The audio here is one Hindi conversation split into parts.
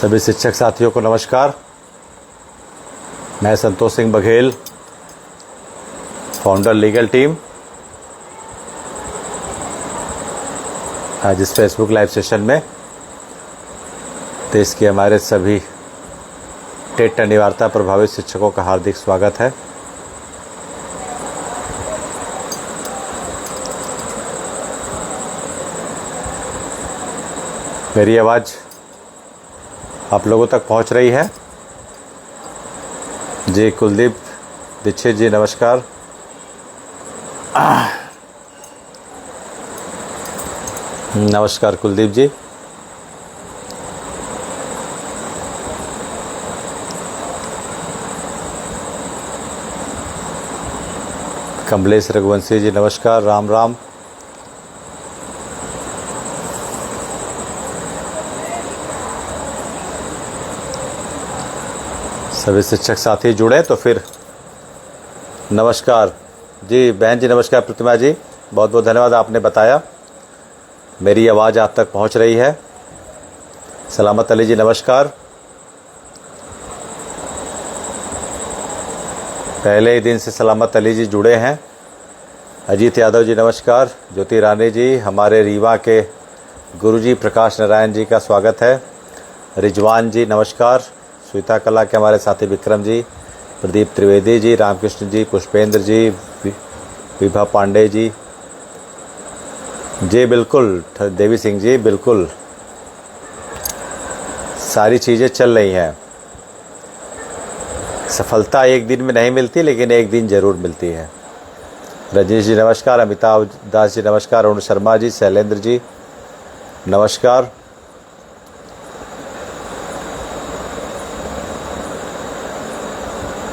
सभी शिक्षक साथियों को नमस्कार। मैं Santosh Singh Baghel, founder legal team. आज इस फेसबुक लाइव सेशन में देश के हमारे सभी टेट अनिवार्यता प्रभावित शिक्षकों का हार्दिक स्वागत है। मेरी आवाज़ आप लोगों तक पहुंच रही है? जी, कुलदीप दीक्षित जी नमस्कार। नमस्कार कुलदीप जी। कमलेश रघुवंशी जी नमस्कार। राम राम। सभी शिक्षक साथी जुड़े तो फिर नमस्कार जी। बहन जी नमस्कार। प्रतिमा जी बहुत बहुत धन्यवाद, आपने बताया। मेरी आवाज़ आप तक पहुंच रही है। सलामत अली जी नमस्कार। पहले ही दिन से सलामत अली जी जुड़े हैं। अजीत यादव जी नमस्कार। ज्योति रानी जी, हमारे रीवा के गुरुजी प्रकाश नारायण जी का स्वागत है। रिजवान जी नमस्कार। स्वीता कला के हमारे साथी विक्रम जी, प्रदीप त्रिवेदी जी, रामकृष्ण जी, पुष्पेंद्र जी, विभा पांडे जी। जी बिल्कुल, देवी सिंह जी बिल्कुल, सारी चीज़ें चल रही हैं। सफलता एक दिन में नहीं मिलती, लेकिन एक दिन ज़रूर मिलती है। रजनीश जी नमस्कार। अमिताभ दास जी नमस्कार। अरुण शर्मा जी, शैलेंद्र जी नमस्कार।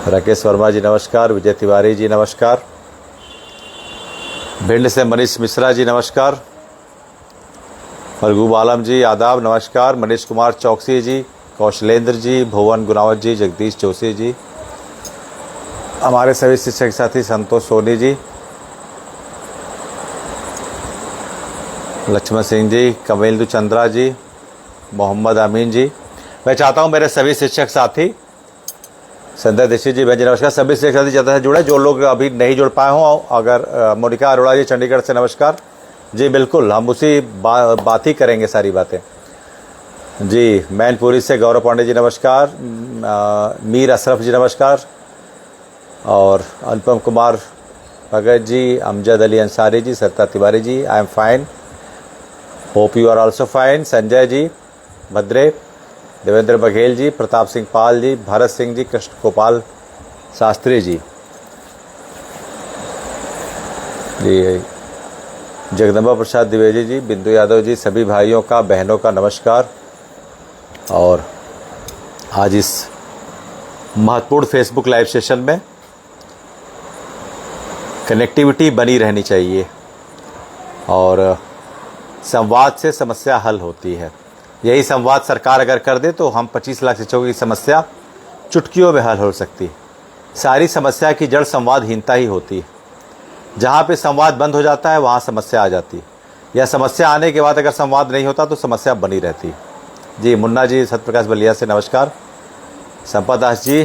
राकेश वर्मा जी नमस्कार। विजय तिवारी जी नमस्कार। भिंड से मनीष मिश्रा जी नमस्कार। मरगूब आलम जी आदाब नमस्कार। मनीष कुमार चौकसी जी, कौशलेंद्र जी, भुवन गुनावत जी, जगदीश जोशी जी, हमारे सभी शिक्षक साथी संतोष सोनी जी, लक्ष्मण सिंह जी, कमेंदु चंद्रा जी, मोहम्मद अमीन जी। मैं चाहता हूं मेरे सभी शिक्षक साथी, संजय दीक्षित जी, जी नमस्कार। सभी शिक्षक साथी ज़्यादा से जुड़े, जो लोग अभी नहीं जुड़ पाए हों। अगर मोनिका अरोड़ा जी चंडीगढ़ से नमस्कार। जी बिल्कुल, हम उसी बात ही करेंगे, सारी बातें। जी, मैनपुरी से गौरव पांडे जी नमस्कार। मीर अशरफ जी नमस्कार। और Anupam Kumar Bhagat ji, Amjad Ali Ansari ji, Sarita Tiwari ji, I am fine, hope you are also fine. Sanjay ji Bhadre, Devendra Baghel ji, Pratap Singh Pal ji, Bharat Singh ji, Krishna Gopal Shastri ji, Jagdamba Prasad Dwivedi ji, बिंदु यादव जी, सभी भाइयों का बहनों का नमस्कार। और आज इस महत्वपूर्ण फेसबुक लाइव सेशन में कनेक्टिविटी बनी रहनी चाहिए और संवाद से समस्या हल होती है। यही संवाद सरकार अगर कर दे तो हम 25 लाख शिक्षकों की समस्या चुटकियों में हल हो सकती है। सारी समस्या की जड़ संवादहीनता ही होती है। जहाँ पे संवाद बंद हो जाता है वहाँ समस्या आ जाती है, या समस्या आने के बाद अगर संवाद नहीं होता तो समस्या बनी रहती है। जी, मुन्ना जी सत्यप्रकाश बलिया से नमस्कार। संपत दास जी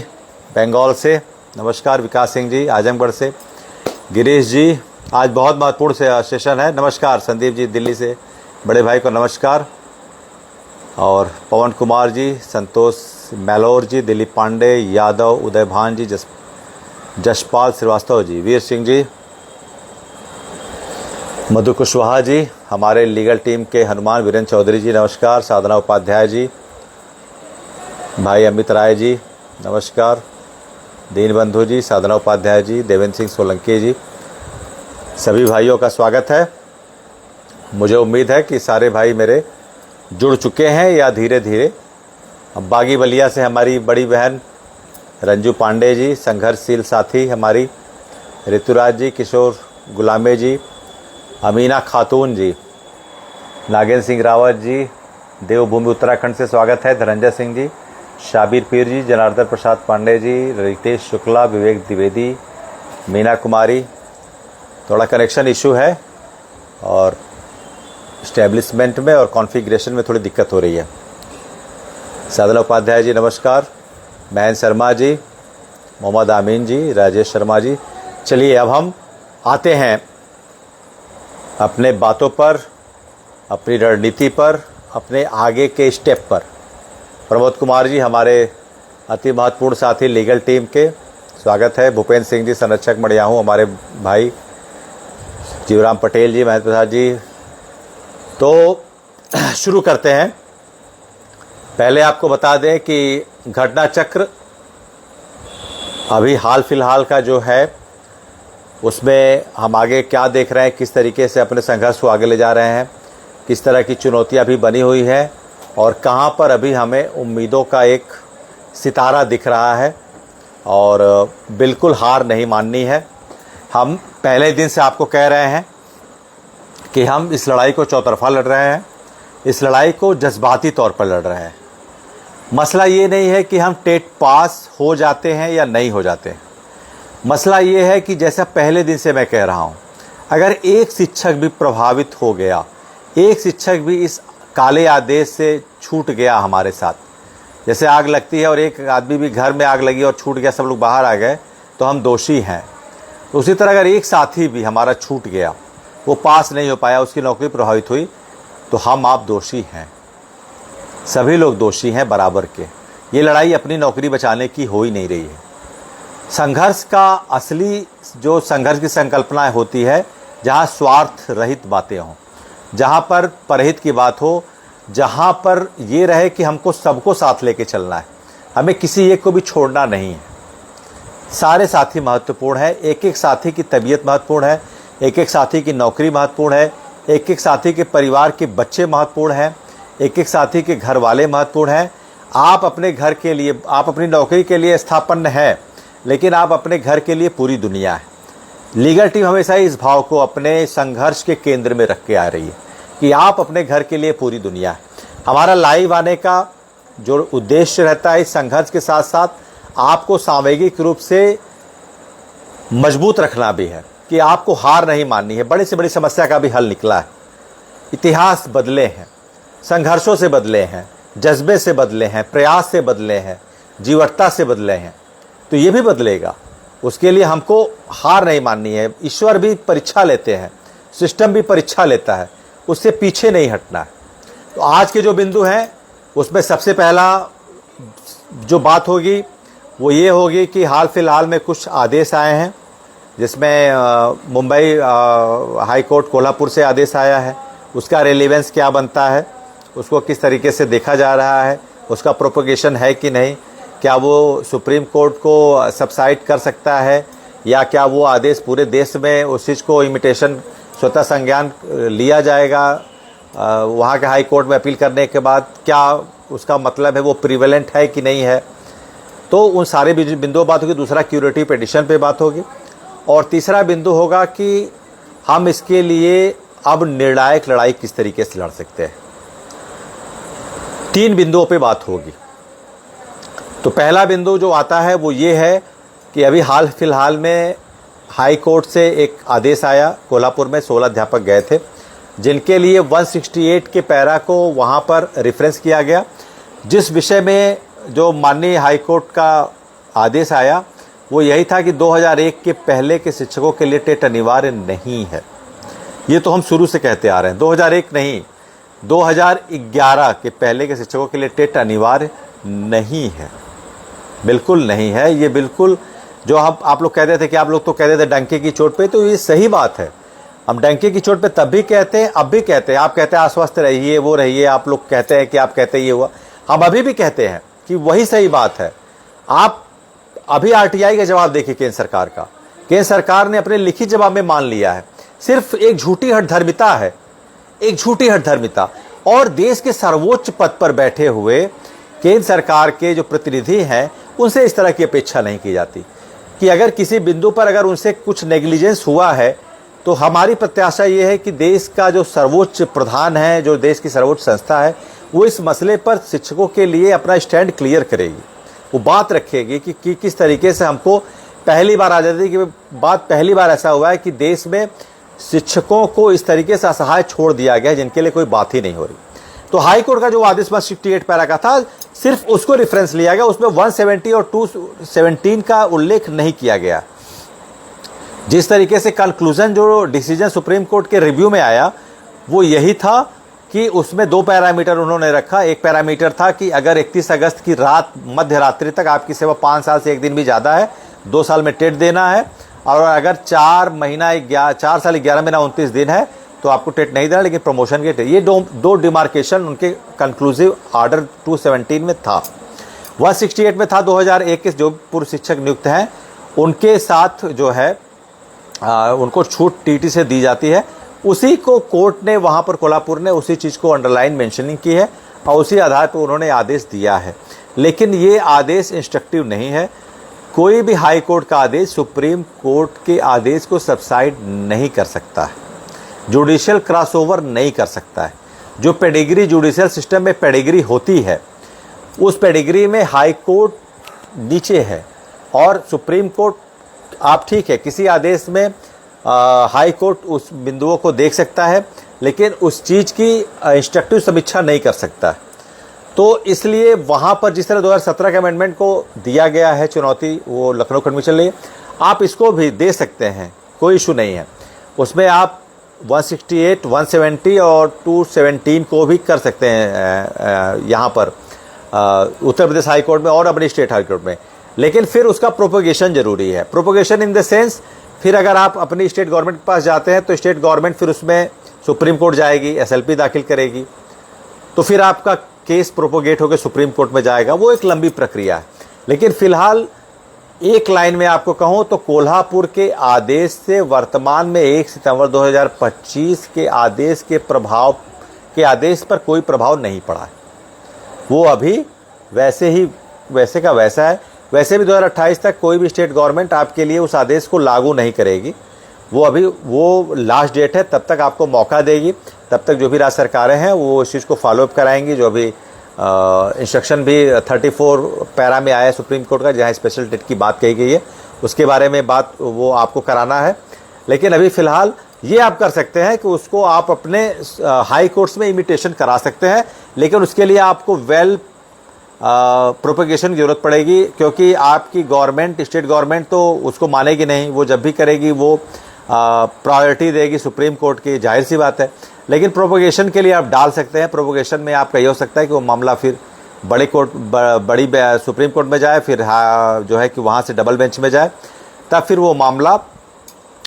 बंगाल से नमस्कार। विकास सिंह जी आजमगढ़ से। गिरीश जी, आज बहुत महत्वपूर्ण सेशन है, नमस्कार। संदीप जी दिल्ली से, बड़े भाई को नमस्कार। और पवन कुमार जी, संतोष मैलोर जी, दिलीप पांडे, यादव, उदय भान जी, जसपाल श्रीवास्तव जी, वीर सिंह जी, मधु कुशवाहा जी, हमारे लीगल टीम के हनुमान वीरेंद्र चौधरी जी नमस्कार। साधना उपाध्याय जी, भाई अमित राय जी नमस्कार। दीनबंधु जी, साधना उपाध्याय जी, देवेंद्र सिंह सोलंकी जी, सभी भाइयों का स्वागत है। मुझे उम्मीद है कि सारे भाई मेरे जुड़ चुके हैं या धीरे धीरे। अब बागी बलिया से हमारी बड़ी बहन रंजू पांडे जी, संघर्षशील साथी हमारी ऋतुराज जी, किशोर गुलामे जी, अमीना खातून जी, नागेंद्र सिंह रावत जी, देवभूमि उत्तराखंड से स्वागत है। धनंजय सिंह जी, शाबिर पीर जी, जनार्दन प्रसाद पांडे जी, रितेश शुक्ला, विवेक द्विवेदी, मीना कुमारी। थोड़ा कनेक्शन इशू है और इस्टेब्लिशमेंट में और कॉन्फ़िगरेशन में थोड़ी दिक्कत हो रही है। साधना उपाध्याय जी नमस्कार, महेंद्र शर्मा जी, मोहम्मद आमीन जी, राजेश शर्मा जी। चलिए अब हम आते हैं अपने बातों पर, अपनी रणनीति पर, अपने आगे के स्टेप पर। प्रमोद कुमार जी हमारे अति महत्वपूर्ण साथी लीगल टीम के, स्वागत है। भूपेंद्र सिंह जी संरक्षक मड़ियाहूँ हमारे भाई, जीवराम पटेल जी, महेंद्र प्रसाद जी। तो शुरू करते हैं। पहले आपको बता दें कि घटना चक्र अभी हाल फिलहाल का जो है उसमें हम आगे क्या देख रहे हैं, किस तरीके से अपने संघर्ष को आगे ले जा रहे हैं, किस तरह की चुनौतियां अभी बनी हुई है और कहां पर अभी हमें उम्मीदों का एक सितारा दिख रहा है और बिल्कुल हार नहीं माननी है। हम पहले दिन से आपको कह रहे हैं कि हम इस लड़ाई को चौतरफा लड़ रहे हैं, इस लड़ाई को जज्बाती तौर पर लड़ रहे हैं। मसला ये नहीं है कि हम टेट पास हो जाते हैं या नहीं हो जाते हैं। मसला ये है कि जैसा पहले दिन से मैं कह रहा हूँ, अगर एक शिक्षक भी प्रभावित हो गया, एक शिक्षक भी इस काले आदेश से छूट गया हमारे साथ, जैसे आग लगती है और एक आदमी भी घर में आग लगी और छूट गया, सब लोग बाहर आ गए, तो हम दोषी हैं। तो उसी तरह अगर एक साथी भी हमारा छूट गया, वो पास नहीं हो पाया, उसकी नौकरी प्रभावित हुई, तो हम आप दोषी हैं। सभी लोग दोषी हैं बराबर के। ये लड़ाई अपनी नौकरी बचाने की हो ही नहीं रही है। संघर्ष का असली जो संघर्ष की संकल्पना होती है, जहाँ स्वार्थ रहित बातें हों, जहाँ पर परहित की बात हो, जहाँ पर ये रहे कि हमको सबको साथ लेके चलना है, हमें किसी एक को भी छोड़ना नहीं है। सारे साथी महत्वपूर्ण है, एक एक साथी की तबीयत महत्वपूर्ण है, एक एक साथी की नौकरी महत्वपूर्ण है, एक एक साथी के परिवार के बच्चे महत्वपूर्ण हैं, एक एक साथी के घर वाले महत्वपूर्ण हैं। आप अपने घर के लिए, आप अपनी नौकरी के लिए स्थापन्न है, लेकिन आप अपने घर के लिए पूरी दुनिया है। लीगल टीम हमेशा इस भाव को अपने संघर्ष के केंद्र में रख के आ रही है कि आप अपने घर के लिए पूरी दुनिया है। हमारा लाइव आने का जो उद्देश्य रहता है, इस संघर्ष के साथ साथ आपको सामूहिक रूप से मजबूत रखना भी है कि आपको हार नहीं माननी है। बड़ी से बड़ी समस्या का भी हल निकला है। इतिहास बदले हैं, संघर्षों से बदले हैं, जज्बे से बदले हैं, प्रयास से बदले हैं, जीवटता से बदले हैं, तो ये भी बदलेगा। उसके लिए हमको हार नहीं माननी है। ईश्वर भी परीक्षा लेते हैं, सिस्टम भी परीक्षा लेता है, उससे पीछे नहीं हटना है। तो आज के जो बिंदु हैं उसमें सबसे पहला जो बात होगी वो ये होगी कि हाल फिलहाल में कुछ आदेश आए हैं, जिसमें मुंबई हाई कोर्ट कोल्हापुर से आदेश आया है। उसका रेलेवेंस क्या बनता है, उसको किस तरीके से देखा जा रहा है, उसका प्रोपोगेशन है कि नहीं, क्या वो सुप्रीम कोर्ट को सबसाइड कर सकता है या क्या वो आदेश पूरे देश में उस चीज़ को इमिटेशन स्वतः संज्ञान लिया जाएगा। वहाँ के हाई कोर्ट में अपील करने के बाद क्या उसका मतलब है, वो प्रिवेलेंट है कि नहीं है। तो उन सारे बिंदुओं बात होगी। दूसरा क्यूरेटिव पिटिशन पे बात होगी और तीसरा बिंदु होगा कि हम इसके लिए अब निर्णायक लड़ाई किस तरीके से लड़ सकते हैं। 3 बिंदुओं पे बात होगी। तो पहला बिंदु जो आता है वो ये है कि अभी हाल फिलहाल में हाई कोर्ट से एक आदेश आया। कोल्हापुर में 16 अध्यापक गए थे, जिनके लिए 168 के पैरा को वहाँ पर रेफरेंस किया गया। जिस विषय में जो माननीय हाई कोर्ट का आदेश आया वो यही था कि 2001 के पहले के शिक्षकों के लिए टेट अनिवार्य नहीं है। ये तो हम शुरू से कहते आ रहे हैं, 2001 नहीं, 2011 के पहले के शिक्षकों के लिए टेट अनिवार्य नहीं है, बिल्कुल नहीं है। ये बिल्कुल जो आप लोग कहते थे कि आप लोग तो कहते थे डंके की चोट पे, तो ये सही बात है। हम डंके की चोट पे तब भी कहते हैं, अब भी कहते हैं। आप कहते हैं आश्वस्त रहिए, वो रहिए, आप लोग कहते हैं कि आप कहते ये हुआ, हम अभी भी कहते हैं कि वही सही बात है। आप अभी आरटीआई का जवाब देखिए केंद्र सरकार का। केंद्र सरकार ने अपने लिखित जवाब में मान लिया है, सिर्फ एक झूठी हठधर्मिता है, एक झूठी हठधर्मिता। और देश के सर्वोच्च पद पर बैठे हुए केंद्र सरकार के जो प्रतिनिधि हैं उनसे इस तरह की अपेक्षा नहीं की जाती कि अगर किसी बिंदु पर अगर उनसे कुछ नेग्लिजेंस हुआ है तो हमारी प्रत्याशा ये है कि देश का जो सर्वोच्च प्रधान है, जो देश की सर्वोच्च संस्था है, वो इस मसले पर शिक्षकों के लिए अपना स्टैंड क्लियर करेगी। वो बात रखेगी कि किस तरीके से हमको पहली बार आज़ादी के बाद पहली बार ऐसा हुआ है कि देश में शिक्षकों को इस तरीके से असहाय छोड़ दिया गया है जिनके लिए कोई बात ही नहीं हो रही। तो हाई कोर्ट का जो आदेश 168 पैरा का था, सिर्फ उसको रेफरेंस लिया गया, उसमें 170 और 217 का उल्लेख नहीं किया गया। जिस तरीके से कंक्लूजन जो डिसीजन सुप्रीम कोर्ट के रिव्यू में आया वो यही था कि उसमें 2 पैरामीटर उन्होंने रखा। एक पैरामीटर था कि अगर 31 अगस्त की रात मध्य रात्रि तक आपकी सेवा 5 साल से 1 दिन भी ज़्यादा है, 2 साल में टेट देना है, और अगर 4 साल 11 महीना 29 दिन है तो आपको टेट नहीं देना, लेकिन प्रमोशन के टेट। ये दो डिमार्केशन उनके कंक्लूसिव ऑर्डर 217 में था। 168 में था 2001 के जो पूर्व शिक्षक नियुक्त हैं उनके साथ जो है उनको छूट टीटी से दी जाती है। उसी को कोर्ट ने वहाँ पर कोल्हापुर ने उसी चीज़ को अंडरलाइन मेंशनिंग की है और उसी आधार पर उन्होंने आदेश दिया है। लेकिन ये आदेश इंस्ट्रक्टिव नहीं है। कोई भी हाई कोर्ट का आदेश सुप्रीम कोर्ट के आदेश को सबसाइड नहीं कर सकता है, जुडिशियल क्रॉसओवर नहीं कर सकता है। जो पेडिग्री जुडिशियल सिस्टम में पेडिग्री होती है, उस पेडिग्री में हाई कोर्ट नीचे है और सुप्रीम कोर्ट, आप ठीक है किसी आदेश में हाई कोर्ट उस बिंदुओं को देख सकता है, लेकिन उस चीज़ की इंस्ट्रक्टिव समीक्षा नहीं कर सकता। तो इसलिए वहाँ पर जिस तरह 2017 के अमेंडमेंट को दिया गया है चुनौती, वो लखनऊ खंड में चल रही है, आप इसको भी दे सकते हैं, कोई इशू नहीं है। उसमें आप 168, 170 और 217 को भी कर सकते हैं यहाँ पर उत्तर प्रदेश हाई कोर्ट में और अपनी स्टेट हाई कोर्ट में। लेकिन फिर उसका प्रोपोगेशन जरूरी है। प्रोपोगेशन इन द सेंस, फिर अगर आप अपनी स्टेट गवर्नमेंट के पास जाते हैं तो स्टेट गवर्नमेंट फिर उसमें सुप्रीम कोर्ट जाएगी, एसएलपी दाखिल करेगी, तो फिर आपका केस प्रोपोगेट होकर सुप्रीम कोर्ट में जाएगा। वो एक लंबी प्रक्रिया है। लेकिन फिलहाल एक लाइन में आपको कहूँ तो कोल्हापुर के आदेश से वर्तमान में 1 सितंबर 2025 के आदेश पर कोई प्रभाव नहीं पड़ा है। वो अभी वैसे का वैसा है। वैसे भी 2028 तक कोई भी स्टेट गवर्नमेंट आपके लिए उस आदेश को लागू नहीं करेगी। वो लास्ट डेट है, तब तक आपको मौका देगी। तब तक जो भी राज्य सरकारें हैं वो इस चीज़ को फॉलोअप कराएंगी। जो भी इंस्ट्रक्शन भी 34 पैरा में आया है सुप्रीम कोर्ट का, जहाँ स्पेशल डेट की बात कही गई है, उसके बारे में बात वो आपको कराना है। लेकिन अभी फ़िलहाल ये आप कर सकते हैं कि उसको आप अपने हाई कोर्ट्स में इमिटेशन करा सकते हैं, लेकिन उसके लिए आपको प्रोपेगेशन की जरूरत पड़ेगी, क्योंकि आपकी गवर्नमेंट, स्टेट गवर्नमेंट तो उसको मानेगी नहीं। वो जब भी करेगी वो प्रायोरिटी देगी सुप्रीम कोर्ट की, जाहिर सी बात है। लेकिन प्रोपेगेशन के लिए आप डाल सकते हैं। प्रोपेगेशन में आपका ये हो सकता है कि वो मामला फिर बड़ी सुप्रीम कोर्ट में जाए, फिर जो है कि वहाँ से डबल बेंच में जाए, तब फिर वो मामला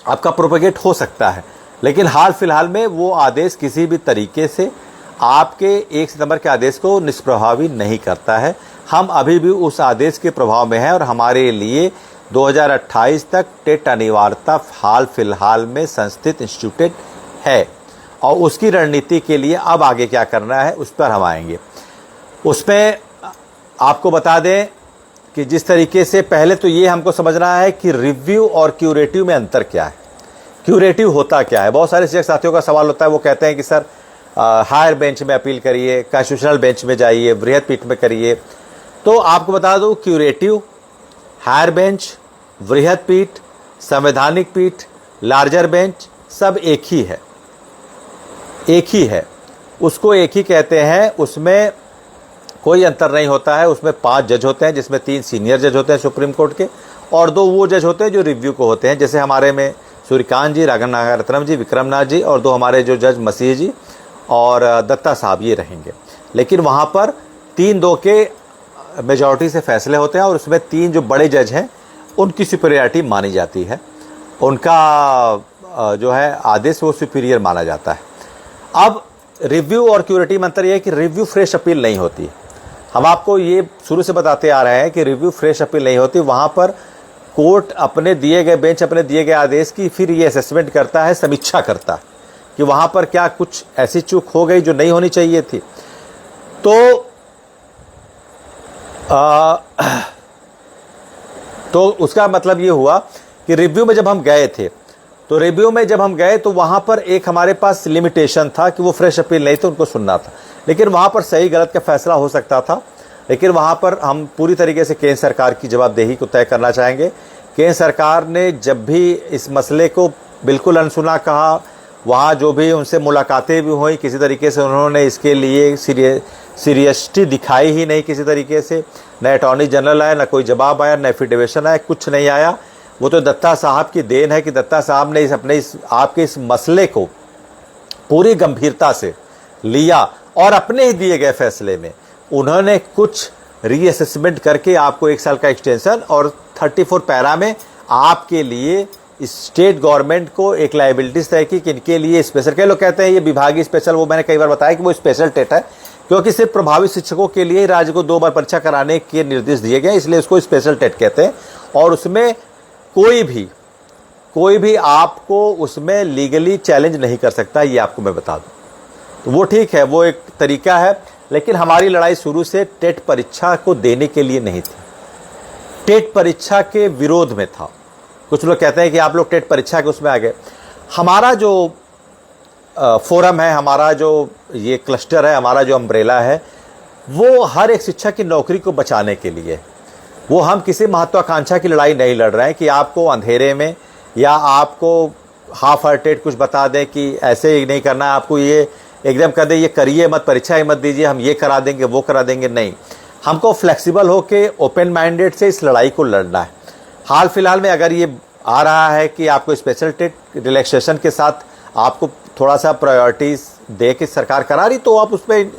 आपका प्रोपेगेट हो सकता है। लेकिन हाल फिलहाल में वो आदेश किसी भी तरीके से आपके 1 सितंबर के आदेश को निष्प्रभावी नहीं करता है। हम अभी भी उस आदेश के प्रभाव में हैं और हमारे लिए 2028 तक टेट अनिवार्यता हाल फिलहाल में संस्थित इंस्टीट्यूटेड है। और उसकी रणनीति के लिए अब आगे क्या करना है उस पर हम आएंगे। उसमें आपको बता दें कि जिस तरीके से पहले तो ये हमको समझना है कि रिव्यू और क्यूरेटिव में अंतर क्या है। क्यूरेटिव होता क्या है? बहुत सारे शिक्षक साथियों का सवाल होता है, वो कहते हैं कि सर हायर बेंच में अपील करिए, कॉन्स्टिट्यूशनल बेंच में जाइए, वृहद पीठ में करिए। तो आपको बता दूं, क्यूरेटिव, हायर बेंच, वृहद पीठ, संवैधानिक पीठ, लार्जर बेंच सब एक ही है। उसको एक ही कहते हैं। उसमें कोई अंतर नहीं होता है। उसमें 5 जज होते हैं, जिसमें 3 सीनियर जज होते हैं सुप्रीम कोर्ट के और 2 वो जज होते हैं जो रिव्यू को होते हैं। जैसे हमारे में सूर्यकांत जी, नागरत्नम जी, विक्रमनाथ जी और 2 हमारे जो जज मसीह जी और दत्ता साहब, ये रहेंगे। लेकिन वहाँ पर 3-2 के मेजॉरिटी से फैसले होते हैं और उसमें 3 जो बड़े जज हैं उनकी सुपीरियरिटी मानी जाती है। उनका जो है आदेश वो सुपीरियर माना जाता है। अब रिव्यू और क्यूरेटिव में अंतर यह है कि रिव्यू फ्रेश अपील नहीं होती। हम आपको ये शुरू से बताते आ रहे हैं कि रिव्यू फ्रेश अपील नहीं होती। वहाँ पर कोर्ट अपने दिए गए बेंच अपने दिए गए आदेश की फिर ये असेसमेंट करता है, समीक्षा करता है कि वहाँ पर क्या कुछ ऐसी चूक हो गई जो नहीं होनी चाहिए थी। तो उसका मतलब ये हुआ कि रिव्यू में जब हम गए थे तो वहाँ पर एक हमारे पास लिमिटेशन था कि वो फ्रेश अपील नहीं, तो उनको सुनना था। लेकिन वहाँ पर सही गलत का फैसला हो सकता था। लेकिन वहाँ पर हम पूरी तरीके से केंद्र सरकार की जवाबदेही को तय करना चाहेंगे। केंद्र सरकार ने जब भी इस मसले को बिल्कुल अनसुना कहा वहाँ जो भी उनसे मुलाकातें भी हुई, किसी तरीके से उन्होंने इसके लिए सीरियसटी दिखाई ही नहीं किसी तरीके से। न अटॉर्नी जनरल आया, न कोई जवाब आया, न एफिडेविशन आया, कुछ नहीं आया। वो तो दत्ता साहब की देन है कि दत्ता साहब ने आपके इस मसले को पूरी गंभीरता से लिया और अपने ही दिए गए फैसले में उन्होंने कुछ रीअसेसमेंट करके आपको 1 साल का एक्सटेंशन और 34 पैरा में आपके लिए स्टेट गवर्नमेंट को एक लायबिलिटीज तय की कि इनके लिए स्पेशल, कई लोग कहते हैं ये विभागीय स्पेशल, वो मैंने कई बार बताया कि वो स्पेशल टेट है क्योंकि सिर्फ प्रभावित शिक्षकों के लिए राज्य को 2 बार परीक्षा कराने के निर्देश दिए गए, इसलिए उसको स्पेशल टेट कहते हैं। और उसमें कोई भी आपको उसमें लीगली चैलेंज नहीं कर सकता, ये आपको मैं बता दूं। तो वो ठीक है, वो एक तरीका है, लेकिन हमारी लड़ाई शुरू से टेट परीक्षा को देने के लिए नहीं थी, टेट परीक्षा के विरोध में था। कुछ लोग कहते हैं कि आप लोग टेट परीक्षा के उसमें आ गए। हमारा जो फोरम है, हमारा जो ये क्लस्टर है, हमारा जो अम्ब्रेला है, वो हर एक शिक्षक की नौकरी को बचाने के लिए। वो हम किसी महत्वाकांक्षा की लड़ाई नहीं लड़ रहे हैं कि आपको अंधेरे में या आपको हाफ हार्टेड कुछ बता दें कि ऐसे ही नहीं करना है, आपको ये एकदम कर दे ये करिए मत, परीक्षा ही मत दीजिए, हम ये करा देंगे वो करा देंगे, नहीं। हमको फ्लेक्सिबल होके ओपन माइंडेड से इस लड़ाई को लड़ना है। हाल फिलहाल में अगर ये आ रहा है कि आपको स्पेशल टेट रिलैक्सेशन के साथ आपको थोड़ा सा प्रायोरिटीज दे के सरकार करा रही, तो आप उसमें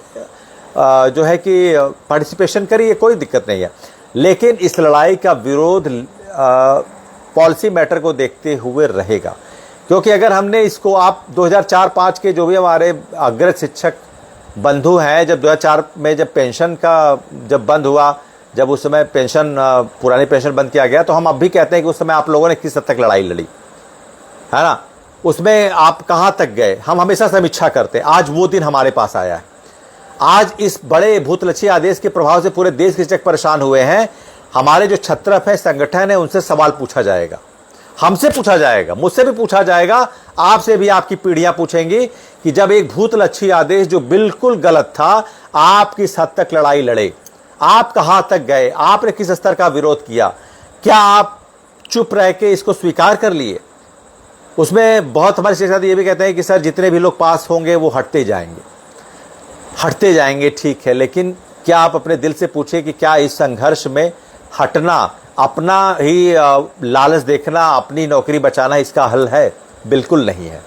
जो है कि पार्टिसिपेशन करिए, कोई दिक्कत नहीं है। लेकिन इस लड़ाई का विरोध पॉलिसी मैटर को देखते हुए रहेगा, क्योंकि अगर हमने इसको, आप 2004-05 के जो भी हमारे अग्रज शिक्षक बंधु हैं, जब 2004 में जब पेंशन का जब बंद हुआ, जब उस समय पेंशन पुरानी पेंशन बंद किया गया, तो हम अब भी कहते हैं कि उस समय आप लोगों ने किस हद तक लड़ाई लड़ी है ना, उसमें आप कहाँ तक गए। हम हमेशा समीक्षा करते हैं, आज वो दिन हमारे पास आया है। आज इस बड़े भूतलक्षी आदेश के प्रभाव से पूरे देश के शिक्षक परेशान हुए हैं। हमारे जो छत्रप है, संगठन है, उनसे सवाल पूछा जाएगा, हमसे पूछा जाएगा, मुझसे भी पूछा जाएगा, आपसे भी आपकी पीढ़ियां पूछेंगी कि जब एक भूतलक्षी आदेश जो बिल्कुल गलत था, आप किस हद तक लड़ाई लड़े, आप कहां तक गए, आपने किस स्तर का विरोध किया, क्या आप चुप रह के इसको स्वीकार कर लिए। उसमें बहुत हमारे शिक्षक ये भी कहते हैं कि सर जितने भी लोग पास होंगे वो हटते जाएंगे, ठीक है, लेकिन क्या आप अपने दिल से पूछे कि क्या इस संघर्ष में हटना, अपना ही लालच देखना, अपनी नौकरी बचाना इसका हल है? बिल्कुल नहीं है।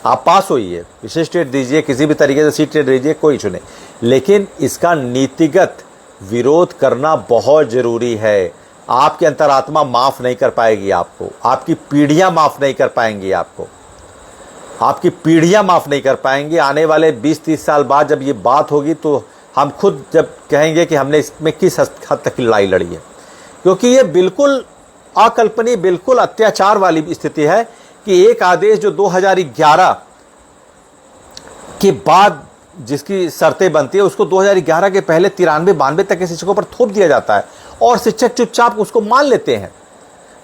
आप पास होइए, विशेष टेट दीजिए, किसी भी तरीके से सीट टेट दीजिए, कोई इशू नहीं, लेकिन इसका नीतिगत विरोध करना बहुत जरूरी है। आपकी अंतरात्मा माफ नहीं कर पाएगी आपको, आपकी पीढ़ियां माफ नहीं कर पाएंगी आपको, आपकी पीढ़ियां माफ नहीं कर पाएंगी। आने वाले 20-30 साल बाद जब ये बात होगी तो हम खुद जब कहेंगे कि हमने इसमें किस हद तक लड़ाई लड़ी है, क्योंकि ये बिल्कुल अकल्पनीय, बिल्कुल अत्याचार वाली स्थिति है कि एक आदेश जो 2011 के बाद जिसकी शर्तें बनती है, उसको 2011 के पहले 93-92 तक के शिक्षकों पर थोप दिया जाता है और शिक्षक चुपचाप उसको मान लेते हैं,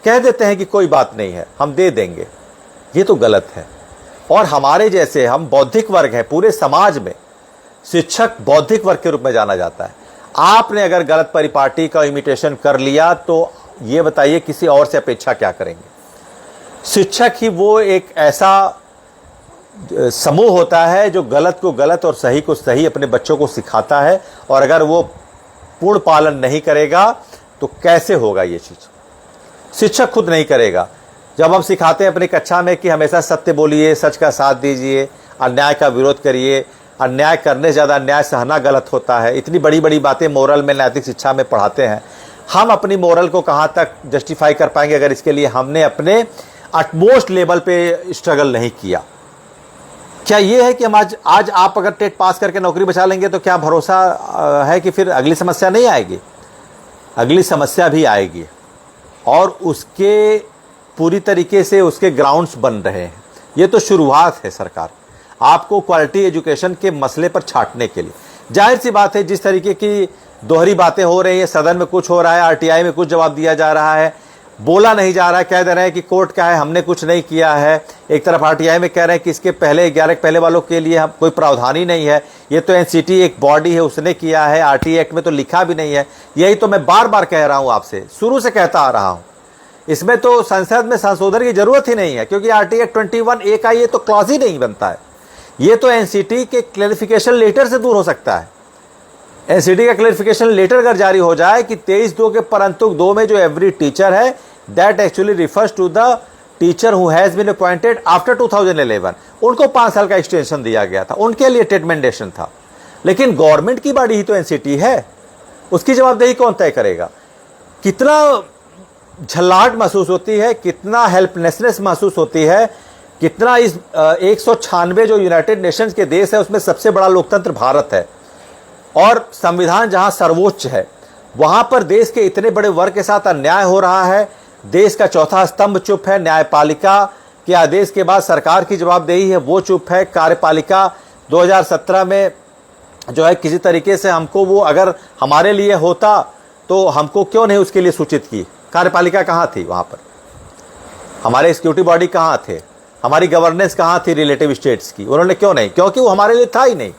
कह देते हैं कि कोई बात नहीं है, हम दे देंगे। ये तो गलत है। और हमारे जैसे, हम बौद्धिक वर्ग हैं, पूरे समाज में शिक्षक बौद्धिक वर्ग के रूप में जाना जाता है। आपने अगर गलत परिपाटी का इमिटेशन कर लिया तो ये बताइए किसी और से अपेक्षा क्या करेंगे। शिक्षक ही वो एक ऐसा समूह होता है जो गलत को गलत और सही को सही अपने बच्चों को सिखाता है, और अगर वो पूर्ण पालन नहीं करेगा तो कैसे होगा ये चीज। शिक्षक खुद नहीं करेगा। जब हम सिखाते हैं अपनी कक्षा में कि हमेशा सत्य बोलिए, सच का साथ दीजिए, अन्याय का विरोध करिए, अन्याय करने से ज़्यादा अन्याय सहना गलत होता है, इतनी बड़ी बड़ी बातें मोरल में, नैतिक शिक्षा में पढ़ाते हैं, हम अपनी मोरल को कहाँ तक जस्टिफाई कर पाएंगे अगर इसके लिए हमने अपने अटमोस्ट लेवल पे स्ट्रगल नहीं किया। क्या ये है कि हम आज आप अगर टेट पास करके नौकरी बचा लेंगे तो क्या भरोसा है कि फिर अगली समस्या नहीं आएगी? अगली समस्या भी आएगी, और उसके पूरी तरीके से उसके ग्राउंड्स बन रहे हैं। ये तो शुरुआत है सरकार आपको क्वालिटी एजुकेशन के मसले पर छाटने के लिए। जाहिर सी बात है, जिस तरीके की दोहरी बातें हो रही है, सदन में कुछ हो रहा है, आरटीआई में कुछ जवाब दिया जा रहा है, बोला नहीं जा रहा है, कह दे रहे हैं कि कोर्ट का है, हमने कुछ नहीं किया है। एक तरफ आरटीआई में कह रहे हैं कि इसके पहले 11 के पहले वालों के लिए हम कोई प्रावधान ही नहीं है, ये तो एनसीटी एक बॉडी है उसने किया है, आरटीआई एक्ट में तो लिखा भी नहीं है। यही तो मैं बार बार कह रहा हूं आपसे, शुरू से कहता आ रहा हूं इसमें तो संसद में संशोधन की जरूरत ही नहीं है, क्योंकि आर्टिकल 21A का ये तो क्लॉज ही नहीं बनता है। ये तो एनसीटी के क्लैरिफिकेशन लेटर से दूर हो सकता है। एनसीटी का क्लैरिफिकेशन लेटर अगर जारी हो जाए कि 23(2) के परंतुक 2 में जो एवरी टीचर है, that actually refers to the teacher who has been appointed after 2011, उनको 5 साल का एक्सटेंशन दिया गया था, उनके लिए रिकमेंडेशन था। लेकिन गवर्नमेंट की बॉडी ही तो एनसीटी है, उसकी जवाबदेही कौन तय करेगा? कितना झल्लाहट महसूस होती है, कितना हेल्पलेसनेस महसूस होती है, कितना इस 196 जो यूनाइटेड नेशंस के देश है उसमें सबसे बड़ा लोकतंत्र भारत है, और संविधान जहां सर्वोच्च है, वहां पर देश के इतने बड़े वर्ग के साथ अन्याय हो रहा है। देश का चौथा स्तंभ चुप है, न्यायपालिका के आदेश के बाद सरकार की जवाबदेही है वो चुप है, कार्यपालिका 2017 में जो है किसी तरीके से हमको वो अगर हमारे लिए होता तो हमको क्यों नहीं उसके लिए सूचित की? कार्यपालिका कहाँ थी वहाँ पर? हमारे एग्जीक्यूटिव बॉडी कहाँ थे? हमारी गवर्नेंस कहाँ थी रिलेटिव स्टेट्स की? उन्होंने क्यों नहीं? क्योंकि वो हमारे लिए था ही नहीं।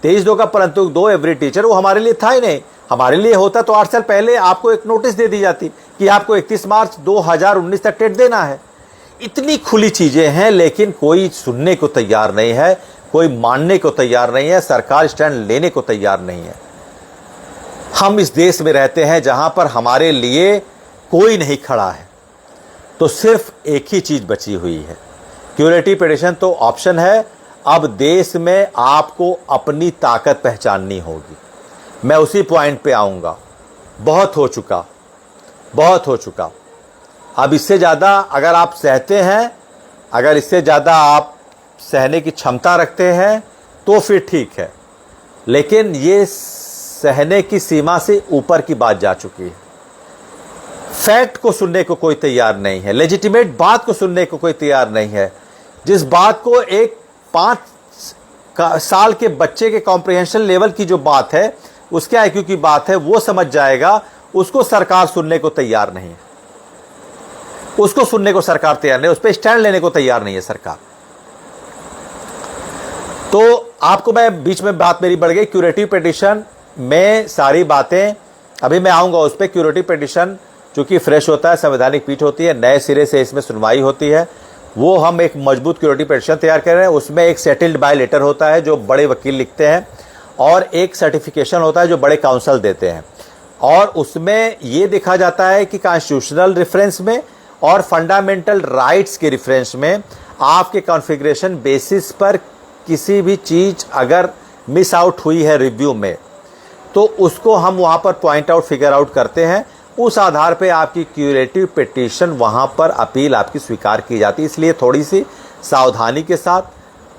23(2) का परंतु 2 एवरी टीचर वो हमारे लिए था ही नहीं। हमारे लिए होता तो 8 साल पहले आपको एक नोटिस दे दी जाती कि आपको 31 मार्च 2019 तक टेट देना है। इतनी खुली चीजें हैं, लेकिन कोई सुनने को तैयार नहीं है, कोई मानने को तैयार नहीं है, सरकार स्टैंड लेने को तैयार नहीं है। हम इस देश में रहते हैं जहां पर हमारे लिए कोई नहीं खड़ा है, तो सिर्फ एक ही चीज बची हुई है, क्यूरेटिव पिटीशन तो ऑप्शन है। अब देश में आपको अपनी ताकत पहचाननी होगी। मैं उसी पॉइंट पे आऊंगा। बहुत हो चुका, बहुत हो चुका। अब इससे ज़्यादा अगर आप सहते हैं, अगर इससे ज़्यादा आप सहने की क्षमता रखते हैं तो फिर ठीक है, लेकिन ये सहने की सीमा से ऊपर की बात जा चुकी है। फैक्ट को सुनने को कोई तैयार नहीं है, लेजिटिमेट बात को सुनने को कोई तैयार नहीं है। जिस बात को एक 5 साल के बच्चे के कॉम्प्रिहेंशन लेवल की जो बात है, उसके आईक्यू की बात है, वो समझ जाएगा, उसको सरकार सुनने को तैयार नहीं है। उसको सुनने को सरकार तैयार नहीं, उस पर स्टैंड लेने को तैयार नहीं है सरकार। तो आपको मैं बीच में बात मेरी बढ़ गई, क्यूरेटिव पिटीशन में सारी बातें अभी मैं आऊंगा उस पर। क्यूरेटिव पिटीशन चूंकि फ्रेश होता है, संवैधानिक पीठ होती है, नए सिरे से इसमें सुनवाई होती है, वो हम एक मजबूत क्यूरेटिव पिटीशन तैयार कर रहे हैं। उसमें एक सेटल्ड बाय लेटर होता है जो बड़े वकील लिखते हैं, और एक सर्टिफिकेशन होता है जो बड़े काउंसिल देते हैं, और उसमें ये देखा जाता है कि कॉन्स्टिट्यूशनल रेफरेंस में और फंडामेंटल राइट्स के रेफरेंस में आपके कॉन्फ़िगरेशन बेसिस पर किसी भी चीज़ अगर मिस आउट हुई है रिव्यू में, तो उसको हम वहाँ पर पॉइंट आउट फिगर आउट करते हैं। उस आधार पे आपकी क्यूरेटिव पिटीशन वहाँ पर अपील आपकी स्वीकार की जाती है। इसलिए थोड़ी सी सावधानी के साथ,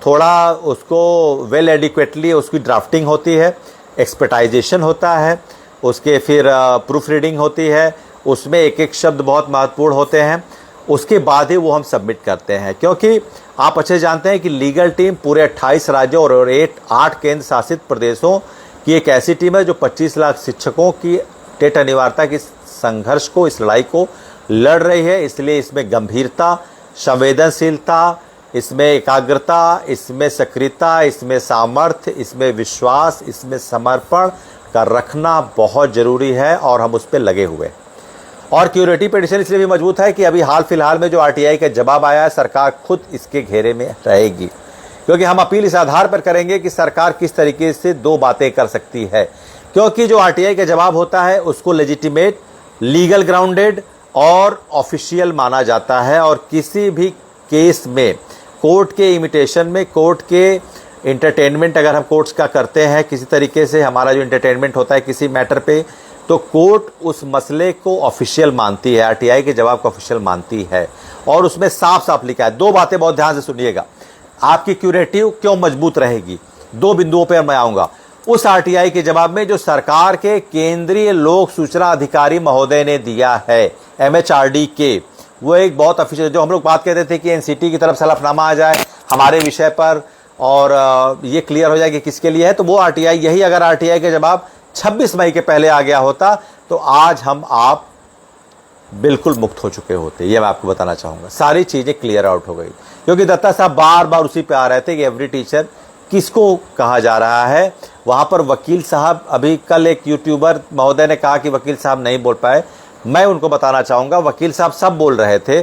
थोड़ा उसको वेल एडिक्वेटली उसकी ड्राफ्टिंग होती है, एक्सपर्टाइजेशन होता है, उसके फिर प्रूफ रीडिंग होती है, उसमें एक एक शब्द बहुत महत्वपूर्ण होते हैं, उसके बाद ही वो हम सबमिट करते हैं। क्योंकि आप अच्छे जानते हैं कि लीगल टीम पूरे 28 राज्यों और 8 केंद्र शासित प्रदेशों की एक ऐसी टीम है जो 25 लाख शिक्षकों की टेट अनिवार्यता की संघर्ष को, इस लड़ाई को लड़ रही है। इसलिए इसमें गंभीरता, संवेदनशीलता, इसमें एकाग्रता, इसमें सक्रियता, इसमें सामर्थ्य, इसमें विश्वास, इसमें समर्पण का रखना बहुत ज़रूरी है, और हम उस पर लगे हुए हैं। और क्यूरेटिव पिटीशन इसलिए भी मजबूत है कि अभी हाल फिलहाल में जो आरटीआई का जवाब आया है, सरकार खुद इसके घेरे में रहेगी, क्योंकि हम अपील इस आधार पर करेंगे कि सरकार किस तरीके से 2 बातें कर सकती है। क्योंकि जो आरटीआई का जवाब होता है उसको लेजिटिमेट, लीगल ग्राउंडेड और ऑफिशियल माना जाता है, और किसी भी केस में कोर्ट के इमिटेशन में, कोर्ट के इंटरटेनमेंट अगर हम कोर्ट्स का करते हैं किसी तरीके से, हमारा जो इंटरटेनमेंट होता है किसी मैटर पे, तो कोर्ट उस मसले को ऑफिशियल मानती है, आरटीआई के जवाब को ऑफिशियल मानती है, और उसमें साफ साफ लिखा है। 2 बातें बहुत ध्यान से सुनिएगा, आपकी क्यूरेटिव क्यों मजबूत रहेगी, 2 बिंदुओं पर मैं आऊँगा। उस आरटीआई के जवाब में जो सरकार के केंद्रीय लोक सूचना अधिकारी महोदय ने दिया है, MHRD के, वो एक बहुत ऑफिशियल, जो हम लोग बात कहते थे कि एनसीटी की तरफ से हलफनामा आ जाए हमारे विषय पर और ये क्लियर हो जाए कि किसके लिए है, तो वो आरटीआई, यही अगर आरटीआई का जवाब 26 मई के पहले आ गया होता तो आज हम आप बिल्कुल मुक्त हो चुके होते। ये मैं आपको बताना चाहूँगा, सारी चीज़ें क्लियर आउट हो गई। क्योंकि दत्ता साहब बार बार उसी पे आ रहे थे कि एवरी टीचर किसको कहा जा रहा है। वहाँ पर वकील साहब, अभी कल एक यूट्यूबर महोदय ने कहा कि वकील साहब नहीं बोल पाए, मैं उनको बताना चाहूँगा, वकील साहब सब बोल रहे थे,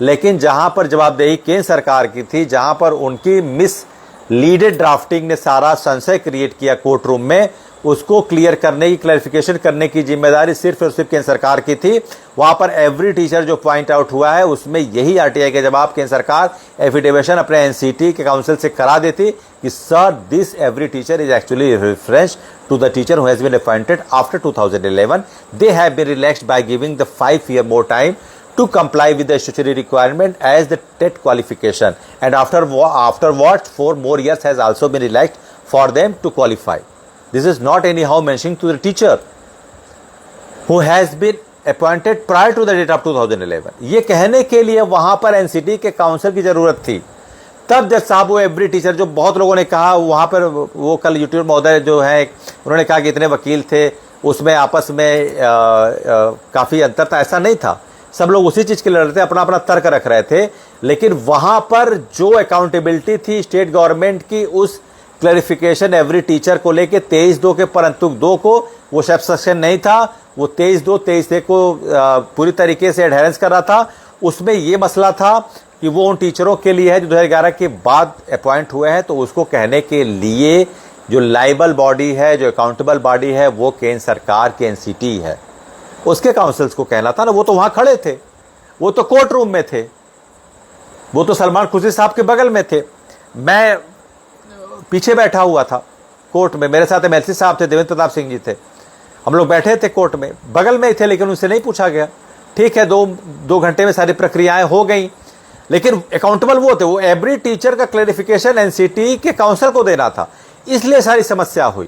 लेकिन जहां पर जवाबदेही केंद्र सरकार की थी, जहां पर उनकी मिस लीडेड ड्राफ्टिंग ने सारा संशय क्रिएट किया कोर्ट रूम में, उसको क्लियर करने की, क्लैरिफिकेशन करने की जिम्मेदारी सिर्फ और सिर्फ केंद्र सरकार की थी। वहां पर एवरी टीचर जो पॉइंट आउट हुआ है, उसमें यही आरटीआई के जवाब केंद्र सरकार एफिडेविशन अपने एनसीटी के काउंसिल से करा देती कि sir this every teacher is actually reference to the teacher who has been appointed after 2011. They have been relaxed by giving the 5-year more time to comply with the statutory requirement as the TET qualification, and afterwards 4 more years has also been relaxed for them to qualify. This is not anyhow mentioning to the teacher who has been appointed prior to the date of 2011. ये कहने के लिए वहां पर एनसीटी के काउंसिल की जरूरत थी। तब जज साहब वो एवरी टीचर, जो बहुत लोगों ने कहा वहां पर, वो कल यूट्यूब महोदय जो है उन्होंने कहा कि इतने वकील थे, उसमें आपस में काफी अंतर था, ऐसा नहीं था। सब लोग उसी चीज के लिए लड़ रहे थे, अपना अपना तर्क रख रहे थे, लेकिन वहां पर जो अकाउंटेबिलिटी थी स्टेट गवर्नमेंट की, उस क्लैरिफिकेशन एवरी टीचर को लेके 23/2 के परंतु 2 को वो सब्सेक्शन नहीं था, वो 23/2 23 को पूरी तरीके से एडहेरेंस कर रहा था। उसमें ये मसला था कि वो उन टीचरों के लिए है जो 2011 के बाद अपॉइंट हुए हैं, तो उसको कहने के लिए जो लाइबल बॉडी है, जो अकाउंटेबल बॉडी है, वो केंद्र सरकार के एनसीटी है, उसके काउंसिल्स को कहना था ना। वो तो वहां खड़े थे, वो तो कोर्ट रूम में थे, वो तो सलमान खुर्शीद साहब के बगल में थे, मैं पीछे बैठा हुआ था कोर्ट में, मेरे साथ एमएलसी साहब थे, देवेंद्र प्रताप सिंह जी थे, हम लोग बैठे थे कोर्ट में, बगल में ही थे, लेकिन उनसे नहीं पूछा गया। ठीक है, दो घंटे में सारी प्रक्रियाएं हो गई, लेकिन अकाउंटेबल वो थे, वो एवरी टीचर का क्लैरिफिकेशन एनसीटी के काउंसिल को देना था, इसलिए सारी समस्या हुई।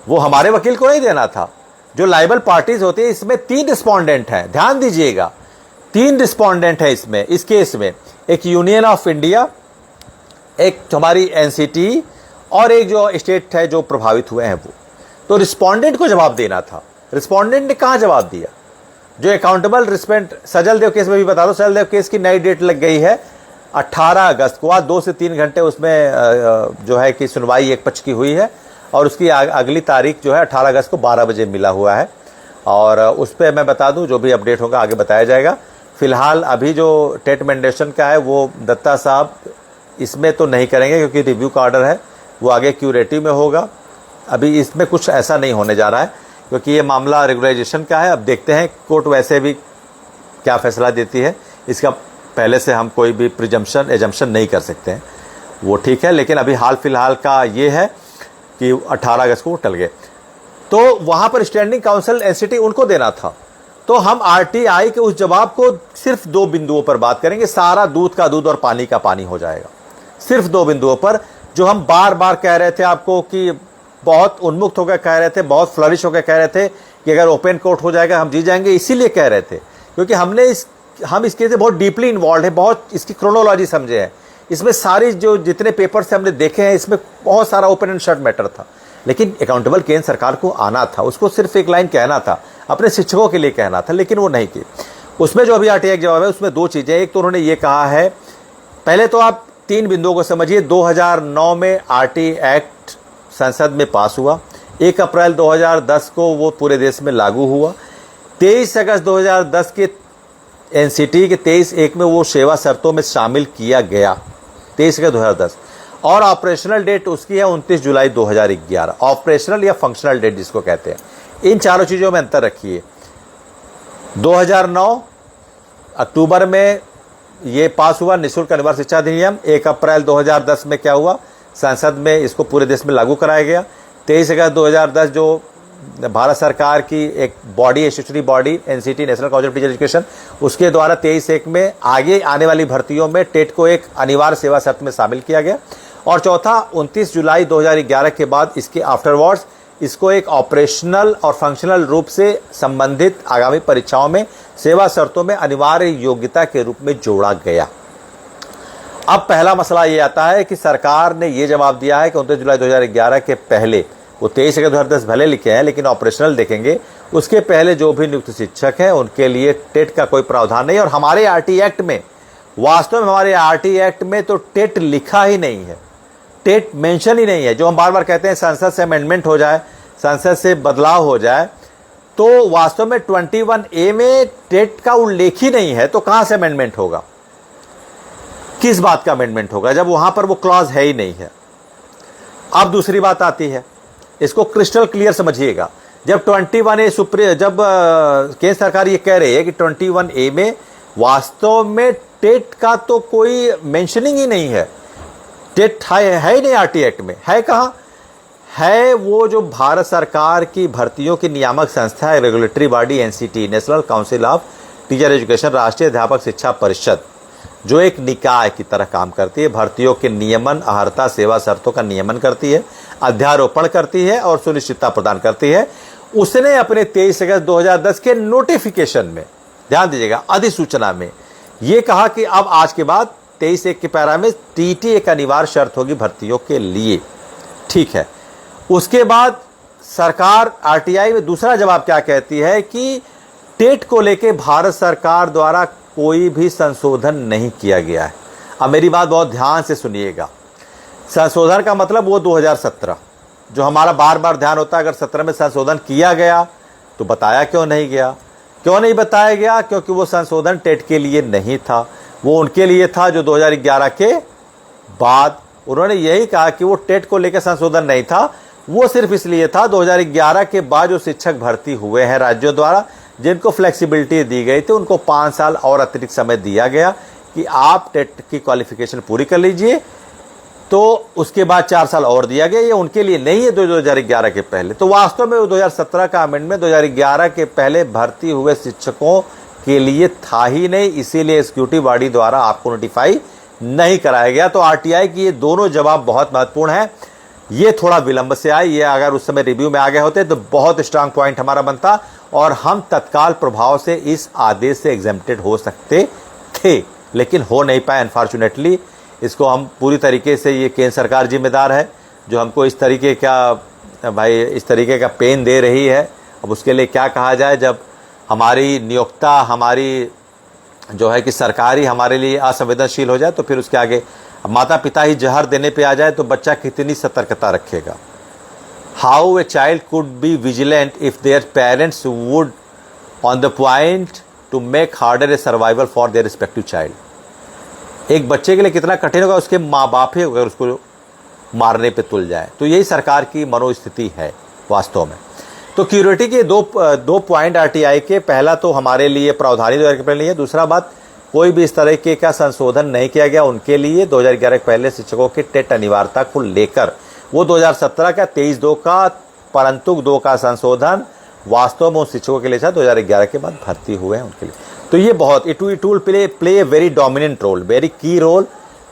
वो हमारे वकील को नहीं देना था। जो लाइबल पार्टीज होती है, इसमें 3 रिस्पोंडेंट हैं, ध्यान दीजिएगा, 3 रिस्पोंडेंट है इसमें, इस केस में। एक यूनियन ऑफ इंडिया, एक हमारी एनसीटी, और एक जो स्टेट है जो प्रभावित हुए हैं वो। तो रिस्पोंडेंट को जवाब देना था, रिस्पोंडेंट ने कहां जवाब दिया? जो अकाउंटेबल रिस्पेंट सजल देव केस में भी बता दो, सजल देव केस की नई डेट लग गई है 18 अगस्त को। आज 2 से 3 घंटे उसमें जो है कि सुनवाई एक पक्ष की हुई है, और उसकी अगली तारीख जो है 18 अगस्त को 12 बजे मिला हुआ है, और उस पर मैं बता दूं जो भी अपडेट होगा आगे बताया जाएगा। फिलहाल अभी जो टेट मैंडेशन का है वो दत्ता साहब इसमें तो नहीं करेंगे, क्योंकि रिव्यू का ऑर्डर है, वो आगे क्यूरेटिव में होगा। अभी इसमें कुछ ऐसा नहीं होने जा रहा है, क्योंकि ये मामला रेगुलराइजेशन का है। अब देखते हैं कोर्ट वैसे भी क्या फैसला देती है, इसका पहले से हम कोई भी एजम्पशन नहीं कर सकते हैं, वो ठीक है। लेकिन अभी हाल फिलहाल का ये है कि 18 अगस्त को टल गए, तो वहां पर स्टैंडिंग काउंसिल एनसीटी उनको देना था। तो हम आरटीआई के उस जवाब को सिर्फ 2 बिंदुओं पर बात करेंगे, सारा दूध का दूध और पानी का पानी हो जाएगा। सिर्फ 2 बिंदुओं पर, जो हम बार बार कह रहे थे आपको, कि बहुत उन्मुक्त होकर कह रहे थे, बहुत फ्लरिश होकर कह रहे थे कि अगर ओपन कोर्ट हो जाएगा हम जीत जाएंगे, इसीलिए कह रहे थे क्योंकि हम इस केस में बहुत डीपली इन्वॉल्व है, बहुत इसकी क्रोनोलॉजी समझे हैं। इसमें सारी जो जितने पेपर से हमने देखे हैं, इसमें बहुत सारा ओपन एंड शट मैटर था। लेकिन अकाउंटेबल केंद्र सरकार को आना था, उसको सिर्फ एक लाइन कहना था, अपने शिक्षकों के लिए कहना था, लेकिन वो नहीं की। उसमें जो अभी आरटीआई का जवाब है उसमें 2 चीजें, एक तो उन्होंने ये कहा है, पहले तो आप 3 बिंदुओं को समझिए। 2009 में आरटी एक्ट संसद में पास हुआ, 1 अप्रैल 2010 को वो पूरे देश में लागू हुआ, 23 अगस्त 2010 के एनसीटी के 23(1) में वो सेवा शर्तों में शामिल किया गया, 23 अगस्त 2010, और ऑपरेशनल डेट उसकी है 29 जुलाई 2011। ऑपरेशनल या फंक्शनल डेट जिसको कहते हैं, इन चारों चीज़ों में अंतर रखिए। 2009 अक्टूबर में ये पास हुआ निःशुल्क अनिवार्य शिक्षा अधिनियम, 1 अप्रैल 2010 में क्या हुआ, संसद में इसको पूरे देश में लागू कराया गया। 23 अगस्त 2010 जो भारत सरकार की एक body, statutory body NCT, national council of teacher education, उसके द्वारा 23(1) में आगे आने वाली भर्तियों में टेट को एक अनिवार्य सेवा शर्त में शामिल किया गया। और चौथा 29 जुलाई 2011 के बाद इसके आफ्टरवर्ड्स इसको एक ऑपरेशनल और फंक्शनल रूप से संबंधित आगामी परीक्षाओं में सेवा शर्तों में अनिवार्य योग्यता के रूप में जोड़ा गया। अब पहला मसला ये आता है कि सरकार ने ये जवाब दिया है कि 29 जुलाई 2011 के पहले, वो 23 अगस्त 2010 भले लिखे हैं लेकिन ऑपरेशनल देखेंगे, उसके पहले जो भी नियुक्त शिक्षक हैं उनके लिए टेट का कोई प्रावधान नहीं। और हमारे आरटी एक्ट में, वास्तव में हमारे आरटी एक्ट में तो टेट लिखा ही नहीं है, टेट मेंशन ही नहीं है। जो हम बार बार कहते हैं संसद से अमेंडमेंट हो जाए, संसद से बदलाव हो जाए, तो वास्तव में 21A में टेट का उल्लेख ही नहीं है, तो कहां से अमेंडमेंट होगा, किस बात का अमेंडमेंट होगा जब वहां पर वो क्लॉज है ही नहीं है। अब दूसरी बात आती है, इसको क्रिस्टल क्लियर समझिएगा। जब 21A जब केंद्र सरकार ये कह रही है कि 21A में वास्तव में टेट का तो कोई मेंशनिंग ही नहीं है, टेट है ही नहीं आरटी एक्ट में, है कहां है? वो जो भारत सरकार की भर्तियों की नियामक संस्था है, regulatory body NCT, national council of teacher education, राष्ट्रीय अध्यापक शिक्षा परिषद, जो एक निकाय की तरह काम करती है, भर्तियों के नियमन, अर्हता, सेवा शर्तों का नियमन करती है, अध्यारोपण करती है और सुनिश्चितता प्रदान करती है। उसने अपने 23 अगस्त 2010 के नोटिफिकेशन में, ध्यान दीजिएगा, अधिसूचना में यह कहा कि अब आज के बाद 23(1) के पैरा में टीटी एक अनिवार्य शर्त होगी भर्तियों के लिए। ठीक है, उसके बाद सरकार आरटीआई में दूसरा जवाब क्या कहती है कि टेट को लेके भारत सरकार द्वारा कोई भी संशोधन नहीं किया गया है। अब मेरी बात बहुत ध्यान से सुनिएगा, संशोधन का मतलब वो 2017, जो हमारा बार बार ध्यान होता है, अगर 17 में संशोधन किया गया तो बताया क्यों नहीं गया? क्यों नहीं बताया गया? क्योंकि वो संशोधन टेट के लिए नहीं था, वो उनके लिए था जो 2011 के बाद, उन्होंने यही कहा कि वो टेट को लेकर संशोधन नहीं था, वो सिर्फ इसलिए था 2011 के बाद जो शिक्षक भर्ती हुए हैं राज्यों द्वारा, जिनको फ्लेक्सिबिलिटी दी गई थी, उनको 5 साल और अतिरिक्त समय दिया गया कि आप टेट की क्वालिफिकेशन पूरी कर लीजिए, तो उसके बाद 4 साल और दिया गया। ये उनके लिए नहीं है 2011 के पहले। तो वास्तव में 2017 का अमेंडमेंट 2011 के पहले भर्ती हुए शिक्षकों के लिए था ही नहीं, इसीलिए एग्जीक्यूटिव बॉडी द्वारा आपको नोटिफाई नहीं कराया गया। तो आरटीआई की ये दोनों जवाब बहुत महत्वपूर्ण है। ये थोड़ा विलंब से आए, ये अगर उस समय रिव्यू में आ गए होते तो बहुत स्ट्रांग पॉइंट हमारा बनता और हम तत्काल प्रभाव से इस आदेश से एग्जेम्प्टेड हो सकते थे, लेकिन हो नहीं पाए अनफॉर्चुनेटली। इसको हम पूरी तरीके से, ये केंद्र सरकार जिम्मेदार है जो हमको इस तरीके इस तरीके का पेन दे रही है। अब उसके लिए क्या कहा जाए, जब हमारी नियोक्ता, हमारी जो है कि सरकारी हमारे लिए असंवेदनशील हो जाए तो फिर उसके आगे माता पिता ही जहर देने पे आ जाए तो बच्चा कितनी सतर्कता रखेगा। How a child could be vigilant if their parents would on the point two make harder A survival for their respective child. एक बच्चे के लिए कितना कठिन होगा, उसके माँ बाप ही अगर उसको मारने पे तुल जाए। तो यही सरकार की मनोस्थिति है वास्तव में। तो क्यूरिटी के दो पॉइंट आरटीआई के, पहला तो हमारे लिए प्रावधानी 2011 के लिए, दूसरा बात कोई भी इस तरह के का संशोधन नहीं किया गया उनके लिए 2011 के पहले शिक्षकों के टेट अनिवार्यता को लेकर। वो 2017 का 23(2) का, परंतु 2 का संशोधन वास्तव में उन शिक्षकों के लिए था 2011 के बाद भर्ती हुए हैं उनके लिए। तो ये बहुत it will play a very dominant role, very key role.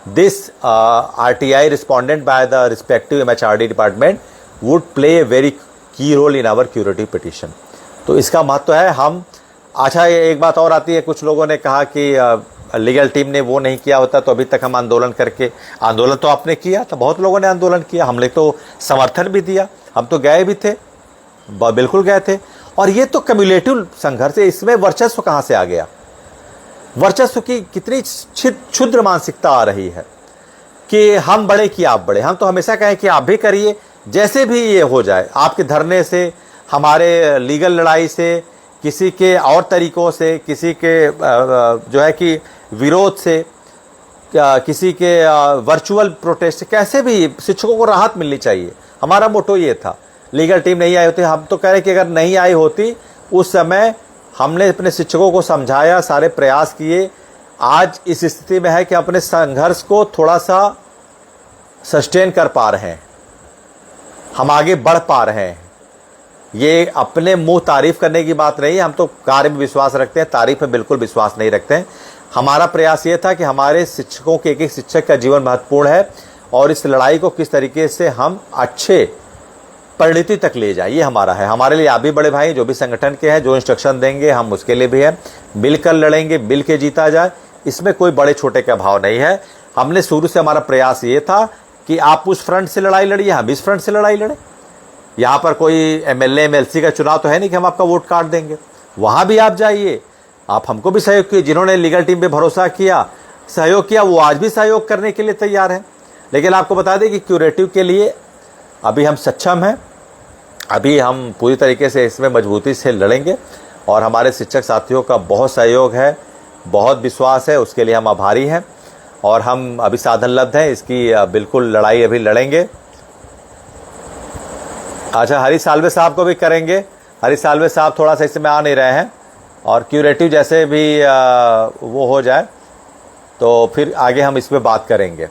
This RTI respondent by the respective MHRD department would play a very key role in our curative petition. तो इसका महत्व है। हम अच्छा, एक बात और आती है, कुछ लोगों ने कहा कि लीगल टीम ने वो नहीं किया होता तो अभी तक हम आंदोलन करके, आंदोलन तो आपने किया था, बहुत लोगों ने आंदोलन किया, हमने तो समर्थन भी दिया, हम तो गए भी थे, बिल्कुल गए थे। और ये तो कम्युलेटिव संघर्ष है, इसमें वर्चस्व कहाँ से आ गया? वर्चस्व की कितनी क्षुद्र मानसिकता आ रही है कि हम बड़े कि आप बड़े। हम तो हमेशा कहें कि आप भी करिए, जैसे भी ये हो जाए, आपके धरने से, हमारे लीगल लड़ाई से, किसी के और तरीकों से, किसी के जो है कि विरोध से, किसी के वर्चुअल प्रोटेस्ट से, कैसे भी शिक्षकों को राहत मिलनी चाहिए। हमारा मोटो ये था। लीगल टीम नहीं आई होती, हम तो कह रहे कि अगर नहीं आई होती उस समय हमने अपने शिक्षकों को समझाया, सारे प्रयास किए। आज इस स्थिति में है कि अपने संघर्ष को थोड़ा सा सस्टेन कर पा रहे हैं, हम आगे बढ़ पा रहे हैं। ये अपने मुंह तारीफ करने की बात नहीं है, हम तो कार्य में विश्वास रखते हैं, तारीफ में बिल्कुल विश्वास नहीं रखते हैं। हमारा प्रयास ये था कि हमारे शिक्षकों के, एक एक शिक्षक का जीवन महत्वपूर्ण है और इस लड़ाई को किस तरीके से हम अच्छे परिणति तक ले जाए, ये हमारा है। हमारे लिए आप भी बड़े भाई, जो भी संगठन के हैं, जो इंस्ट्रक्शन देंगे हम उसके लिए भी हैं। मिलकर लड़ेंगे, मिल के जीता जाए, इसमें कोई बड़े छोटे का भाव नहीं है। हमने शुरू से, हमारा प्रयास ये था कि आप उस फ्रंट से लड़ाई लड़िए, हम इस फ्रंट से लड़ाई लड़े। यहाँ पर कोई एमएलए एमएलसी का चुनाव तो है नहीं कि हम आपका वोट काट देंगे, वहाँ भी आप जाइए, आप हमको भी सहयोग किए। जिन्होंने लीगल टीम पे भरोसा किया, सहयोग किया, वो आज भी सहयोग करने के लिए तैयार हैं। लेकिन आपको बता दें कि क्यूरेटिव के लिए अभी हम सक्षम हैं, अभी हम पूरी तरीके से इसमें मजबूती से लड़ेंगे और हमारे शिक्षक साथियों का बहुत सहयोग है, बहुत विश्वास है, उसके लिए हम आभारी हैं और हम अभी साधनलब्ध हैं। इसकी बिल्कुल लड़ाई अभी लड़ेंगे। अच्छा, हरी साल्वे साहब को भी करेंगे। हरी साल्वे साहब थोड़ा सा इसमें आ नहीं रहे हैं और क्यूरेटिव जैसे भी वो हो जाए तो फिर आगे हम इस पर बात करेंगे।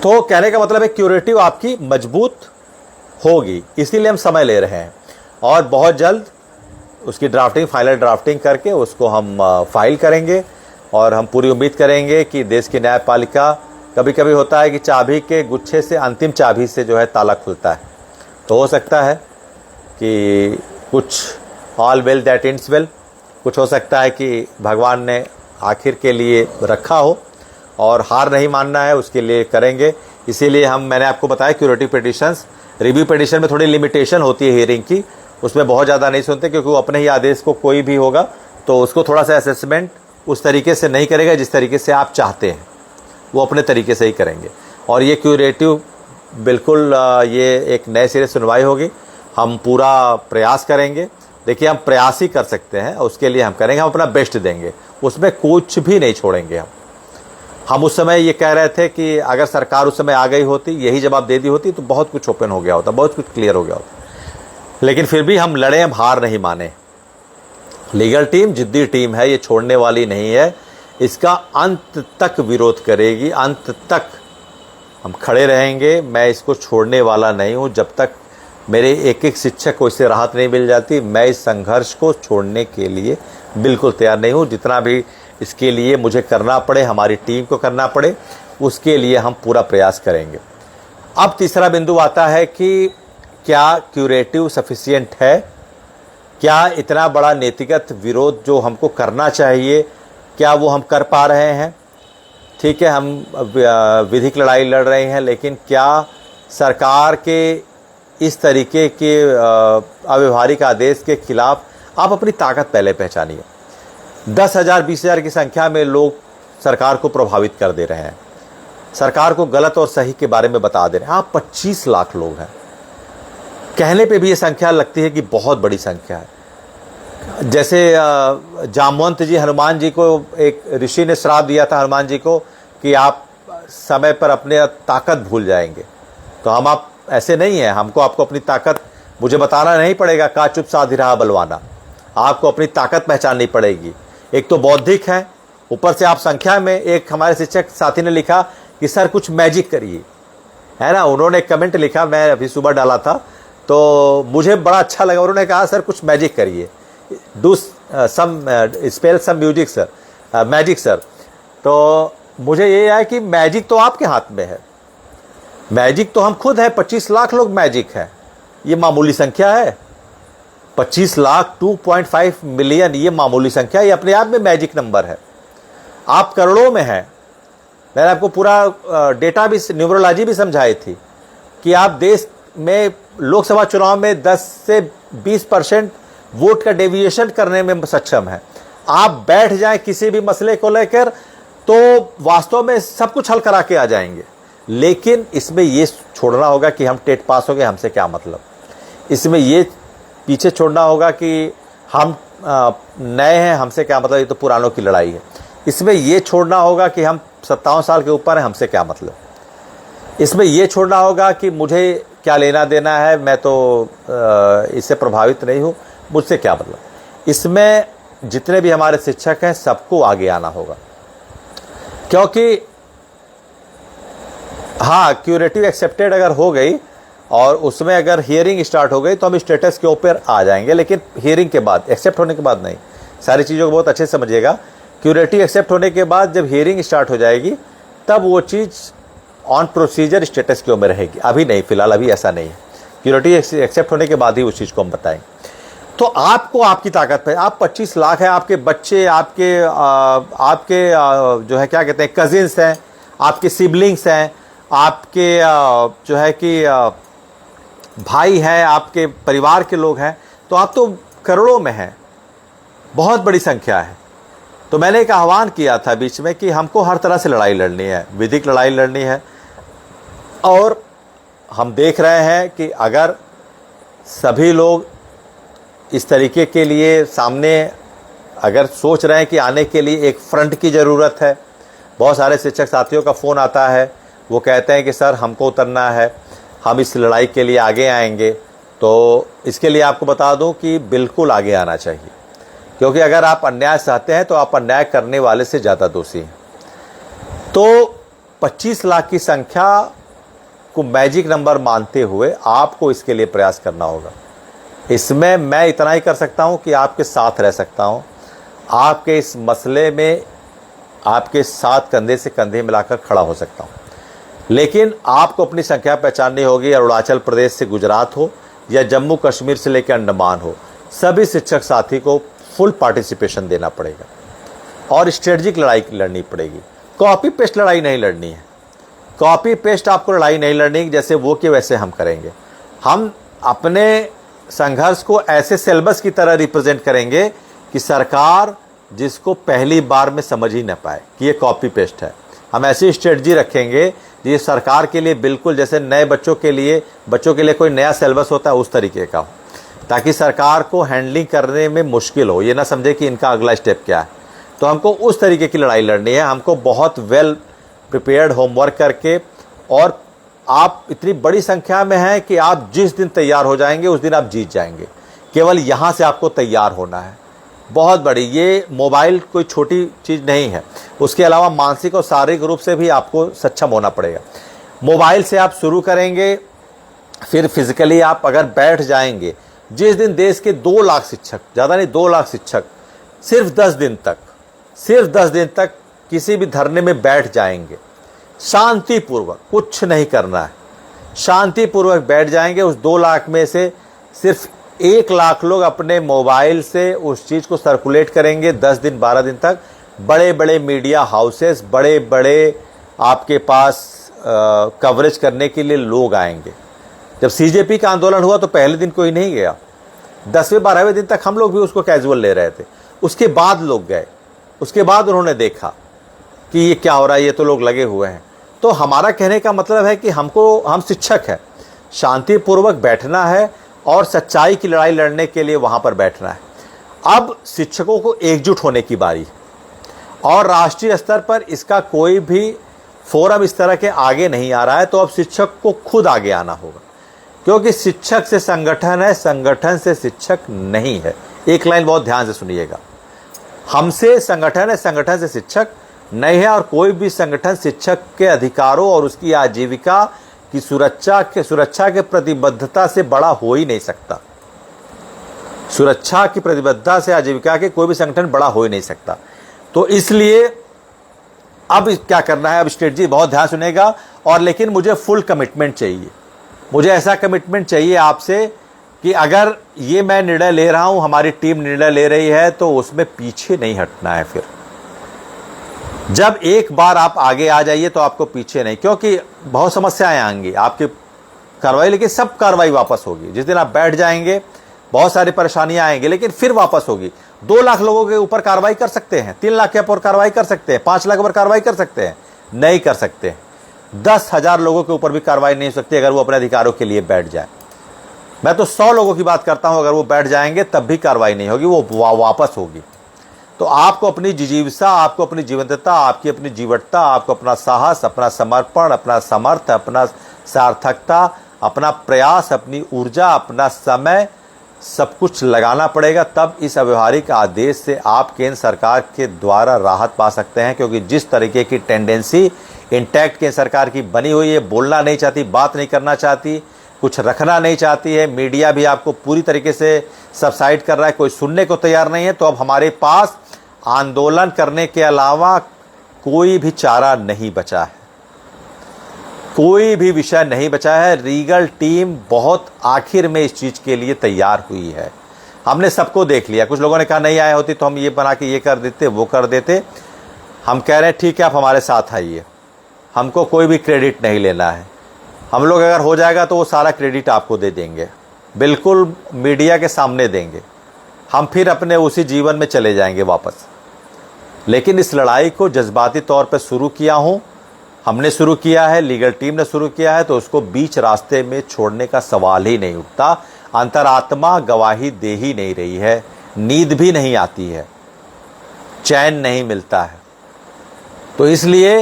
तो कहने का मतलब है क्यूरेटिव आपकी मजबूत होगी, इसीलिए हम समय ले रहे हैं और बहुत जल्द उसकी ड्राफ्टिंग, फाइनल ड्राफ्टिंग करके उसको हम फाइल करेंगे और हम पूरी उम्मीद करेंगे कि देश की न्यायपालिका, कभी कभी होता है कि चाबी के गुच्छे से अंतिम चाबी से जो है ताला खुलता है, तो हो सकता है कि कुछ all well that ends well, कुछ हो सकता है कि भगवान ने आखिर के लिए रखा हो और हार नहीं मानना है, उसके लिए करेंगे। इसीलिए मैंने आपको बताया क्यूरेटिव पिटिशंस, रिव्यू पिटिशन में थोड़ी लिमिटेशन होती है हियरिंग की, उसमें बहुत ज़्यादा नहीं सुनते क्योंकि वो अपने ही आदेश को कोई भी होगा तो उसको थोड़ा सा असेसमेंट उस तरीके से नहीं करेगा जिस तरीके से आप चाहते हैं, वो अपने तरीके से ही करेंगे। और ये क्यूरेटिव बिल्कुल ये एक नए सिरे सुनवाई होगी, हम पूरा प्रयास करेंगे। देखिए, हम प्रयास ही कर सकते हैं, उसके लिए हम करेंगे, हम अपना बेस्ट देंगे, उसमें कुछ भी नहीं छोड़ेंगे। हम उस समय ये कह रहे थे कि अगर सरकार उस समय आ गई होती, यही जवाब दे दी होती तो बहुत कुछ ओपन हो गया होता, बहुत कुछ क्लियर हो गया होता, लेकिन फिर भी हम लड़े, हम हार नहीं माने। लीगल टीम जिद्दी टीम है, ये छोड़ने वाली नहीं है, इसका अंत तक विरोध करेगी, अंत तक हम खड़े रहेंगे। मैं इसको छोड़ने वाला नहीं हूँ, जब तक मेरे एक एक शिक्षक को इससे राहत नहीं मिल जाती, मैं इस संघर्ष को छोड़ने के लिए बिल्कुल तैयार नहीं हूँ। जितना भी इसके लिए मुझे करना पड़े, हमारी टीम को करना पड़े, उसके लिए हम पूरा प्रयास करेंगे। अब तीसरा बिंदु आता है कि क्या क्यूरेटिव सफिशिएंट है, क्या इतना बड़ा नीतिगत विरोध जो हमको करना चाहिए, क्या वो हम कर पा रहे हैं। ठीक है, हम विधिक लड़ाई लड़ रहे हैं, लेकिन क्या सरकार के इस तरीके के अव्यवहारिक आदेश के खिलाफ आप अपनी ताकत पहले पहचानिए। 10,000 20,000 की संख्या में लोग सरकार को प्रभावित कर दे रहे हैं, सरकार को गलत और सही के बारे में बता दे रहे हैं। आप 25 लाख लोग हैं, कहने पे भी ये संख्या लगती है कि बहुत बड़ी संख्या है। जैसे जामवंत जी, हनुमान जी को एक ऋषि ने श्राप दिया था हनुमान जी को कि आप समय पर अपने ताकत भूल जाएंगे, तो हम आप ऐसे नहीं है, हमको आपको अपनी ताकत, मुझे बताना नहीं पड़ेगा, का चुप साधी रहा बलवाना, आपको अपनी ताकत पहचाननी पड़ेगी। एक तो बौद्धिक है, ऊपर से आप संख्या में। एक हमारे शिक्षक साथी ने लिखा कि सर कुछ मैजिक करिए, है ना, उन्होंने कमेंट लिखा, मैं अभी सुबह डाला था तो मुझे बड़ा अच्छा लगा। उन्होंने कहा सर कुछ मैजिक करिए, do some spell some music sir, magic sir. तो मुझे ये है कि मैजिक तो आपके हाथ में है, मैजिक तो हम खुद हैं। 25 लाख लोग मैजिक हैं, ये मामूली संख्या है। 25 लाख 2.5 मिलियन, ये मामूली संख्या, ये अपने आप में मैजिक नंबर है। आप करोड़ों में हैं। मैंने आपको पूरा डेटा भी, न्यूमरोलॉजी भी समझाई थी कि आप देश में लोकसभा चुनाव में 10 से 20% वोट का डेविएशन करने में सक्षम है। आप बैठ जाएं किसी भी मसले को लेकर तो वास्तव में सब कुछ हल करा के आ जाएंगे। लेकिन इसमें ये छोड़ना होगा कि हम टेट पास हो गए, हमसे क्या मतलब। इसमें ये पीछे छोड़ना होगा कि हम नए हैं, हमसे क्या मतलब, ये तो पुरानों की लड़ाई है। इसमें ये छोड़ना होगा कि हम 57 साल के ऊपर हैं, हमसे क्या मतलब। इसमें ये छोड़ना होगा कि मुझे क्या लेना देना है, मैं तो इससे प्रभावित नहीं हूँ, मुझसे क्या मतलब। इसमें जितने भी हमारे शिक्षक हैं सबको आगे आना होगा, क्योंकि हाँ, क्यूरेटिव एक्सेप्टेड अगर हो गई और उसमें अगर हियरिंग स्टार्ट हो गई तो हम स्टेटस के ऊपर आ जाएंगे, लेकिन हियरिंग के बाद, एक्सेप्ट होने के बाद नहीं। सारी चीज़ों को बहुत अच्छे से समझिएगा। क्यूरेटिव एक्सेप्ट होने के बाद जब हियरिंग स्टार्ट हो जाएगी तब वो चीज़ ऑन प्रोसीजर स्टेटस के ऊपर रहेगी, अभी नहीं, फिलहाल अभी ऐसा नहीं है। क्यूरेटिव एक्सेप्ट होने के बाद ही उस चीज़ को हम बताएंगे। तो आपको आपकी ताकत पे, आप 25 लाख हैं, आपके बच्चे, आपके जो है क्या कहते हैं कजिन्स हैं, आपके सिबलिंग्स हैं, आपके जो है कि भाई हैं, आपके परिवार के लोग हैं, तो आप तो करोड़ों में हैं, बहुत बड़ी संख्या है। तो मैंने एक आह्वान किया था बीच में कि हमको हर तरह से लड़ाई लड़नी है, विधिक लड़ाई लड़नी है। और हम देख रहे हैं कि अगर सभी लोग इस तरीके के लिए सामने अगर सोच रहे हैं कि आने के लिए एक फ्रंट की ज़रूरत है। बहुत सारे शिक्षक साथियों का फ़ोन आता है, वो कहते हैं कि सर हमको उतरना है, हम इस लड़ाई के लिए आगे आएंगे। तो इसके लिए आपको बता दूं कि बिल्कुल आगे आना चाहिए, क्योंकि अगर आप अन्याय सहते हैं तो आप अन्याय करने वाले से ज़्यादा दोषी हैं। तो 25 लाख की संख्या को मैजिक नंबर मानते हुए आपको इसके लिए प्रयास करना होगा। इसमें मैं इतना ही कर सकता हूं कि आपके साथ रह सकता हूं, आपके इस मसले में आपके साथ कंधे से कंधे मिलाकर खड़ा हो सकता हूं। लेकिन आपको अपनी संख्या पहचाननी होगी। अरुणाचल प्रदेश से गुजरात हो या जम्मू कश्मीर से लेकर अंडमान हो, सभी शिक्षक साथी को फुल पार्टिसिपेशन देना पड़ेगा और स्ट्रेटजिक लड़ाई लड़नी पड़ेगी। कॉपी पेस्ट लड़ाई नहीं लड़नी है। कॉपी पेस्ट आपको लड़ाई नहीं लड़नी, जैसे वो कि वैसे हम करेंगे। हम अपने संघर्ष को ऐसे सिलेबस की तरह रिप्रेजेंट करेंगे कि सरकार जिसको पहली बार में समझ ही न पाए कि ये कॉपी पेस्ट है। हम ऐसी स्ट्रेटजी रखेंगे ये सरकार के लिए बिल्कुल जैसे नए बच्चों के लिए कोई नया सिलेबस होता है उस तरीके का हो, ताकि सरकार को हैंडलिंग करने में मुश्किल हो, ये ना समझे कि इनका अगला स्टेप क्या है। तो हमको उस तरीके की लड़ाई लड़नी है। हमको बहुत वेल प्रिपेयर्ड होमवर्क करके, और आप इतनी बड़ी संख्या में हैं कि आप जिस दिन तैयार हो जाएंगे उस दिन आप जीत जाएंगे। केवल यहाँ से आपको तैयार होना है। बहुत बड़ी, ये मोबाइल कोई छोटी चीज़ नहीं है। उसके अलावा मानसिक और शारीरिक रूप से भी आपको सक्षम होना पड़ेगा। मोबाइल से आप शुरू करेंगे, फिर फिजिकली आप अगर बैठ जाएंगे, जिस दिन देश के 2 लाख शिक्षक, ज़्यादा नहीं 2 लाख शिक्षक सिर्फ 10 दिन तक किसी भी धरने में बैठ जाएंगे, शांतिपूर्वक, कुछ नहीं करना है, शांतिपूर्वक बैठ जाएंगे, उस 2 लाख में से सिर्फ 1 लाख लोग अपने मोबाइल से उस चीज़ को सर्कुलेट करेंगे। 10 दिन 12 दिन तक बड़े बड़े मीडिया हाउसेस, बड़े बड़े आपके पास कवरेज करने के लिए लोग आएंगे। जब सीजेपी का आंदोलन हुआ तो पहले दिन कोई नहीं गया, 10वें 12वें दिन तक हम लोग भी उसको कैजुअल ले रहे थे। उसके बाद लोग गए, उसके बाद उन्होंने देखा कि ये क्या हो रहा है, ये तो लोग लगे हुए हैं। तो हमारा कहने का मतलब है कि हम शिक्षक हैं, शांतिपूर्वक बैठना है और सच्चाई की लड़ाई लड़ने के लिए वहाँ पर बैठना है। अब शिक्षकों को एकजुट होने की बारी है, और राष्ट्रीय स्तर पर इसका कोई भी फोरम इस तरह के आगे नहीं आ रहा है। तो अब शिक्षक को खुद आगे आना होगा, क्योंकि शिक्षक से संगठन है, संगठन से शिक्षक नहीं है। एक लाइन बहुत ध्यान से सुनिएगा, हमसे संगठन है, संगठन से शिक्षक नहीं है। और कोई भी संगठन शिक्षक के अधिकारों और उसकी आजीविका की सुरक्षा के प्रतिबद्धता से बड़ा हो ही नहीं सकता। सुरक्षा की प्रतिबद्धता से आजीविका के कोई भी संगठन बड़ा हो ही नहीं सकता। तो इसलिए अब क्या करना है, अब स्ट्रेटजी बहुत ध्यान सुनेगा। और लेकिन मुझे फुल कमिटमेंट चाहिए, मुझे ऐसा कमिटमेंट चाहिए आपसे कि अगर ये मैं निर्णय ले रहा हूं, हमारी टीम निर्णय ले रही है, तो उसमें पीछे नहीं हटना है। फिर जब एक बार आप आगे आ जाइए तो आपको पीछे नहीं, क्योंकि बहुत समस्याएं आएंगी आपकी कार्रवाई, लेकिन सब कार्रवाई वापस होगी। जिस दिन आप बैठ जाएंगे बहुत सारी परेशानियां आएंगी, लेकिन फिर वापस होगी। 2 लाख लोगों के ऊपर कार्रवाई कर सकते हैं, 3 लाख के ऊपर कार्रवाई कर सकते हैं, 5 लाख के ऊपर कार्रवाई कर सकते हैं, नहीं कर सकते। 10,000 लोगों के ऊपर भी कार्रवाई नहीं हो सकती अगर वो अपने अधिकारों के लिए बैठ जाए। मैं तो 100 लोगों की बात करता हूं, अगर वो बैठ जाएंगे तब भी कार्रवाई नहीं होगी, वो वापस होगी। तो आपको अपनी जिजीविसा, आपको अपनी जीवंतता, आपकी अपनी जीवटता, आपको अपना साहस, अपना समर्पण, अपना समर्थ, अपना सार्थकता, अपना प्रयास, अपनी ऊर्जा, अपना समय, सब कुछ लगाना पड़ेगा। तब इस अव्यवहारिक आदेश से आप केंद्र सरकार के द्वारा राहत पा सकते हैं। क्योंकि जिस तरीके की टेंडेंसी इंटैक्ट केंद्र सरकार की बनी हुई है, बोलना नहीं चाहती, बात नहीं करना चाहती, कुछ रखना नहीं चाहती है, मीडिया भी आपको पूरी तरीके से सबसाइड कर रहा है, कोई सुनने को तैयार नहीं है। तो अब हमारे पास आंदोलन करने के अलावा कोई भी चारा नहीं बचा है, कोई भी विषय नहीं बचा है। रीगल टीम बहुत आखिर में इस चीज़ के लिए तैयार हुई है। हमने सबको देख लिया। कुछ लोगों ने कहा नहीं आए होती तो हम ये बना के ये कर देते, वो कर देते। हम कह रहे हैं ठीक है, आप हमारे साथ आइए, हमको कोई भी क्रेडिट नहीं लेना है। हम लोग अगर हो जाएगा तो वो सारा क्रेडिट आपको दे देंगे, बिल्कुल मीडिया के सामने देंगे। हम फिर अपने उसी जीवन में चले जाएंगे वापस। लेकिन इस लड़ाई को जज्बाती तौर पर शुरू किया हूं, हमने शुरू किया है, लीगल टीम ने शुरू किया है, तो उसको बीच रास्ते में छोड़ने का सवाल ही नहीं उठता। अंतरात्मा गवाही दे ही नहीं रही है, नींद भी नहीं आती है, चैन नहीं मिलता है। तो इसलिए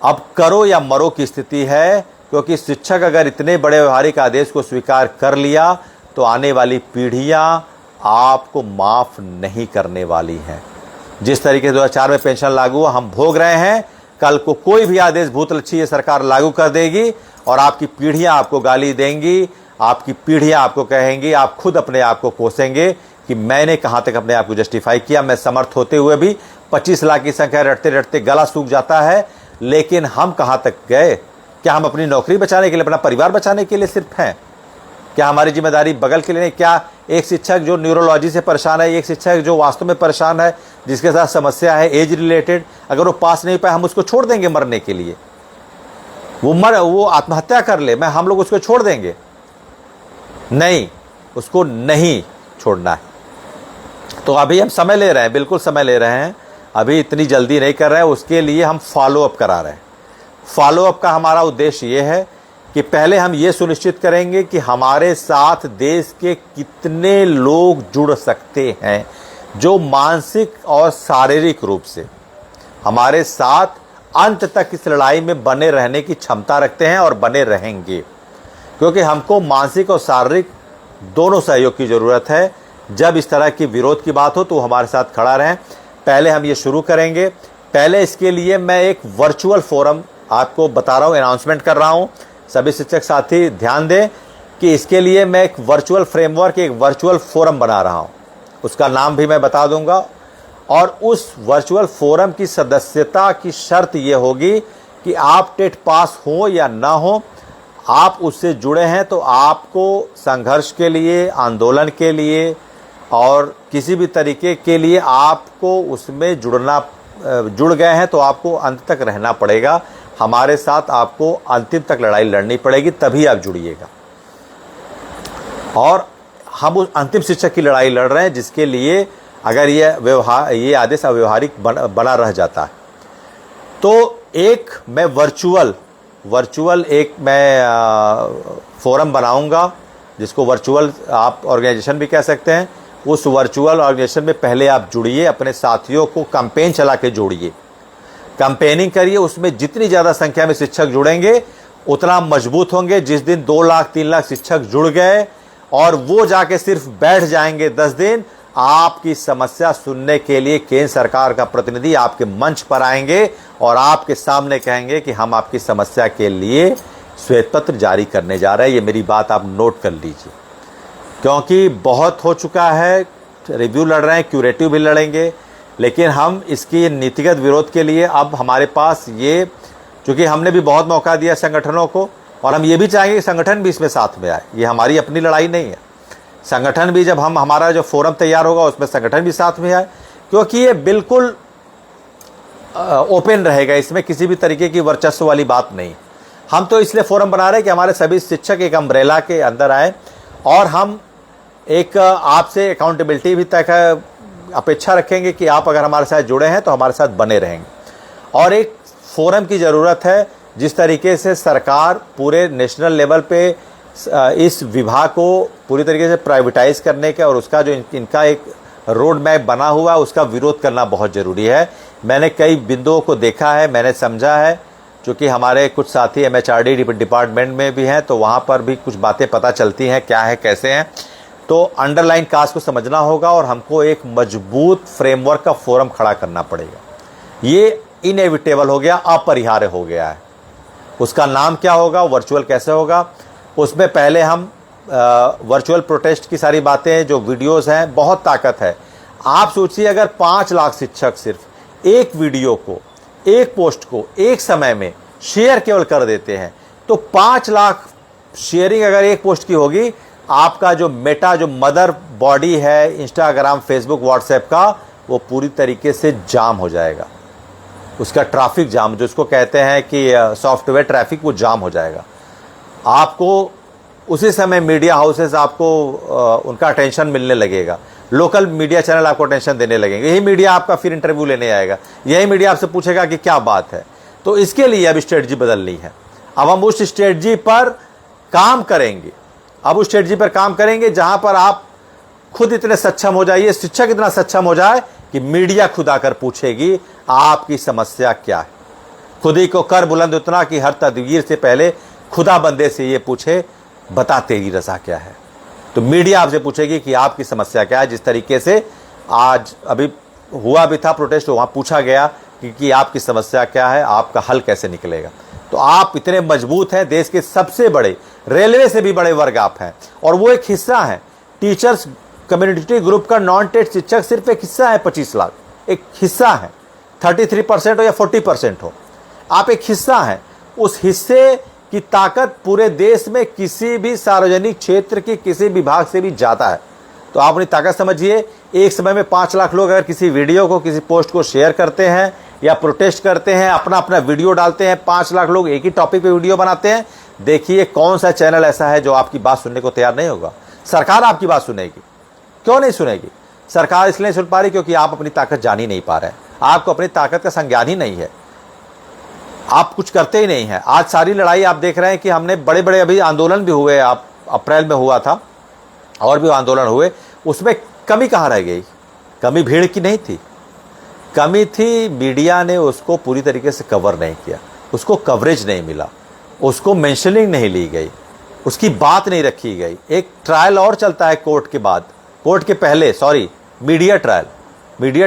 अब करो या मरो की स्थिति है, क्योंकि शिक्षक अगर इतने बड़े व्यवहारिक आदेश को स्वीकार कर लिया तो आने वाली पीढ़ियां आपको माफ नहीं करने वाली हैं। जिस तरीके से 2004 में पेंशन लागू हुआ, हम भोग रहे हैं, कल को कोई भी आदेश भूतलक्षी ये सरकार लागू कर देगी और आपकी पीढ़ियां आपको गाली देंगी, आपकी पीढ़ियां आपको कहेंगी, आप खुद अपने आप को कोसेंगे कि मैंने कहां तक अपने आप को जस्टिफाई किया। मैं समर्थ होते हुए भी 25 लाख की संख्या रटते रटते गला सूख जाता है, लेकिन हम कहां तक गए? क्या हम अपनी नौकरी बचाने के लिए, अपना परिवार बचाने के लिए सिर्फ हैं? क्या हमारी जिम्मेदारी बगल के लिए नहीं? क्या एक शिक्षक जो न्यूरोलॉजी से परेशान है, एक शिक्षक जो वास्तव में परेशान है, जिसके साथ समस्या है एज रिलेटेड, अगर वो पास नहीं पाए हम उसको छोड़ देंगे मरने के लिए? वो आत्महत्या कर ले, हम लोग उसको छोड़ देंगे? नहीं, उसको नहीं छोड़ना है। तो अभी हम समय ले रहे हैं, बिल्कुल समय ले रहे हैं, अभी इतनी जल्दी नहीं कर रहे हैं। उसके लिए हम फॉलो अप करा रहे हैं। फॉलो अप का हमारा उद्देश्य ये है कि पहले हम ये सुनिश्चित करेंगे कि हमारे साथ देश के कितने लोग जुड़ सकते हैं जो मानसिक और शारीरिक रूप से हमारे साथ अंत तक इस लड़ाई में बने रहने की क्षमता रखते हैं और बने रहेंगे, क्योंकि हमको मानसिक और शारीरिक दोनों सहयोग की जरूरत है। जब इस तरह की विरोध की बात हो तो हमारे साथ खड़ा रहें। पहले हम ये शुरू करेंगे। पहले इसके लिए मैं एक वर्चुअल फोरम आपको बता रहा हूँ, अनाउंसमेंट कर रहा हूँ। सभी शिक्षक साथी ध्यान दें कि इसके लिए मैं एक वर्चुअल फ्रेमवर्क, एक वर्चुअल फोरम बना रहा हूँ। उसका नाम भी मैं बता दूंगा। और उस वर्चुअल फोरम की सदस्यता की शर्त ये होगी कि आप टेट पास हो या ना हो, आप उससे जुड़े हैं तो आपको संघर्ष के लिए, आंदोलन के लिए और किसी भी तरीके के लिए आपको उसमें जुड़ गए हैं तो आपको अंत तक रहना पड़ेगा। हमारे साथ आपको अंतिम तक लड़ाई लड़नी पड़ेगी, तभी आप जुड़िएगा। और हम उस अंतिम शिक्षक की लड़ाई लड़ रहे हैं जिसके लिए अगर ये आदेश अव्यवहारिक बना रह जाता है तो एक मैं वर्चुअल एक मैं फोरम बनाऊंगा, जिसको वर्चुअल आप ऑर्गेनाइजेशन भी कह सकते हैं। उस वर्चुअल ऑर्गेनाइजेशन में पहले आप जुड़िए, अपने साथियों को कैंपेन चला के जोड़िए, कैंपेनिंग करिए। उसमें जितनी ज़्यादा संख्या में शिक्षक जुड़ेंगे उतना मजबूत होंगे। जिस दिन 2 लाख 3 लाख शिक्षक जुड़ गए और वो जाके सिर्फ बैठ जाएंगे 10 दिन, आपकी समस्या सुनने के लिए केंद्र सरकार का प्रतिनिधि आपके मंच पर आएंगे और आपके सामने कहेंगे कि हम आपकी समस्या के लिए श्वेत पत्र जारी करने जा रहे हैं। ये मेरी बात आप नोट कर लीजिए, क्योंकि बहुत हो चुका है। रिव्यू लड़ रहे हैं, क्यूरेटिव भी लड़ेंगे, लेकिन हम इसकी नीतिगत विरोध के लिए अब हमारे पास ये, चूँकि हमने भी बहुत मौका दिया संगठनों को और हम ये भी चाहेंगे कि संगठन भी इसमें साथ में आए। ये हमारी अपनी लड़ाई नहीं है। संगठन भी, जब हमारा जो फोरम तैयार होगा उसमें संगठन भी साथ में आए, क्योंकि ये बिल्कुल ओपन रहेगा। इसमें किसी भी तरीके की वर्चस्व वाली बात नहीं। हम तो इसलिए फोरम बना रहे हैं कि हमारे सभी शिक्षक एक अम्ब्रेला के अंदर आए और हम एक आपसे अकाउंटेबिलिटी भी तक अपेक्षा रखेंगे कि आप अगर हमारे साथ जुड़े हैं तो हमारे साथ बने रहेंगे। और एक फोरम की ज़रूरत है। जिस तरीके से सरकार पूरे नेशनल लेवल पे इस विभाग को पूरी तरीके से प्राइवेटाइज करने के और उसका जो इनका एक रोड मैप बना हुआ है उसका विरोध करना बहुत ज़रूरी है। मैंने कई बिंदुओं को देखा है, मैंने समझा है, क्योंकि हमारे कुछ साथी MHRD डिपार्टमेंट में भी हैं तो वहाँ पर भी कुछ बातें पता चलती हैं क्या है कैसे हैं। तो अंडरलाइन कास्ट को समझना होगा और हमको एक मजबूत फ्रेमवर्क का फोरम खड़ा करना पड़ेगा। ये इनएविटेबल हो गया, अपरिहार्य हो गया है। उसका नाम क्या होगा, वर्चुअल कैसे होगा, उसमें पहले हम वर्चुअल प्रोटेस्ट की सारी बातें, जो वीडियोस हैं, बहुत ताकत है। आप सोचिए अगर 5 लाख शिक्षक सिर्फ एक वीडियो को, एक पोस्ट को एक समय में शेयर केवल कर देते हैं तो 5 लाख शेयरिंग अगर एक पोस्ट की होगी, आपका जो मेटा, जो मदर बॉडी है इंस्टाग्राम, फेसबुक, व्हाट्सएप का, वो पूरी तरीके से जाम हो जाएगा। उसका ट्रैफिक जाम, जो उसको कहते हैं कि सॉफ्टवेयर ट्रैफिक, वो जाम हो जाएगा। आपको उसी समय मीडिया हाउसेस आपको उनका अटेंशन मिलने लगेगा, लोकल मीडिया चैनल आपको अटेंशन देने लगेंगे। यही मीडिया आपका फिर इंटरव्यू लेने आएगा, यही मीडिया आपसे पूछेगा कि क्या बात है। तो इसके लिए अब स्ट्रेटजी बदलनी है। अब हम उस स्ट्रेटजी पर काम करेंगे अब उस स्ट्रेटजी पर काम करेंगे जहां पर आप खुद इतने सक्षम हो जाइए, शिक्षक इतना सक्षम हो जाए कि मीडिया खुद आकर पूछेगी आपकी समस्या क्या है। खुद ही को कर बुलंद उतना कि हर तदबीर से पहले खुदा बंदे से ये पूछे बता तेरी रजा क्या है। तो मीडिया आपसे पूछेगी कि आपकी समस्या क्या है। जिस तरीके से आज अभी हुआ भी था प्रोटेस्ट, वहां पूछा गया कि आपकी समस्या क्या है, आपका हल कैसे निकलेगा। तो आप इतने मजबूत हैं, देश के सबसे बड़े, रेलवे से भी बड़े वर्ग आप हैं, और वो एक हिस्सा है। टीचर्स कम्युनिटी ग्रुप का नॉन टेट शिक्षक सिर्फ एक हिस्सा है, 25 लाख एक हिस्सा है। 33% हो या 40% हो, आप एक हिस्सा हैं। उस हिस्से की ताकत पूरे देश में किसी भी सार्वजनिक क्षेत्र के किसी विभाग से भी ज्यादा है। तो आप अपनी ताकत समझिए। एक समय में 5 लाख लोग अगर किसी वीडियो को, किसी पोस्ट को शेयर करते हैं या प्रोटेस्ट करते हैं, अपना अपना वीडियो डालते हैं, 5 लाख लोग एक ही टॉपिक पे वीडियो बनाते हैं, देखिए कौन सा चैनल ऐसा है जो आपकी बात सुनने को तैयार नहीं होगा। सरकार आपकी बात सुनेगी, क्यों नहीं सुनेगी? सरकार इसलिए सुन पा रही क्योंकि आप अपनी ताकत जान ही नहीं पा रहे हैं, आपको अपनी ताकत का संज्ञान ही नहीं है, आप कुछ करते ही नहीं है। आज सारी लड़ाई आप देख रहे हैं कि हमने बड़े बड़े अभी आंदोलन भी हुए, आप अप्रैल में हुआ था और भी आंदोलन हुए, उसमें कमी कहाँ रह गई? कमी भीड़ की नहीं थी, कमी थी मीडिया ने उसको पूरी तरीके से कवर नहीं किया, उसको कवरेज नहीं मिला, उसको मेंशनिंग नहीं ली गई, उसकी बात नहीं रखी गई। एक ट्रायल और चलता है कोर्ट के बाद, कोर्ट के पहले, सॉरी, मीडिया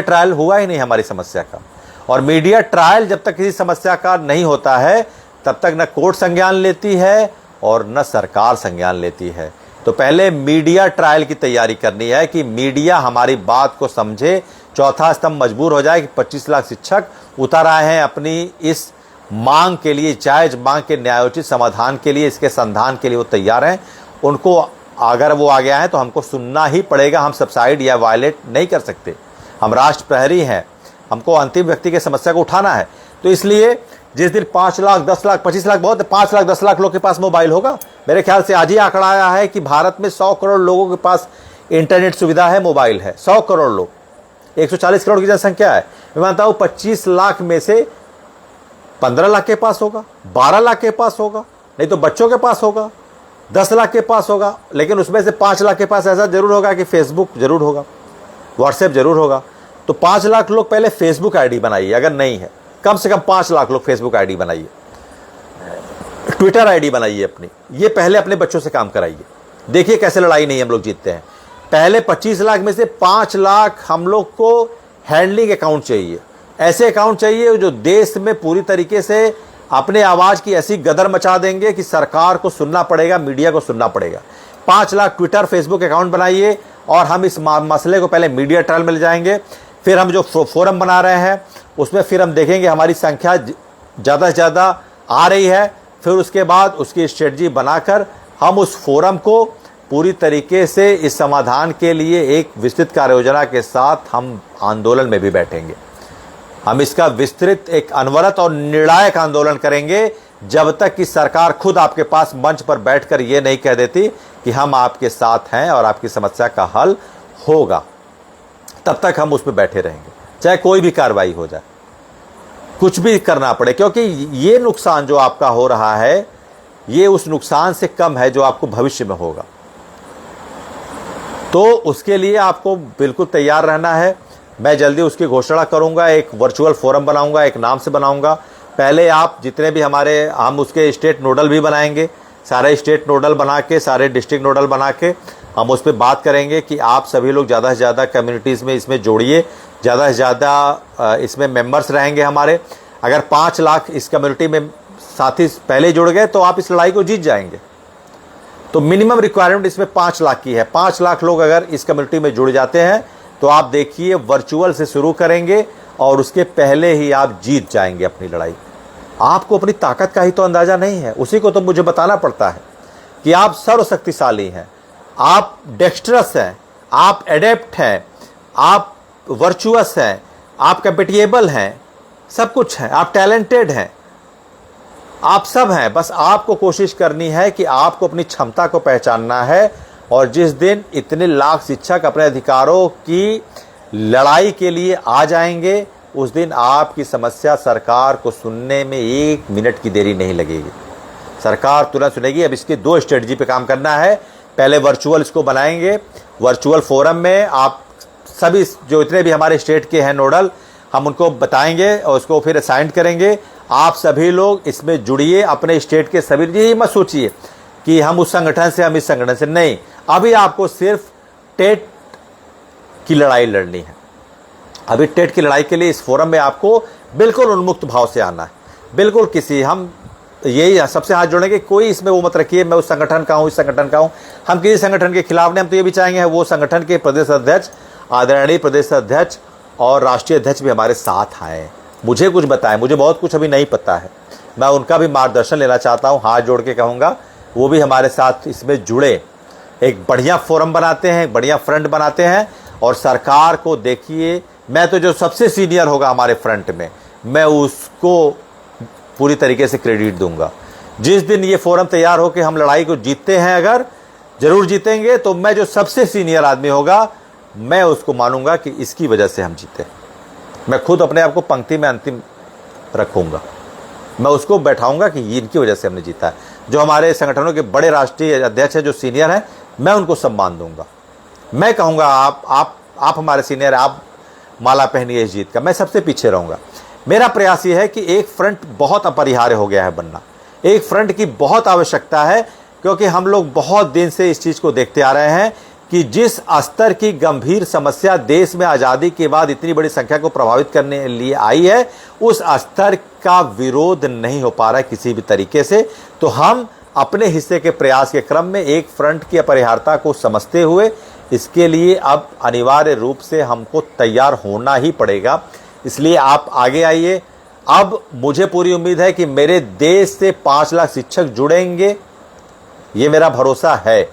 ट्रायल हुआ ही नहीं हमारी समस्या का। और मीडिया ट्रायल जब तक किसी समस्या का नहीं होता है तब तक न कोर्ट संज्ञान लेती है और न सरकार संज्ञान लेती है। तो पहले मीडिया ट्रायल की तैयारी करनी है कि मीडिया हमारी बात को समझे, चौथा स्तंभ मजबूर हो जाए कि 25 लाख शिक्षक उतर आए हैं अपनी इस मांग के लिए, जायज मांग के न्यायोचित समाधान के लिए, इसके संधान के लिए वो तैयार हैं। उनको अगर वो आ गया है तो हमको सुनना ही पड़ेगा, हम सबसाइड या वायलेट नहीं कर सकते। हम राष्ट्र प्रहरी हैं, हमको अंतिम व्यक्ति की समस्या को उठाना है। तो इसलिए जिस दिन 5 लाख, 10 लाख, 25 लाख बहुत है, 5 लाख 10 लाख लोग के पास मोबाइल होगा, मेरे ख्याल से आज ही आंकड़ा आया है कि भारत में 100 करोड़ लोगों के पास इंटरनेट सुविधा है, मोबाइल है। 100 करोड़ लोग, 140 करोड़ की जनसंख्या है। मैं मानता हूं 25 लाख में से 15 लाख के पास होगा, 12 लाख के पास होगा, नहीं तो बच्चों के पास होगा, 10 लाख के पास होगा, लेकिन उसमें से 5 लाख के पास ऐसा जरूर होगा कि फेसबुक जरूर होगा, व्हाट्सएप जरूर होगा। तो 5 लाख लोग पहले फेसबुक आईडी बनाइए, अगर नहीं है कम से कम 5 लाख लोग फेसबुक आईडी बनाइए, ट्विटर आईडी बनाइए अपनी, ये पहले अपने बच्चों से काम कराइए। देखिए कैसे लड़ाई नहीं हम लोग जीतते हैं। पहले 25 लाख में से 5 लाख हम लोग को हैंडलिंग अकाउंट चाहिए, ऐसे अकाउंट चाहिए जो देश में पूरी तरीके से अपने आवाज की ऐसी गदर मचा देंगे कि सरकार को सुनना पड़ेगा, मीडिया को सुनना पड़ेगा। 5 लाख ट्विटर फेसबुक अकाउंट बनाइए और हम इस मसले को पहले मीडिया ट्रायल में ले जाएंगे। फिर हम जो फोरम बना रहे हैं उसमें फिर हम देखेंगे हमारी संख्या ज़्यादा से ज़्यादा आ रही है, फिर उसके बाद उसकी स्ट्रेटजी बनाकर हम उस फोरम को पूरी तरीके से इस समाधान के लिए एक विस्तृत कार्य योजना के साथ हम आंदोलन में भी बैठेंगे। हम इसका विस्तृत एक अनवरत और निर्णायक आंदोलन करेंगे जब तक कि सरकार खुद आपके पास मंच पर बैठकर ये नहीं कह देती कि हम आपके साथ हैं और आपकी समस्या का हल होगा। तब तक हम उस पर बैठे रहेंगे, चाहे कोई भी कार्रवाई हो जाए, कुछ भी करना पड़े, क्योंकि ये नुकसान जो आपका हो रहा है ये उस नुकसान से कम है जो आपको भविष्य में होगा। तो उसके लिए आपको बिल्कुल तैयार रहना है। मैं जल्दी उसकी घोषणा करूंगा, एक वर्चुअल फोरम बनाऊंगा, एक नाम से बनाऊंगा। पहले आप जितने भी हम उसके स्टेट नोडल भी बनाएंगे, सारे स्टेट नोडल बना के, सारे डिस्ट्रिक्ट नोडल बना के हम उस पर बात करेंगे कि आप सभी लोग ज़्यादा से ज़्यादा कम्युनिटीज़ में इसमें जोड़िए, ज़्यादा से ज़्यादा इसमें मेंबर्स रहेंगे हमारे। अगर 5 लाख इस कम्युनिटी में साथी पहले जुड़ गए तो आप इस लड़ाई को जीत जाएंगे। तो मिनिमम रिक्वायरमेंट इसमें 5 लाख की है। 5 लाख लोग अगर इस कम्युनिटी में जुड़ जाते हैं तो आप देखिए वर्चुअल से शुरू करेंगे और उसके पहले ही आप जीत जाएंगे अपनी लड़ाई। आपको अपनी ताकत का ही तो अंदाज़ा नहीं है, उसी को तो मुझे बताना पड़ता है कि आप सर्वशक्तिशाली हैं, आप डेक्स्ट्रस हैं, आप एडेप्ट हैं, आप वर्चुअस हैं, आप कैपेटिएबल हैं, सब कुछ हैं, आप टैलेंटेड हैं, आप सब हैं। बस आपको कोशिश करनी है कि आपको अपनी क्षमता को पहचानना है। और जिस दिन इतने लाख शिक्षक अपने अधिकारों की लड़ाई के लिए आ जाएंगे उस दिन आपकी समस्या सरकार को सुनने में 1 मिनट की देरी नहीं लगेगी। सरकार तुरंत सुनेगी। अब इसके 2 स्ट्रेटजी पे काम करना है पहले वर्चुअल इसको बनाएंगे, वर्चुअल फोरम में आप सभी जो इतने भी हमारे स्टेट के हैं नोडल, हम उनको बताएंगे और उसको फिर असाइन करेंगे। आप सभी लोग इसमें जुड़िए, अपने स्टेट के सभी। ये मत सोचिए कि हम उस संगठन से, हम इस संगठन से, नहीं। अभी आपको सिर्फ टेट की लड़ाई लड़नी है। अभी टेट की लड़ाई के लिए इस फोरम में आपको बिल्कुल उन्मुक्त भाव से आना है। बिल्कुल किसी, हम यही सबसे हाथ जोड़ेंगे, कोई इसमें वो मत रखिए मैं उस संगठन का हूँ, इस संगठन का हूँ। हम किसी संगठन के खिलाफ नहीं, हम तो ये भी चाहेंगे वो संगठन के प्रदेश अध्यक्ष, आदरणीय प्रदेश अध्यक्ष और राष्ट्रीय अध्यक्ष भी हमारे साथ आए, मुझे कुछ बताएं। मुझे बहुत कुछ अभी नहीं पता है, मैं उनका भी मार्गदर्शन लेना चाहता हूँ। हाथ जोड़ के कहूँगा वो भी हमारे साथ इसमें जुड़े, एक बढ़िया फोरम बनाते हैं, बढ़िया फ्रंट बनाते हैं। और सरकार को देखिए, मैं तो जो सबसे सीनियर होगा हमारे फ्रंट में, मैं उसको पूरी तरीके से क्रेडिट दूंगा। जिस दिन ये फोरम तैयार हो कि हम लड़ाई को जीतते हैं, अगर जरूर जीतेंगे, तो मैं जो सबसे सीनियर आदमी होगा, मैं उसको मानूंगा कि इसकी वजह से हम जीते। मैं खुद अपने आप को पंक्ति में अंतिम रखूंगा, मैं उसको बैठाऊंगा कि इनकी वजह से हमने जीता है। जो हमारे संगठनों के बड़े राष्ट्रीय अध्यक्ष हैं, जो सीनियर हैं, मैं उनको सम्मान दूंगा। मैं कहूंगा आप हमारे सीनियर, आप माला पहनिए इस जीत का, मैं सबसे पीछे रहूंगा। मेरा प्रयास यह है कि एक फ्रंट बहुत अपरिहार्य हो गया है बनना, एक फ्रंट की बहुत आवश्यकता है, क्योंकि हम लोग बहुत दिन से इस चीज़ को देखते आ रहे हैं कि जिस स्तर की गंभीर समस्या देश में आज़ादी के बाद इतनी बड़ी संख्या को प्रभावित करने के लिए आई है, उस स्तर का विरोध नहीं हो पा रहा है किसी भी तरीके से। तो हम अपने हिस्से के प्रयास के क्रम में एक फ्रंट की अपरिहार्यता को समझते हुए इसके लिए अब अनिवार्य रूप से हमको तैयार होना ही पड़ेगा। इसलिए आप आगे आइए। अब मुझे पूरी उम्मीद है कि मेरे देश से 5 लाख शिक्षक जुड़ेंगे, ये मेरा भरोसा है,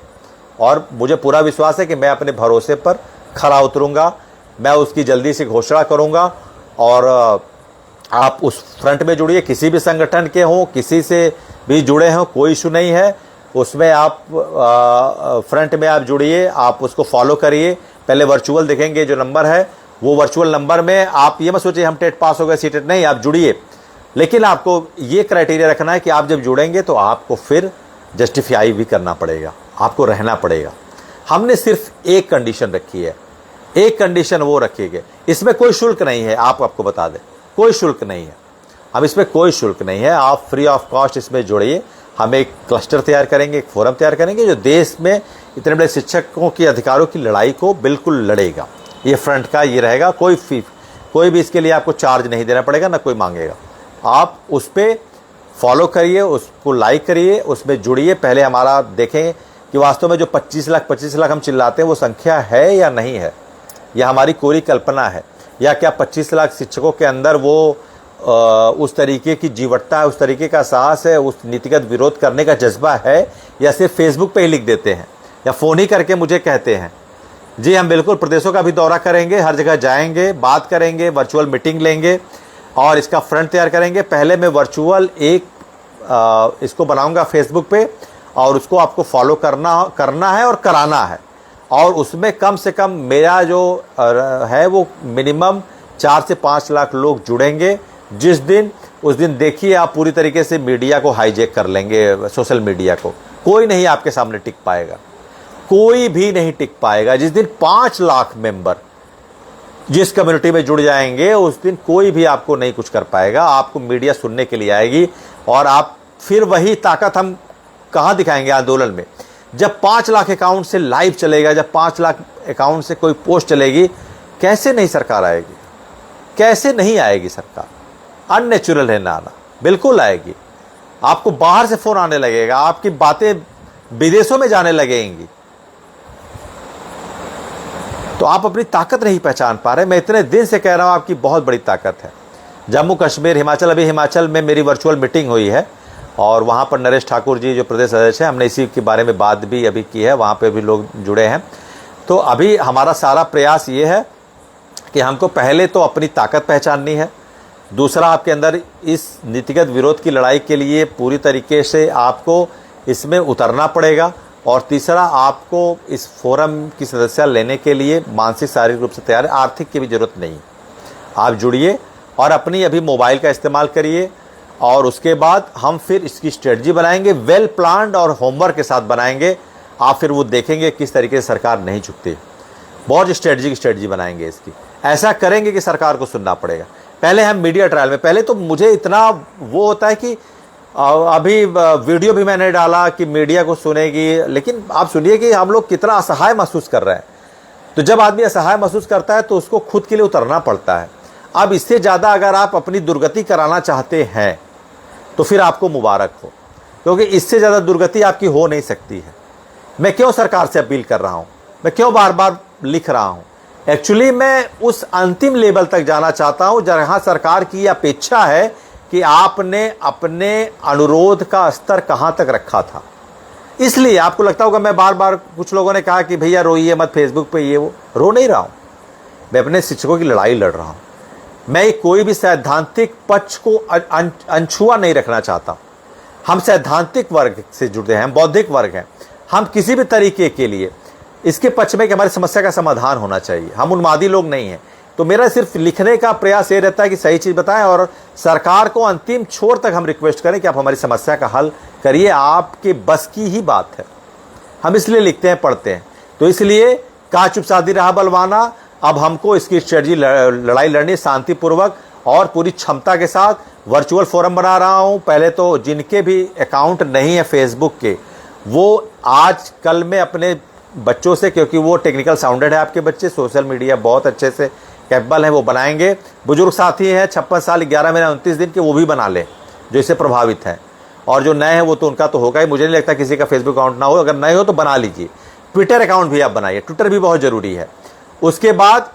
और मुझे पूरा विश्वास है कि मैं अपने भरोसे पर खरा उतरूंगा। मैं उसकी जल्दी से घोषणा करूंगा, और आप उस फ्रंट में जुड़िए, किसी भी संगठन के हों, किसी से भी जुड़े हों, कोई इशू नहीं है उसमें। आप फ्रंट में आप जुड़िए, आप उसको फॉलो करिए। पहले वर्चुअल देखेंगे जो नंबर है, वो वर्चुअल नंबर में आप ये मत सोचिए हम टेट पास हो गए, सीटेट नहीं, आप जुड़िए। लेकिन आपको ये क्राइटेरिया रखना है कि आप जब जुड़ेंगे तो आपको फिर जस्टिफाई भी करना पड़ेगा, आपको रहना पड़ेगा। हमने सिर्फ एक कंडीशन रखी है, एक कंडीशन वो रखिएगा, इसमें कोई शुल्क नहीं है। आपको बता दें, कोई शुल्क नहीं है, हम इसमें कोई शुल्क नहीं है। आप फ्री ऑफ कॉस्ट इसमें जुड़िए। हम एक क्लस्टर तैयार करेंगे, एक फोरम तैयार करेंगे जो देश में इतने बड़े शिक्षकों की अधिकारों की लड़ाई को बिल्कुल लड़ेगा। ये फ्रंट का ये रहेगा, कोई भी इसके लिए आपको चार्ज नहीं देना पड़ेगा, ना कोई मांगेगा। आप उस पर फॉलो करिए, उसको लाइक करिए, उसमें जुड़िए। पहले हमारा देखें कि वास्तव में जो 25 लाख हम चिल्लाते हैं वो संख्या है या नहीं है, या हमारी कोरी कल्पना है, या क्या 25 लाख शिक्षकों के अंदर वो उस तरीके की जीवटता है, उस तरीके का साहस है, उस नीतिगत विरोध करने का जज्बा है, या सिर्फ फेसबुक पे ही लिख देते हैं या फ़ोन ही करके मुझे कहते हैं। जी हम बिल्कुल प्रदेशों का भी दौरा करेंगे, हर जगह जाएंगे, बात करेंगे, वर्चुअल मीटिंग लेंगे और इसका फ्रंट तैयार करेंगे। पहले मैं वर्चुअल एक इसको बनाऊंगा फेसबुक पे, और उसको आपको फॉलो करना है और कराना है। और उसमें कम से कम मेरा जो है वो मिनिमम 4 से 5 लाख लोग जुड़ेंगे। जिस दिन, उस दिन देखिए आप पूरी तरीके से मीडिया को हाईजैक कर लेंगे, सोशल मीडिया को। कोई नहीं आपके सामने टिक पाएगा, कोई भी नहीं टिक पाएगा। जिस दिन 5 लाख मेंबर जिस कम्युनिटी में जुड़ जाएंगे, उस दिन कोई भी आपको नहीं कुछ कर पाएगा। आपको मीडिया सुनने के लिए आएगी, और आप फिर वही ताकत हम कहाँ दिखाएंगे आंदोलन में, जब 5 लाख अकाउंट से लाइव चलेगा, जब 5 लाख अकाउंट से कोई पोस्ट चलेगी। कैसे नहीं सरकार आएगी, कैसे नहीं आएगी सरकार? अननेचुरल है ना आना, बिल्कुल आएगी। आपको बाहर से फोन आने लगेगा, आपकी बातें विदेशों में जाने लगेंगी, तो आप अपनी ताकत नहीं पहचान पा रहे। मैं इतने दिन से कह रहा हूं आपकी बहुत बड़ी ताकत है। जम्मू कश्मीर, हिमाचल, अभी हिमाचल में मेरी वर्चुअल मीटिंग हुई है, और वहाँ पर नरेश ठाकुर जी जो प्रदेश अध्यक्ष हैं, हमने इसी के बारे में बात भी अभी की है, वहाँ पे भी लोग जुड़े हैं। तो अभी हमारा सारा प्रयास ये है कि हमको पहले तो अपनी ताकत पहचाननी है, दूसरा आपके अंदर इस नीतिगत विरोध की लड़ाई के लिए पूरी तरीके से आपको इसमें उतरना पड़ेगा, और तीसरा आपको इस फोरम की सदस्यता लेने के लिए मानसिक शारीरिक रूप से तैयार है, आर्थिक की भी जरूरत नहीं। आप जुड़िए और अपनी अभी मोबाइल का इस्तेमाल करिए, और उसके बाद हम फिर इसकी स्ट्रेटजी बनाएंगे, वेल प्लान्ड और होमवर्क के साथ बनाएंगे। आप फिर वो देखेंगे किस तरीके से सरकार नहीं झुकती। बहुत स्ट्रेटजी बनाएंगे इसकी, ऐसा करेंगे कि सरकार को सुनना पड़ेगा। पहले हम मीडिया ट्रायल में, पहले तो मुझे इतना वो होता है कि अभी वीडियो भी मैंने डाला कि मीडिया को सुनेगी, लेकिन आप सुनिए कि हम लोग कितना असहाय महसूस कर रहे हैं। तो जब आदमी असहाय महसूस करता है तो उसको खुद के लिए उतरना पड़ता है। अब इससे ज़्यादा अगर आप अपनी दुर्गति कराना चाहते हैं तो फिर आपको मुबारक हो, क्योंकि इससे ज़्यादा दुर्गति आपकी हो नहीं सकती है। मैं क्यों सरकार से अपील कर रहा हूँ, मैं क्यों बार बार लिख रहा हूँ? एक्चुअली मैं उस अंतिम लेवल तक जाना चाहता हूँ जहाँ सरकार की अपेक्षा है कि आपने अपने अनुरोध का स्तर कहाँ तक रखा था। इसलिए आपको लगता होगा मैं बार बार, कुछ लोगों ने कहा कि भैया रोइए मत फेसबुक पे, ये वो, रो नहीं रहा हूँ। मैं अपने शिक्षकों की लड़ाई लड़ रहा हूँ। मैं कोई भी सैद्धांतिक पक्ष को अनछुआ नहीं रखना चाहता। हम सैद्धांतिक वर्ग से जुड़े हैं, हम बौद्धिक वर्ग हैं। हम किसी भी तरीके के लिए इसके पक्ष में कि हमारी समस्या का समाधान होना चाहिए। हम उन्मादी लोग नहीं हैं। तो मेरा सिर्फ लिखने का प्रयास ये रहता है कि सही चीज़ बताएं और सरकार को अंतिम छोर तक हम रिक्वेस्ट करें कि आप हमारी समस्या का हल करिए। आपके बस की ही बात है, हम इसलिए लिखते हैं, पढ़ते हैं। तो इसलिए कहा चुप साधी रहा बलवाना। अब हमको इसकी स्ट्रेटजी लड़ाई लड़नी शांतिपूर्वक और पूरी क्षमता के साथ। वर्चुअल फोरम बना रहा हूँ। पहले तो जिनके भी अकाउंट नहीं है फेसबुक के, वो आज कल में अपने बच्चों से, क्योंकि वो टेक्निकल साउंडेड है, आपके बच्चे सोशल मीडिया बहुत अच्छे से कैपेबल है, वो बनाएंगे। बुजुर्ग साथी हैं 56 साल 11 महीने 29 दिन के, वो भी बना लें जो इससे प्रभावित हैं। और जो नए हैं वो तो उनका तो होगा ही। मुझे नहीं लगता किसी का फेसबुक अकाउंट ना हो। अगर नए हो तो बना लीजिए। ट्विटर अकाउंट भी आप बनाइए, ट्विटर भी बहुत ज़रूरी है। उसके बाद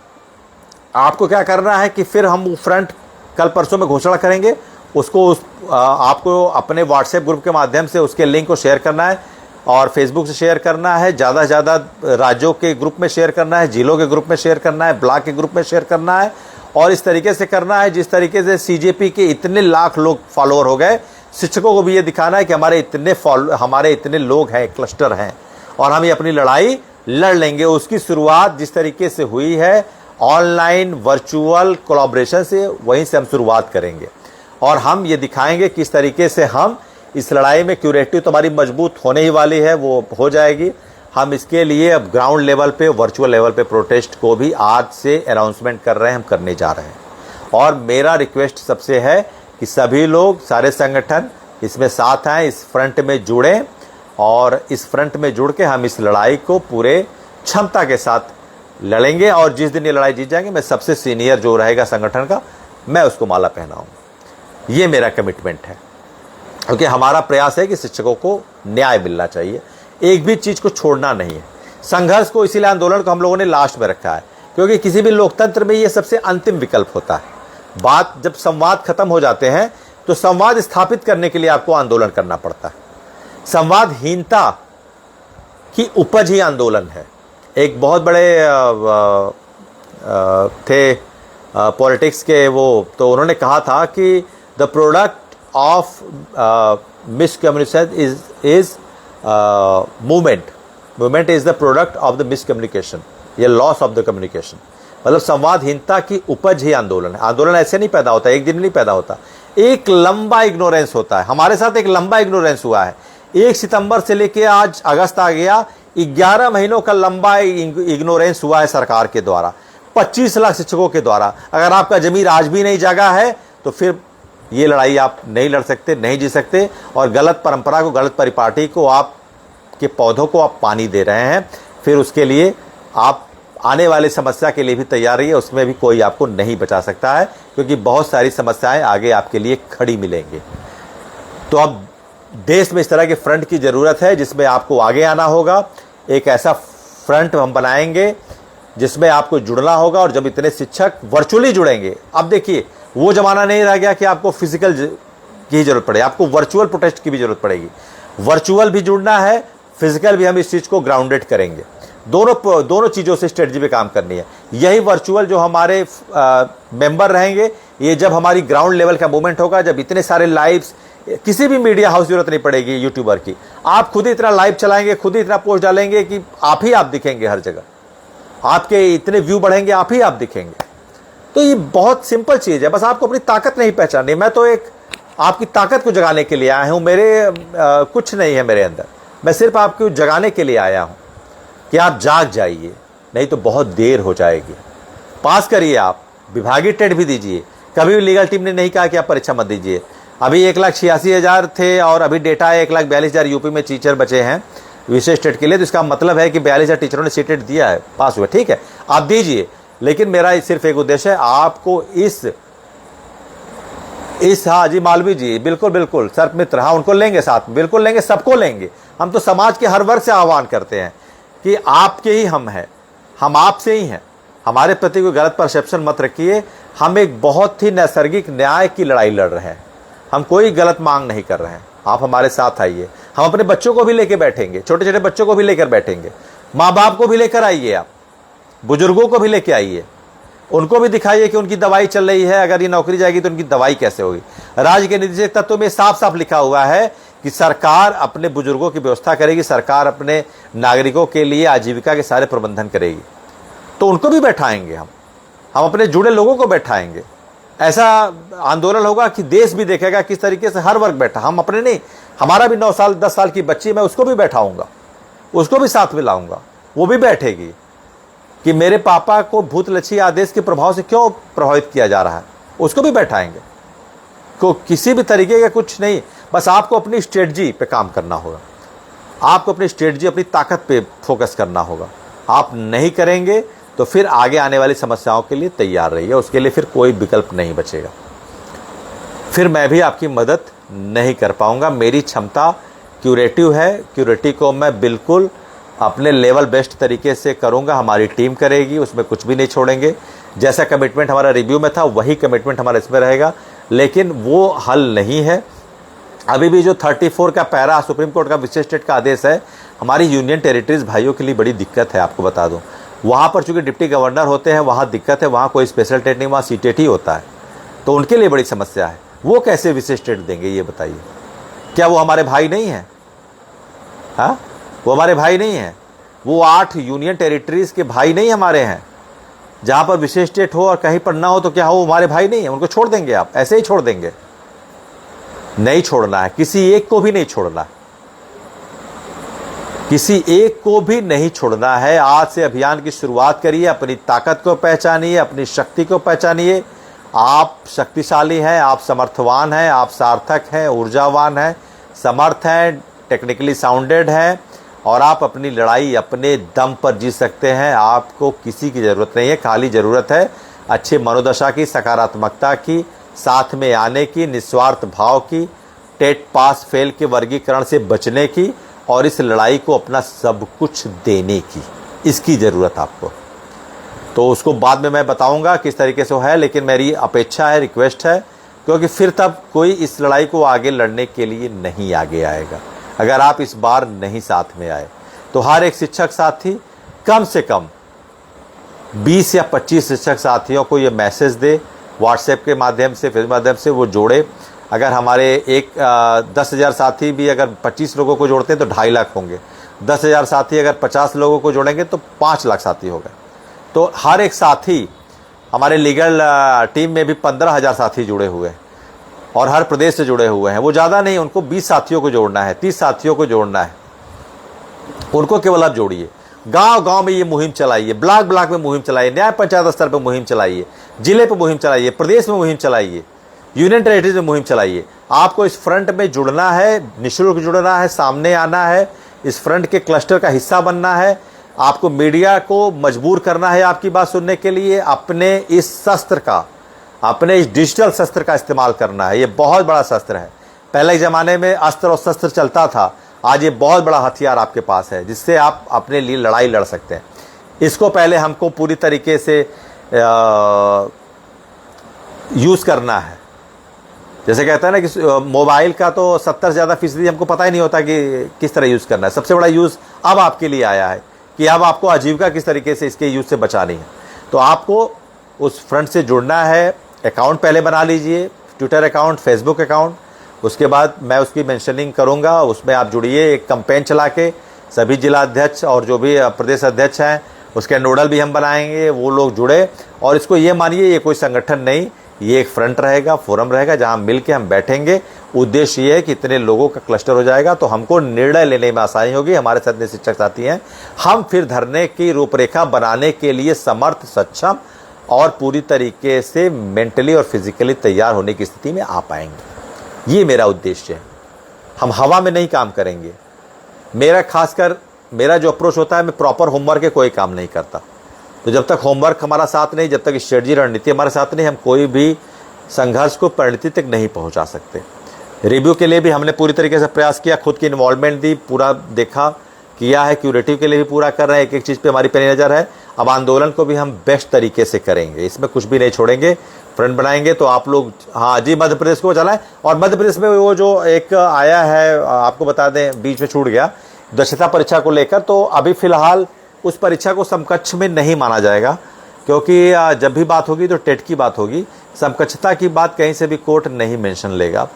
आपको क्या करना है कि फिर हम फ्रंट कल परसों में घोषणा करेंगे, उसको आपको अपने व्हाट्सएप ग्रुप के माध्यम से उसके लिंक को शेयर करना है और फेसबुक से शेयर करना है। ज़्यादा से ज़्यादा राज्यों के ग्रुप में शेयर करना है, जिलों के ग्रुप में शेयर करना है, ब्लॉक के ग्रुप में शेयर करना है। और इस तरीके से करना है जिस तरीके से सीजेपी के इतने लाख लोग फॉलोअर हो गए। शिक्षकों को भी ये दिखाना है कि हमारे इतने लोग हैं, क्लस्टर हैं, और हम ये अपनी लड़ाई लड़ लेंगे। उसकी शुरुआत जिस तरीके से हुई है ऑनलाइन वर्चुअल कोलैबोरेशन से, वहीं से हम शुरुआत करेंगे। और हम ये दिखाएंगे किस तरीके से हम इस लड़ाई में, क्यूरेटिव तो हमारी मजबूत होने ही वाली है, वो हो जाएगी। हम इसके लिए अब ग्राउंड लेवल पे, वर्चुअल लेवल पे प्रोटेस्ट को भी आज से अनाउंसमेंट कर रहे हैं, हम करने जा रहे हैं। और मेरा रिक्वेस्ट सबसे है कि सभी लोग, सारे संगठन इसमें साथ आएँ, इस फ्रंट में जुड़ें और इस फ्रंट में जुड़ के हम इस लड़ाई को पूरे क्षमता के साथ लड़ेंगे। और जिस दिन ये लड़ाई जीत जाएंगे, मैं सबसे सीनियर जो रहेगा संगठन का, मैं उसको माला पहनाऊंगा। ये मेरा कमिटमेंट है, क्योंकि हमारा प्रयास है कि शिक्षकों को न्याय मिलना चाहिए। एक भी चीज़ को छोड़ना नहीं है। संघर्ष को, इसीलिए आंदोलन को हम लोगों ने लास्ट में रखा है, क्योंकि किसी भी लोकतंत्र में ये सबसे अंतिम विकल्प होता है। बात जब संवाद खत्म हो जाते हैं तो संवाद स्थापित करने के लिए आपको आंदोलन करना पड़ता है। संवादहीनता की उपज ही आंदोलन है। एक बहुत बड़े थे पॉलिटिक्स के वो, तो उन्होंने कहा था कि the product of miscommunication is movement is the product of the miscommunication, या लॉस ऑफ द कम्युनिकेशन। मतलब संवादहीनता की उपज ही आंदोलन है। आंदोलन ऐसे नहीं पैदा होता, एक दिन नहीं पैदा होता, एक लंबा इग्नोरेंस होता है। हमारे साथ एक लंबा इग्नोरेंस हुआ है। 1 सितंबर से लेके आज अगस्त आ गया, 11 महीनों का लंबा इग्नोरेंस हुआ है सरकार के द्वारा, 25 लाख शिक्षकों के द्वारा। अगर आपका जमीर आज भी नहीं जागा है तो फिर ये लड़ाई आप नहीं लड़ सकते, नहीं जी सकते। और गलत परंपरा को, गलत परिपाटी को, आपके पौधों को आप पानी दे रहे हैं। फिर उसके लिए आप आने वाली समस्या के लिए भी तैयार रहिए, उसमें भी कोई आपको नहीं बचा सकता है, क्योंकि बहुत सारी समस्याएं आगे आपके लिए खड़ी मिलेंगी। तो अब देश में इस तरह के फ्रंट की ज़रूरत है जिसमें आपको आगे आना होगा। एक ऐसा फ्रंट हम बनाएंगे जिसमें आपको जुड़ना होगा। और जब इतने शिक्षक वर्चुअली जुड़ेंगे, अब देखिए वो ज़माना नहीं रह गया कि आपको फिजिकल की ज़रूरत पड़े, आपको वर्चुअल प्रोटेस्ट की भी ज़रूरत पड़ेगी। वर्चुअल भी जुड़ना है, फिजिकल भी। हम इस चीज़ को ग्राउंडेड करेंगे। दोनों चीज़ों से स्ट्रेटजी पे काम करनी है। यही वर्चुअल जो हमारे मेंबर रहेंगे, ये जब हमारी ग्राउंड लेवल का मूवमेंट होगा, जब इतने सारे लाइव्स, किसी भी मीडिया हाउस जरूरत नहीं पड़ेगी यूट्यूबर की, आप खुद ही इतना लाइव चलाएंगे, खुद ही इतना पोस्ट डालेंगे कि आप दिखेंगे हर जगह, आपके इतने व्यू बढ़ेंगे, आप दिखेंगे। तो ये बहुत सिंपल चीज़ है, बस आपको अपनी ताकत नहीं पहचाननी। मैं तो एक आपकी ताकत को जगाने के लिए आया हूँ। मेरे कुछ नहीं है मेरे अंदर, मैं सिर्फ आपको जगाने के लिए आया हूँ कि आप जाग जाइए, नहीं तो बहुत देर हो जाएगी। पास करिए, आप विभागीय टेट भी दीजिए। कभी भी लीगल टीम ने नहीं कहा कि आप परीक्षा मत दीजिए। अभी 1,86,000 थे और अभी डेटा है 1,42,000 यूपी में टीचर बचे हैं विशेष टेट के लिए, तो इसका मतलब है कि 42,000 टीचरों ने सीटेट दिया है, पास हुआ। ठीक है, आप दीजिए, लेकिन मेरा सिर्फ एक उद्देश्य है, आपको इस हाँ जी, मालवी जी, बिल्कुल बिल्कुल सर्प मित्र, हाँ उनको लेंगे साथ में, बिल्कुल लेंगे, सबको लेंगे। हम तो समाज के हर वर्ग से आह्वान करते हैं कि आपके ही हम हैं, हम आपसे ही हैं, हमारे प्रति कोई गलत परसेप्शन मत रखिए। हम एक बहुत ही नैसर्गिक न्याय की लड़ाई लड़ रहे हैं, हम कोई गलत मांग नहीं कर रहे हैं। आप हमारे साथ आइए, हम अपने बच्चों को भी लेकर बैठेंगे, छोटे छोटे बच्चों को भी लेकर बैठेंगे, माँ बाप को भी लेकर आइए, आप बुजुर्गों को भी लेकर आइए, उनको भी दिखाइए कि उनकी दवाई चल रही है, अगर ये नौकरी जाएगी तो उनकी दवाई कैसे होगी। राज्य के निदेशक तत्व में साफ साफ लिखा हुआ है कि सरकार अपने बुजुर्गों की व्यवस्था करेगी, सरकार अपने नागरिकों के लिए आजीविका के सारे प्रबंधन करेगी, तो उनको भी बैठाएंगे हम अपने जुड़े लोगों को बैठाएंगे। ऐसा आंदोलन होगा कि देश भी देखेगा किस तरीके से हर वर्ग बैठा, हम अपने नहीं, हमारा भी 9 साल 10 साल की बच्ची, मैं उसको भी बैठाऊंगा, उसको भी साथ में लाऊंगा, वो भी बैठेगी कि मेरे पापा को भूतलक्षी आदेश के प्रभाव से क्यों प्रभावित किया जा रहा है, उसको भी बैठाएंगे। को किसी भी तरीके का कुछ नहीं, बस आपको अपनी स्ट्रेटजी पे काम करना होगा, आपको अपनी स्ट्रेटजी, अपनी ताकत पे फोकस करना होगा। आप नहीं करेंगे तो फिर आगे आने वाली समस्याओं के लिए तैयार रहिए, उसके लिए फिर कोई विकल्प नहीं बचेगा, फिर मैं भी आपकी मदद नहीं कर पाऊंगा। मेरी क्षमता क्यूरेटिव है, क्यूरेटिव को मैं बिल्कुल अपने लेवल बेस्ट तरीके से करूंगा, हमारी टीम करेगी, उसमें कुछ भी नहीं छोड़ेंगे। जैसा कमिटमेंट हमारा रिव्यू में था वही कमिटमेंट हमारा इसमें रहेगा, लेकिन वो हल नहीं है। अभी भी जो 34 का पैरा सुप्रीम कोर्ट का विशेष टेट का आदेश है, हमारी यूनियन टेरिटरीज भाइयों के लिए बड़ी दिक्कत है। आपको बता दूं, वहाँ पर चूंकि डिप्टी गवर्नर होते हैं, वहाँ दिक्कत है, वहाँ कोई स्पेशल टेट नहीं, वहाँ सीटेट ही होता है, तो उनके लिए बड़ी समस्या है। वो कैसे विशेष टेट देंगे ये बताइए? क्या वो हमारे भाई नहीं हैं? हाँ, वो हमारे भाई नहीं हैं? वो 8 यूनियन टेरिटरीज के भाई नहीं हमारे हैं? जहाँ पर विशेष टेट हो और कहीं पर ना हो तो क्या हो, हमारे भाई नहीं है? उनको छोड़ देंगे आप? ऐसे ही छोड़ देंगे? नहीं छोड़ना है, किसी एक को भी नहीं छोड़ना है, किसी एक को भी नहीं छोड़ना है। आज से अभियान की शुरुआत करिए, अपनी ताकत को पहचानिए, अपनी शक्ति को पहचानिए। आप शक्तिशाली हैं, आप समर्थवान हैं, आप सार्थक हैं, ऊर्जावान हैं, समर्थ हैं, टेक्निकली साउंडेड हैं, और आप अपनी लड़ाई अपने दम पर जीत सकते हैं। आपको किसी की ज़रूरत नहीं है, खाली ज़रूरत है अच्छे मनोदशा की, सकारात्मकता की, साथ में आने की, निस्वार्थ भाव की, टेट पास फेल के वर्गीकरण से बचने की, और इस लड़ाई को अपना सब कुछ देने की, इसकी ज़रूरत आपको। तो उसको बाद में मैं बताऊंगा किस तरीके से है, लेकिन मेरी अपेक्षा है, रिक्वेस्ट है, क्योंकि फिर तब कोई इस लड़ाई को आगे लड़ने के लिए नहीं आगे आएगा अगर आप इस बार नहीं साथ में आए। तो हर एक शिक्षक साथी कम से कम 20 या 25 शिक्षक साथियों को ये मैसेज दे, व्हाट्सएप के माध्यम से, फेसबुक माध्यम से वो जोड़े। अगर हमारे 10,000 साथी भी अगर 25 लोगों को जोड़ते हैं तो 2.5 लाख होंगे, 10,000 साथी अगर 50 लोगों को जोड़ेंगे तो 5 लाख साथी हो गए। तो हर एक साथी, हमारे लीगल टीम में भी 15,000 साथी जुड़े हुए हैं और हर प्रदेश से जुड़े हुए हैं। वो ज़्यादा नहीं, उनको 20 साथियों को जोड़ना है, 30 साथियों को जोड़ना है, उनको केवल आप जोड़िए। गांव गांव में ये मुहिम चलाइए, ब्लॉक ब्लॉक में मुहिम चलाइए, न्याय पंचायत स्तर पर मुहिम चलाइए, जिले पर मुहिम चलाइए, प्रदेश में मुहिम चलाइए, यूनियन टेरिटरीज में मुहिम चलाइए। आपको इस फ्रंट में जुड़ना है, निःशुल्क जुड़ना है, सामने आना है, इस फ्रंट के क्लस्टर का हिस्सा बनना है। आपको मीडिया को मजबूर करना है आपकी बात सुनने के लिए, अपने इस शस्त्र का, अपने इस डिजिटल शस्त्र का इस्तेमाल करना है। ये बहुत बड़ा शस्त्र है। पहले के ज़माने में अस्त्र और शस्त्र चलता था, आज ये बहुत बड़ा हथियार आपके पास है जिससे आप अपने लिए लड़ाई लड़ सकते हैं। इसको पहले हमको पूरी तरीके से यूज़ करना है। जैसे कहता है ना कि मोबाइल का तो 70 से ज़्यादा फीसदी हमको पता ही नहीं होता कि किस तरह यूज़ करना है। सबसे बड़ा यूज़ अब आपके लिए आया है कि अब आपको आजीविका किस तरीके से इसके यूज़ से बचानी है। तो आपको उस फ्रंट से जुड़ना है। अकाउंट पहले बना लीजिए, ट्विटर अकाउंट, फेसबुक अकाउंट, उसके बाद मैं उसकी मेंशनिंग करूंगा, उसमें आप जुड़िए। एक कैंपेन चला के सभी जिला अध्यक्ष और जो भी प्रदेश अध्यक्ष हैं उसके नोडल भी हम बनाएंगे, वो लोग जुड़े। और इसको ये मानिए, ये कोई संगठन नहीं, ये एक फ्रंट रहेगा, फोरम रहेगा जहां मिल के हम बैठेंगे उद्देश्य ये है कि इतने लोगों का क्लस्टर हो जाएगा तो हमको निर्णय लेने में आसानी होगी। हमारे साथ में शिक्षक साथी हैं, हम फिर धरने की रूपरेखा बनाने के लिए समर्थ, सक्षम और पूरी तरीके से मेंटली और फिजिकली तैयार होने की स्थिति में आ पाएंगे। ये मेरा उद्देश्य है। हम हवा में नहीं काम करेंगे। खासकर मेरा जो अप्रोच होता है, मैं प्रॉपर होमवर्क के कोई काम नहीं करता। तो जब तक होमवर्क हमारा साथ नहीं, जब तक स्ट्रेटजी रणनीति हमारे साथ नहीं, हम कोई भी संघर्ष को परिणति तक नहीं पहुंचा सकते। रिव्यू के लिए भी हमने पूरी तरीके से प्रयास किया, खुद की इन्वॉल्वमेंट दी, पूरा देखा किया है। क्यूरेटिव के लिए भी पूरा कर रहे हैं, एक एक चीज़ पे हमारी पैनी नज़र है। अब आंदोलन को भी हम बेस्ट तरीके से करेंगे, इसमें कुछ भी नहीं छोड़ेंगे। फ्रंट बनाएंगे तो आप लोग, हाँ जी, मध्य प्रदेश को चला है। और मध्य प्रदेश में वो जो एक आया है, आपको बता दें, बीच में छूट गया, दक्षता परीक्षा को लेकर, तो अभी फिलहाल उस परीक्षा को समकक्ष में नहीं माना जाएगा, क्योंकि जब भी बात होगी तो टेट की बात होगी। समकक्षता की बात कहीं से भी कोर्ट नहीं मेंशन लेगा।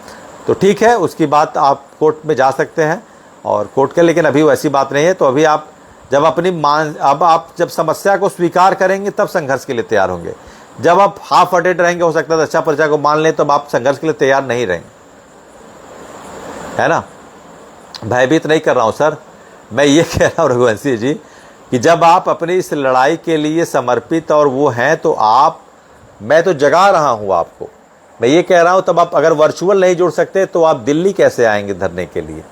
तो ठीक है, उसकी बात आप कोर्ट में जा सकते हैं और कोर्ट के, लेकिन अभी वैसी बात नहीं है। तो अभी आप जब अब आप जब समस्या को स्वीकार करेंगे तब संघर्ष के लिए तैयार होंगे। जब आप हाफ अटेड रहेंगे, हो सकता है दक्षता परीक्षा को मान लें, तब आप संघर्ष के लिए तैयार नहीं रहेंगे, है ना। भयभीत नहीं कर रहा हूं सर, मैं ये कह रहा हूं रघुवंशी जी कि जब आप अपनी इस लड़ाई के लिए समर्पित और वो हैं, तो मैं तो जगा रहा हूं आपको। मैं ये कह रहा हूं, तब आप अगर वर्चुअल नहीं जुड़ सकते तो आप दिल्ली कैसे आएंगे धरने के लिए?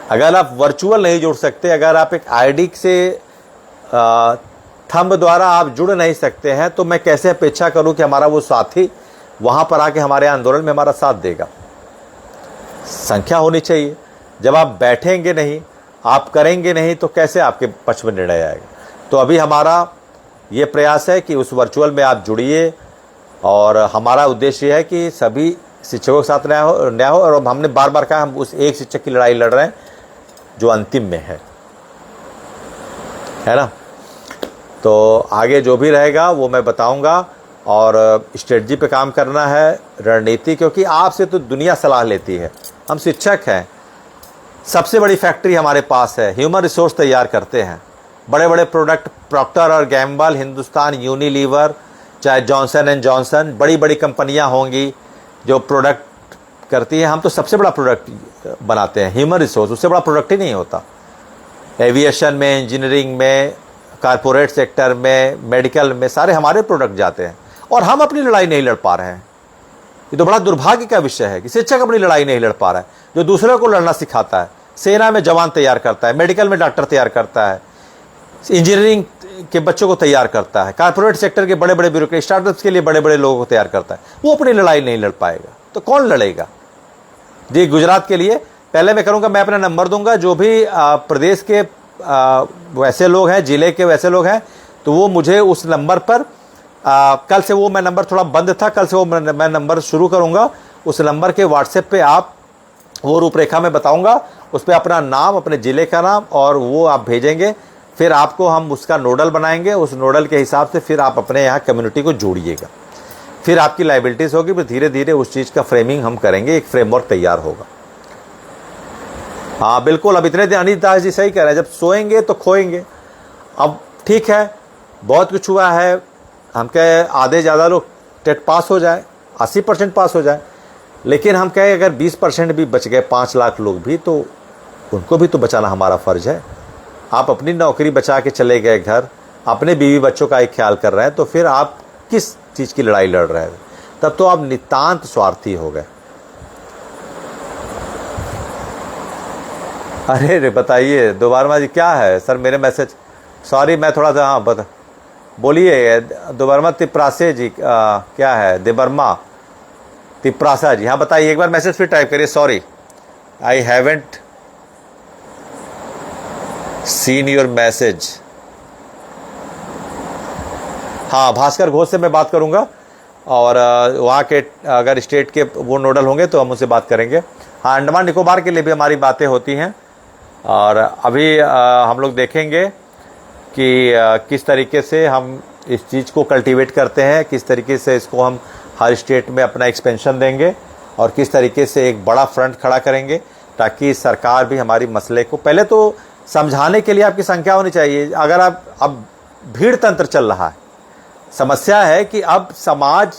अगर आप वर्चुअल नहीं जुड़ सकते, अगर आप एक आईडी से थंब द्वारा आप जुड़ नहीं सकते हैं, तो मैं कैसे अपेक्षा करूं कि हमारा वो साथी वहां पर आके हमारे आंदोलन में हमारा साथ देगा? संख्या होनी चाहिए। जब आप बैठेंगे नहीं, आप करेंगे नहीं, तो कैसे आपके पक्ष में निर्णय आएगा? तो अभी हमारा ये प्रयास है कि उस वर्चुअल में आप जुड़िए, और हमारा उद्देश्य है कि सभी शिक्षकों के साथ न्याय हो। और हमने बार बार कहा, हम उस एक शिक्षक की लड़ाई लड़ रहे हैं जो अंतिम में है ना। तो आगे जो भी रहेगा वो मैं बताऊंगा, और स्ट्रेटजी पे काम करना है, रणनीति, क्योंकि आपसे तो दुनिया सलाह लेती है। हम शिक्षक हैं, सबसे बड़ी फैक्ट्री हमारे पास है, ह्यूमन रिसोर्स तैयार करते हैं। बड़े बड़े प्रोडक्ट, प्रॉक्टर और गैम्बल, हिंदुस्तान यूनिलीवर, चाहे जॉनसन एंड जॉनसन, बड़ी बड़ी कंपनियां होंगी जो प्रोडक्ट करती हैं। हम तो सबसे बड़ा प्रोडक्ट बनाते हैं, ह्यूमन रिसोर्स, उससे बड़ा प्रोडक्ट ही नहीं होता। एविएशन में, इंजीनियरिंग में, कारपोरेट सेक्टर में, मेडिकल में, सारे हमारे प्रोडक्ट जाते हैं, और हम अपनी लड़ाई नहीं लड़ पा रहे हैं। ये तो बड़ा दुर्भाग्य का विषय है कि शिक्षक अपनी लड़ाई नहीं लड़ पा रहा है, जो दूसरे को लड़ना सिखाता है। सेना में जवान तैयार करता है, मेडिकल में डॉक्टर तैयार करता है, इंजीनियरिंग के बच्चों को तैयार करता है, कारपोरेट सेक्टर के बड़े बड़े ब्यूरोक्रेट, स्टार्टअप्स के लिए बड़े बड़े लोगों को तैयार करता है। वो अपनी लड़ाई नहीं लड़ पाएगा तो कौन लड़ेगा? जी, गुजरात के लिए पहले मैं करूंगा, मैं अपना नंबर दूंगा, जो भी प्रदेश के वैसे लोग हैं, जिले के वैसे लोग हैं, तो वो मुझे उस नंबर पर, कल से वो मैं नंबर थोड़ा बंद था, कल से वो मैं नंबर शुरू करूंगा। उस नंबर के व्हाट्सएप पे आप वो रूपरेखा में बताऊंगा, उस पर अपना नाम, अपने ज़िले का नाम और वो आप भेजेंगे। फिर आपको हम उसका नोडल बनाएंगे, उस नोडल के हिसाब से फिर आप अपने यहाँ कम्युनिटी को जोड़िएगा। फिर आपकी लाइबिलिटीज़ होगी, फिर धीरे धीरे उस चीज़ का फ्रेमिंग हम करेंगे, एक फ्रेमवर्क तैयार होगा। हाँ बिल्कुल, अब इतने दिन अनिल दास जी सही कह रहे हैं, जब सोएंगे तो खोएंगे। अब ठीक है, बहुत कुछ हुआ है, हम कहे आधे ज़्यादा लोग टेट पास हो जाए, 80% पास हो जाए, लेकिन हम कहें अगर 20% भी बच गए, 5 लाख लोग भी, तो उनको भी तो बचाना हमारा फ़र्ज़ है। आप अपनी नौकरी बचा के चले गए घर, अपने बीवी बच्चों का एक ख्याल कर रहे हैं, तो फिर आप किस चीज़ की लड़ाई लड़ रहे हैं? तब तो आप नितांत स्वार्थी हो गए। अरे रे बताइए दोबारा जी, क्या है सर मेरे मैसेज? सॉरी, मैं थोड़ा सा, हाँ बता, बोलिए। दोबारा तिप्रासे जी, क्या है? देबर्मा तिप्रासा जी, हाँ बताइए, एक बार मैसेज फिर टाइप करिए। Sorry, I haven't seen your message. हाँ, भास्कर घोष से मैं बात करूंगा, और वहाँ के अगर स्टेट के वो नोडल होंगे तो हम उनसे बात करेंगे। हाँ, अंडमान निकोबार के लिए भी हमारी बातें होती हैं, और अभी हम लोग देखेंगे कि किस तरीके से हम इस चीज़ को कल्टीवेट करते हैं, किस तरीके से इसको हम हर स्टेट में अपना एक्सपेंशन देंगे, और किस तरीके से एक बड़ा फ्रंट खड़ा करेंगे, ताकि सरकार भी हमारी मसले को पहले तो समझाने के लिए आपकी संख्या होनी चाहिए। अगर आप, अब भीड़ तंत्र चल रहा है, समस्या है कि अब समाज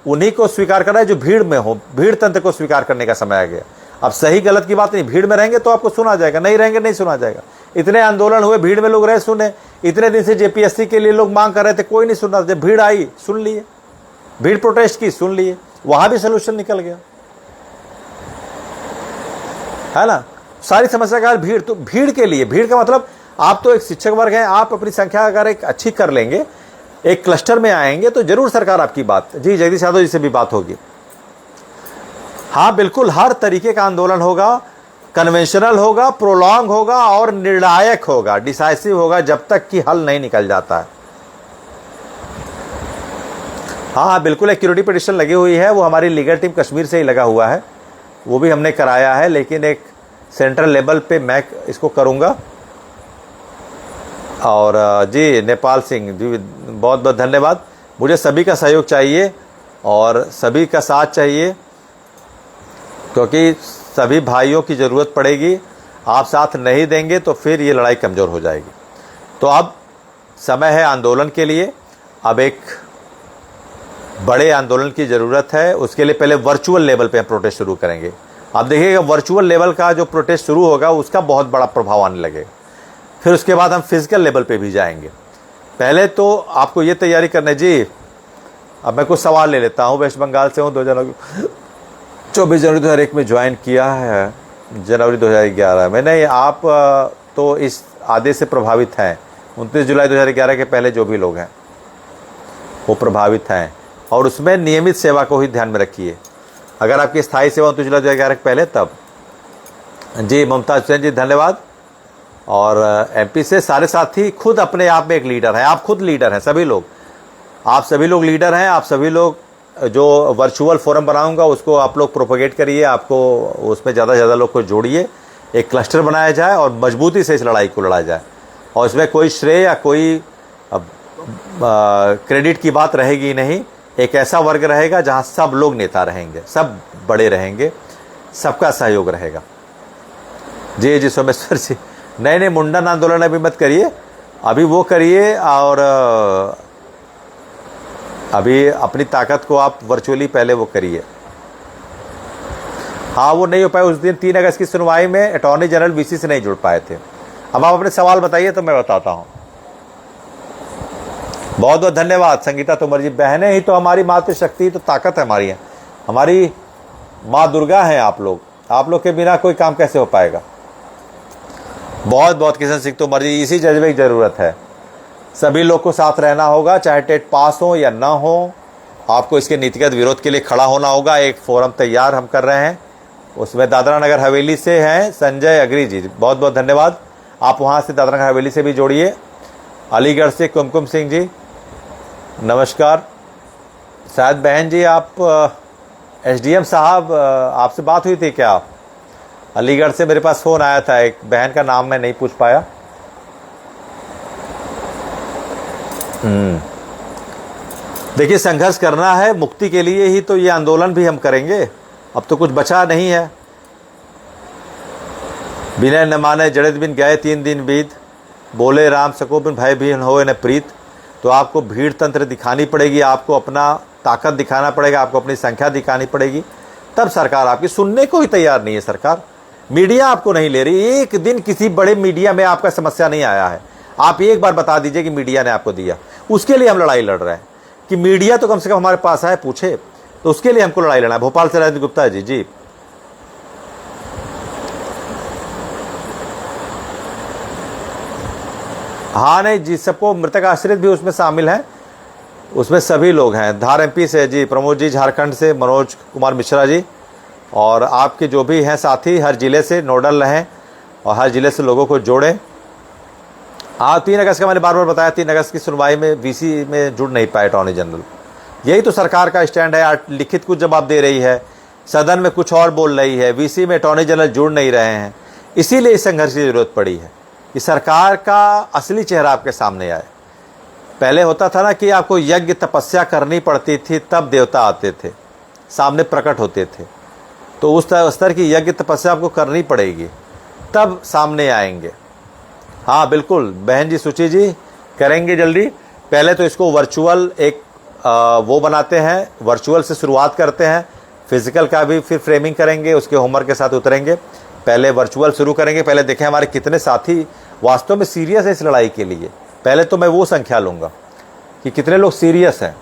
उन्हीं को स्वीकार करना है जो भीड़ में हो। भीड़ तंत्र को स्वीकार करने का समय आ गया। अब सही गलत की बात नहीं, भीड़ में रहेंगे तो आपको सुना जाएगा, नहीं रहेंगे नहीं सुना जाएगा। इतने आंदोलन हुए, भीड़ में लोग रहे सुने, इतने दिन से जेपीएससी के लिए लोग मांग कर रहे थे, कोई नहीं सुन रहा। जब भीड़ आई सुन लिए, भीड़ प्रोटेस्ट की सुन लिए, वहां भी सोल्यूशन निकल गया, है ना। सारी समस्या का भीड़, तो भीड़ के लिए, भीड़ का मतलब आप तो एक शिक्षक वर्ग हैं, आप अपनी संख्या अगर एक अच्छी कर लेंगे, एक क्लस्टर में आएंगे तो जरूर सरकार आपकी बात, जी जगदीश यादव जी से भी बात होगी। हाँ बिल्कुल, हर तरीके का आंदोलन होगा, कन्वेंशनल होगा, प्रोलॉन्ग होगा और निर्णायक होगा, डिसाइसिव होगा, जब तक कि हल नहीं निकल जाता है। हाँ बिल्कुल, एक क्यूरिटी पिटिशन लगी हुई है, वो हमारी लीगल टीम कश्मीर से ही लगा हुआ है, वो भी हमने कराया है, लेकिन एक सेंट्रल लेवल पे मैं इसको करूँगा। और जी नेपाल सिंह जी बहुत बहुत धन्यवाद। मुझे सभी का सहयोग चाहिए और सभी का साथ चाहिए, क्योंकि सभी भाइयों की ज़रूरत पड़ेगी। आप साथ नहीं देंगे तो फिर ये लड़ाई कमज़ोर हो जाएगी। तो अब समय है आंदोलन के लिए, अब एक बड़े आंदोलन की ज़रूरत है। उसके लिए पहले वर्चुअल लेवल पे हम प्रोटेस्ट शुरू करेंगे। आप देखिएगा वर्चुअल लेवल का जो प्रोटेस्ट शुरू होगा उसका बहुत बड़ा प्रभाव आने लगेगा। फिर उसके बाद हम फिजिकल लेवल पे भी जाएंगे। पहले तो आपको ये तैयारी करना है जी। अब मैं कुछ सवाल ले लेता हूँ। वेस्ट बंगाल से हूँ, 24 जनवरी 2001 में ज्वाइन किया है, जनवरी 2011 में। नहीं, आप तो इस आदेश से प्रभावित हैं। 29 जुलाई 2011 के पहले जो भी लोग हैं वो प्रभावित हैं, और उसमें नियमित सेवा को ही ध्यान में रखिए। अगर आपकी स्थायी सेवा 29 जुलाई 2011 के पहले, तब। जी मुमताज हुसैन जी धन्यवाद। और एमपी से सारे साथी खुद अपने आप में एक लीडर हैं। आप खुद लीडर हैं, सभी लोग, आप सभी लोग लीडर हैं। आप सभी लोग जो वर्चुअल फोरम बनाऊंगा उसको आप लोग प्रोपोगेट करिए, आपको उसमें ज़्यादा से ज़्यादा लोग को जोड़िए, एक क्लस्टर बनाया जाए और मजबूती से इस लड़ाई को लड़ा जाए। और इसमें कोई श्रेय या कोई क्रेडिट की बात रहेगी नहीं। एक ऐसा वर्ग रहेगा जहां सब लोग नेता रहेंगे, सब बड़े रहेंगे, सबका सहयोग रहेगा। जी जी सोमेश्वर जी, नहीं मुंडन आंदोलन अभी मत करिए, अभी वो करिए, और अभी अपनी ताकत को आप वर्चुअली पहले वो करिए। हाँ वो नहीं हो पाया उस दिन 3 अगस्त की सुनवाई में, अटॉर्नी जनरल वीसी से नहीं जुड़ पाए थे। अब आप अपने सवाल बताइए तो मैं बताता हूँ। बहुत बहुत धन्यवाद संगीता तोमर जी। बहनें ही तो हमारी मातृशक्ति, तो ताकत है हमारी है, हमारी माँ दुर्गा हैं आप लोग के बिना कोई काम कैसे हो पाएगा। बहुत बहुत किशन सिंह तोमर जी, इसी जज्बे की ज़रूरत है। सभी लोग को साथ रहना होगा, चाहे टेट पास हो या ना हो, आपको इसके नीतिगत विरोध के लिए खड़ा होना होगा। एक फोरम तैयार हम कर रहे हैं, उसमें दादरा नगर हवेली से हैं संजय अग्री जी, बहुत बहुत धन्यवाद। आप वहाँ से दादरा नगर हवेली से भी जोड़िए। अलीगढ़ से कुमकुम सिंह जी नमस्कार। शायद बहन जी आप एसडीएम साहब, आपसे बात हुई थी क्या? अलीगढ़ से मेरे पास फ़ोन आया था, एक बहन का नाम मैं नहीं पूछ पाया। देखिए संघर्ष करना है मुक्ति के लिए ही, तो ये आंदोलन भी हम करेंगे। अब तो कुछ बचा नहीं है। बिना न माने जड़ित बिन गए 3 दिन बीत, बोले राम सको बिन भय भी होए न प्रीत। तो आपको भीड़ तंत्र दिखानी पड़ेगी, आपको अपना ताकत दिखाना पड़ेगा, आपको अपनी संख्या दिखानी पड़ेगी, तब सरकार आपकी सुनने को ही तैयार नहीं है। सरकार, मीडिया आपको नहीं ले रही। एक दिन किसी बड़े मीडिया में आपका समस्या नहीं आया है। आप एक बार बता दीजिए कि मीडिया ने आपको दिया, उसके लिए हम लड़ाई लड़ रहे हैं कि मीडिया तो कम से कम हमारे पास आए, पूछे, तो उसके लिए हमको लड़ाई लड़ना है। भोपाल से राजेंद्र गुप्ता जी, जी हाँ नहीं जी, सबको मृतक आश्रित भी उसमें शामिल हैं, उसमें सभी लोग हैं। धार एमपी से जी प्रमोद जी, झारखंड से मनोज कुमार मिश्रा जी, और आपके जो भी हैं साथी हर ज़िले से नोडल रहें और हर ज़िले से लोगों को जोड़ें। हाँ 3 अगस्त का मैंने बार बार बताया, 3 अगस्त की सुनवाई में वीसी में जुड़ नहीं पाए अटॉर्नी जनरल। यही तो सरकार का स्टैंड है। लिखित कुछ जवाब दे रही है, सदन में कुछ और बोल रही है, वीसी में अटॉर्नी जनरल जुड़ नहीं रहे हैं। इसीलिए इस संघर्ष की जरूरत पड़ी है कि सरकार का असली चेहरा आपके सामने आए। पहले होता था ना कि आपको यज्ञ तपस्या करनी पड़ती थी, तब देवता आते थे, सामने प्रकट होते थे। तो उस स्तर की यज्ञ तपस्या आपको करनी पड़ेगी, तब सामने आएंगे। हाँ बिल्कुल बहन जी सुची जी, करेंगे जल्दी। पहले तो इसको वर्चुअल एक वो बनाते हैं, वर्चुअल से शुरुआत करते हैं, फिजिकल का भी फिर फ्रेमिंग करेंगे, उसके होमवर्क के साथ उतरेंगे। पहले वर्चुअल शुरू करेंगे, पहले देखें हमारे कितने साथी वास्तव में सीरियस है इस लड़ाई के लिए। पहले तो मैं वो संख्या लूँगा कि कितने लोग सीरियस हैं,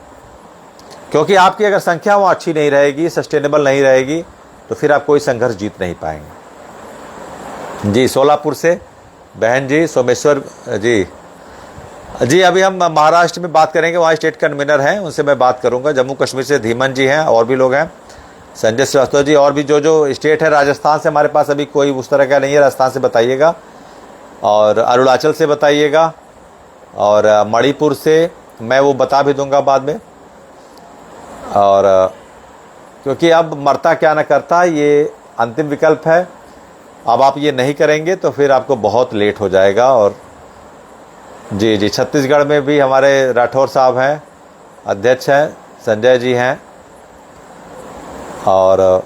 क्योंकि आपकी अगर संख्या वहाँ अच्छी नहीं रहेगी, सस्टेनेबल नहीं रहेगी, तो फिर आप कोई संघर्ष जीत नहीं पाएंगे। जी, सोलापुर से बहन जी, सोमेश्वर जी। जी, अभी हम महाराष्ट्र में बात करेंगे, वहाँ स्टेट कन्वीनर हैं, उनसे मैं बात करूँगा। जम्मू कश्मीर से धीमन जी हैं, और भी लोग हैं, संजय श्रीवास्तव जी, और भी जो स्टेट है। राजस्थान से हमारे पास अभी कोई उस तरह का नहीं है, राजस्थान से बताइएगा, और अरुणाचल से बताइएगा, और मणिपुर से मैं वो बता भी दूंगा बाद में। और क्योंकि अब मरता क्या न करता, ये अंतिम विकल्प है। अब आप ये नहीं करेंगे तो फिर आपको बहुत लेट हो जाएगा। और जी जी, छत्तीसगढ़ में भी हमारे राठौर साहब हैं, अध्यक्ष हैं, संजय जी हैं, और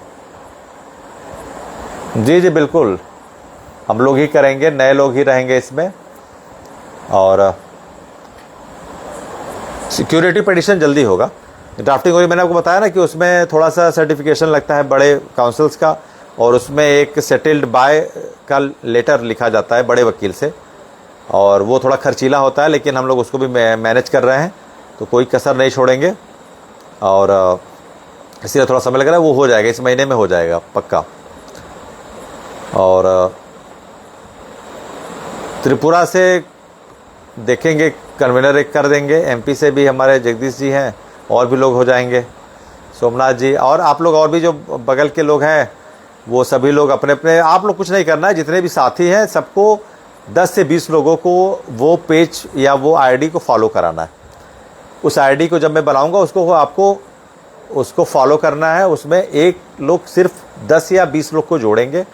जी जी बिल्कुल हम लोग ही करेंगे, नए लोग ही रहेंगे इसमें। और सिक्योरिटी पिटीशन जल्दी होगा, ड्राफ्टिंग होगी। मैंने आपको बताया ना कि उसमें थोड़ा सा सर्टिफिकेशन लगता है बड़े काउंसिल्स का, और उसमें एक सेटल्ड बाय का लेटर लिखा जाता है बड़े वकील से, और वो थोड़ा खर्चीला होता है, लेकिन हम लोग उसको भी मैनेज कर रहे हैं, तो कोई कसर नहीं छोड़ेंगे। और इसलिए थोड़ा समय लग रहा है, वो हो जाएगा, इस महीने में हो जाएगा पक्का। और त्रिपुरा से देखेंगे, कन्वीनर एक कर देंगे। एमपी से भी हमारे जगदीश जी हैं, और भी लोग हो जाएंगे, सोमनाथ जी, और आप लोग और भी जो बगल के लोग हैं, वो सभी लोग अपने अपने, आप लोग कुछ नहीं करना है, जितने भी साथी हैं सबको 10 से 20 लोगों को वो पेज या वो आईडी को फॉलो कराना है। उस आईडी को जब मैं बनाऊंगा उसको आपको उसको फॉलो करना है। उसमें एक लोग सिर्फ 10 या 20 लोग को जोड़ेंगे,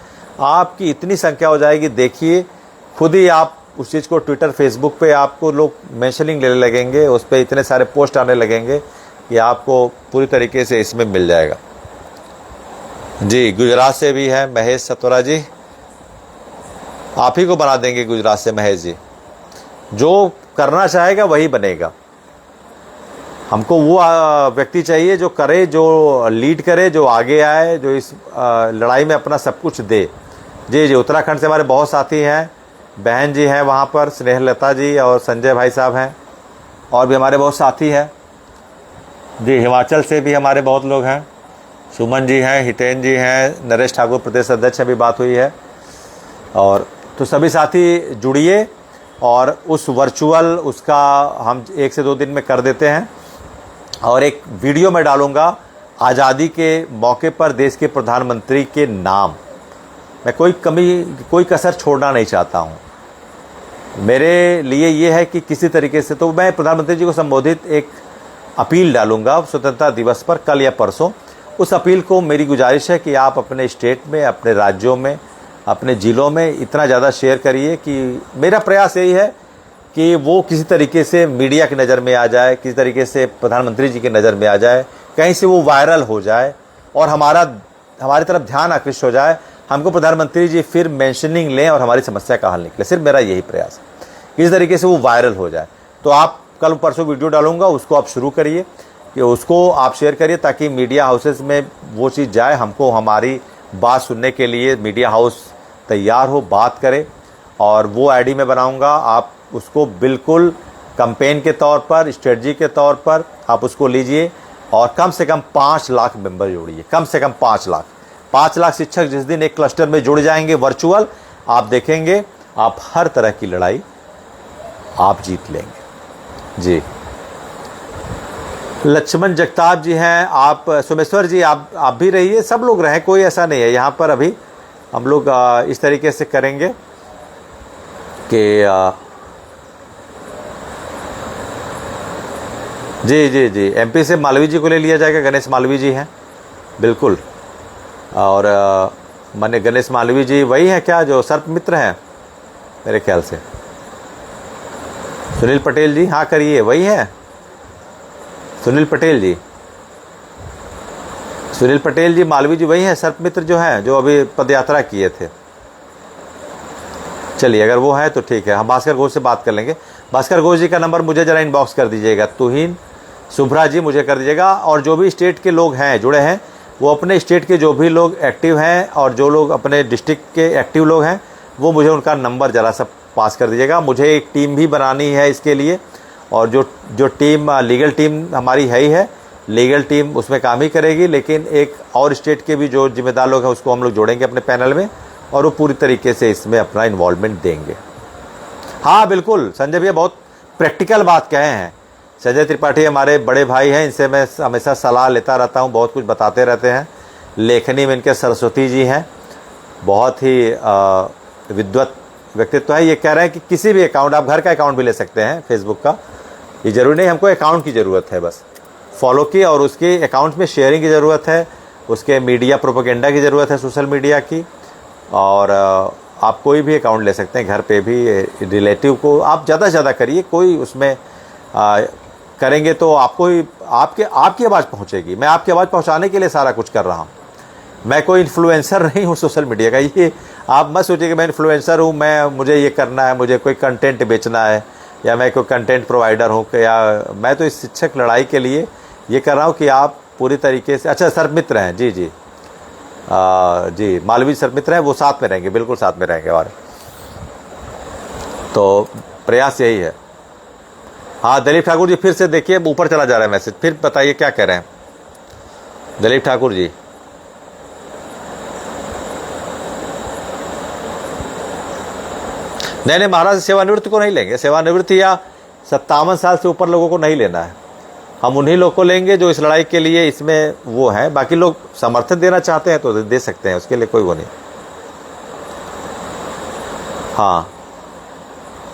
आपकी इतनी संख्या हो जाएगी, देखिए खुद ही आप उस चीज़ को ट्विटर फेसबुक पे आपको लोग मेंशनिंग लेने लगेंगे, उस पर इतने सारे पोस्ट आने लगेंगे कि आपको पूरी तरीके से इसमें मिल जाएगा। जी, गुजरात से भी है महेश सतोरा जी, आप ही को बना देंगे गुजरात से महेश जी। जो करना चाहेगा वही बनेगा। हमको वो व्यक्ति चाहिए जो करे, जो लीड करे, जो आगे आए, जो इस लड़ाई में अपना सब कुछ दे। जी जी, उत्तराखंड से हमारे बहुत साथी हैं, बहन जी हैं वहाँ पर, स्नेहलता जी और संजय भाई साहब हैं, और भी हमारे बहुत साथी हैं। जी, हिमाचल से भी हमारे बहुत लोग हैं, सुमन जी हैं, हितेन जी हैं, नरेश ठाकुर प्रदेश अध्यक्ष अभी बात हुई है। और तो सभी साथी जुड़िए, और उस वर्चुअल उसका हम 1 से 2 दिन में कर देते हैं। और एक वीडियो में डालूंगा आज़ादी के मौके पर देश के प्रधानमंत्री के नाम, मैं कोई कसर छोड़ना नहीं चाहता हूँ। मेरे लिए ये है कि किसी तरीके से, तो मैं प्रधानमंत्री जी को संबोधित एक अपील डालूंगा स्वतंत्रता दिवस पर, कल या परसों। उस अपील को मेरी गुजारिश है कि आप अपने स्टेट में, अपने राज्यों में, अपने ज़िलों में इतना ज़्यादा शेयर करिए कि मेरा प्रयास यही है कि वो किसी तरीके से मीडिया की नज़र में आ जाए, किसी तरीके से प्रधानमंत्री जी की नज़र में आ जाए, कहीं से वो वायरल हो जाए और हमारी तरफ ध्यान आकृष्ट हो जाए, हमको प्रधानमंत्री जी फिर मेंशनिंग लें और हमारी समस्या का हल निकले। सिर्फ मेरा यही प्रयास है, किसी तरीके से वो वायरल हो जाए। तो आप कल परसों वीडियो डालूंगा, उसको आप शुरू करिए, कि उसको आप शेयर करिए, ताकि मीडिया हाउसेस में वो चीज़ जाए, हमको हमारी बात सुनने के लिए मीडिया हाउस तैयार हो, बात करे। और वो आईडी में बनाऊंगा, आप उसको बिल्कुल कैंपेन के तौर पर, स्ट्रेटजी के तौर पर आप उसको लीजिए, और कम से कम 5 लाख मेंबर जोड़िए, कम से कम 5 लाख। 5 लाख शिक्षक जिस दिन एक क्लस्टर में जुड़ जाएंगे वर्चुअल, आप देखेंगे आप हर तरह की लड़ाई आप जीत लेंगे। जी, लक्ष्मण जगताप जी हैं, आप सोमेश्वर जी, आप भी रहिए, सब लोग रहें, कोई ऐसा नहीं है यहाँ पर। अभी हम लोग इस तरीके से करेंगे कि जी जी जी, एमपी से मालवी जी को ले लिया जाएगा, गणेश मालवी जी हैं बिल्कुल। और माने गणेश मालवी जी वही हैं क्या जो सर्प मित्र हैं मेरे ख्याल से? सुनील पटेल जी, हाँ करिए, वही है सुनील पटेल जी। सुनील पटेल जी, मालवी जी वही हैं सर्प मित्र जो हैं, जो अभी पदयात्रा किए थे। चलिए, अगर वो है तो ठीक है, हम भास्कर घोष से बात कर लेंगे। भास्कर घोष जी का नंबर मुझे ज़रा इनबॉक्स कर दीजिएगा, तुहिन शुभ्रा जी मुझे कर दीजिएगा। और जो भी स्टेट के लोग हैं जुड़े हैं, वो अपने स्टेट के जो भी लोग एक्टिव हैं और जो लोग अपने डिस्ट्रिक्ट के एक्टिव लोग हैं, वो मुझे उनका नंबर ज़रा सा पास कर दीजिएगा। मुझे एक टीम भी बनानी है इसके लिए, और जो टीम लीगल टीम हमारी है ही है, लीगल टीम उसमें काम ही करेगी, लेकिन एक और स्टेट के भी जो जिम्मेदार लोग हैं उसको हम लोग जोड़ेंगे अपने पैनल में, और वो पूरी तरीके से इसमें अपना इन्वॉल्वमेंट देंगे। हाँ बिल्कुल, संजय भैया बहुत प्रैक्टिकल बात कहे हैं। संजय त्रिपाठी हमारे बड़े भाई हैं, इनसे मैं हमेशा सलाह लेता रहता हूँ, बहुत कुछ बताते रहते हैं। लेखनी में इनके सरस्वती जी हैं, बहुत ही विद्वत व्यक्तित्व है। ये कह रहे हैं कि किसी भी अकाउंट, आप घर का अकाउंट भी ले सकते हैं फेसबुक का, ये ज़रूरी नहीं, हमको अकाउंट की ज़रूरत है, बस फॉलो की, और उसके अकाउंट में शेयरिंग की ज़रूरत है, उसके मीडिया प्रोपेगेंडा की ज़रूरत है, सोशल मीडिया की। और आप कोई भी अकाउंट ले सकते हैं, घर पे भी रिलेटिव को आप ज़्यादा से ज़्यादा करिए, कोई उसमें करेंगे तो आपको ही आपकी आवाज़ पहुंचेगी। मैं आपकी आवाज़ पहुंचाने के लिए सारा कुछ कर रहा हूं, मैं कोई इन्फ्लुएंसर नहीं हूं सोशल मीडिया का। ये आप मत सोचिए कि मैं इन्फ्लुएंसर हूं, मुझे ये करना है, मुझे कोई कंटेंट बेचना है, या मैं कोई कंटेंट प्रोवाइडर हूं, या मैं तो इस शिक्षक लड़ाई के लिए ये कर रहा हूं कि आप पूरी तरीके से। अच्छा, सर्वमित्र हैं जी, जी जी, मालवीय सर्वमित्र हैं, वो साथ में रहेंगे, बिल्कुल साथ में रहेंगे, और तो प्रयास यही है। हाँ दिलीप ठाकुर जी, फिर से देखिए ऊपर चला जा रहा है मैसेज, फिर बताइए क्या कह रहे हैं दिलीप ठाकुर जी। नहीं महाराज, सेवानिवृत्ति को नहीं लेंगे, सेवानिवृत्ति या 57 साल से ऊपर लोगों को नहीं लेना है। हम उन्हीं लोग को लेंगे जो इस लड़ाई के लिए इसमें वो हैं। बाकी लोग समर्थन देना चाहते हैं तो दे सकते हैं, उसके लिए कोई वो नहीं। हाँ,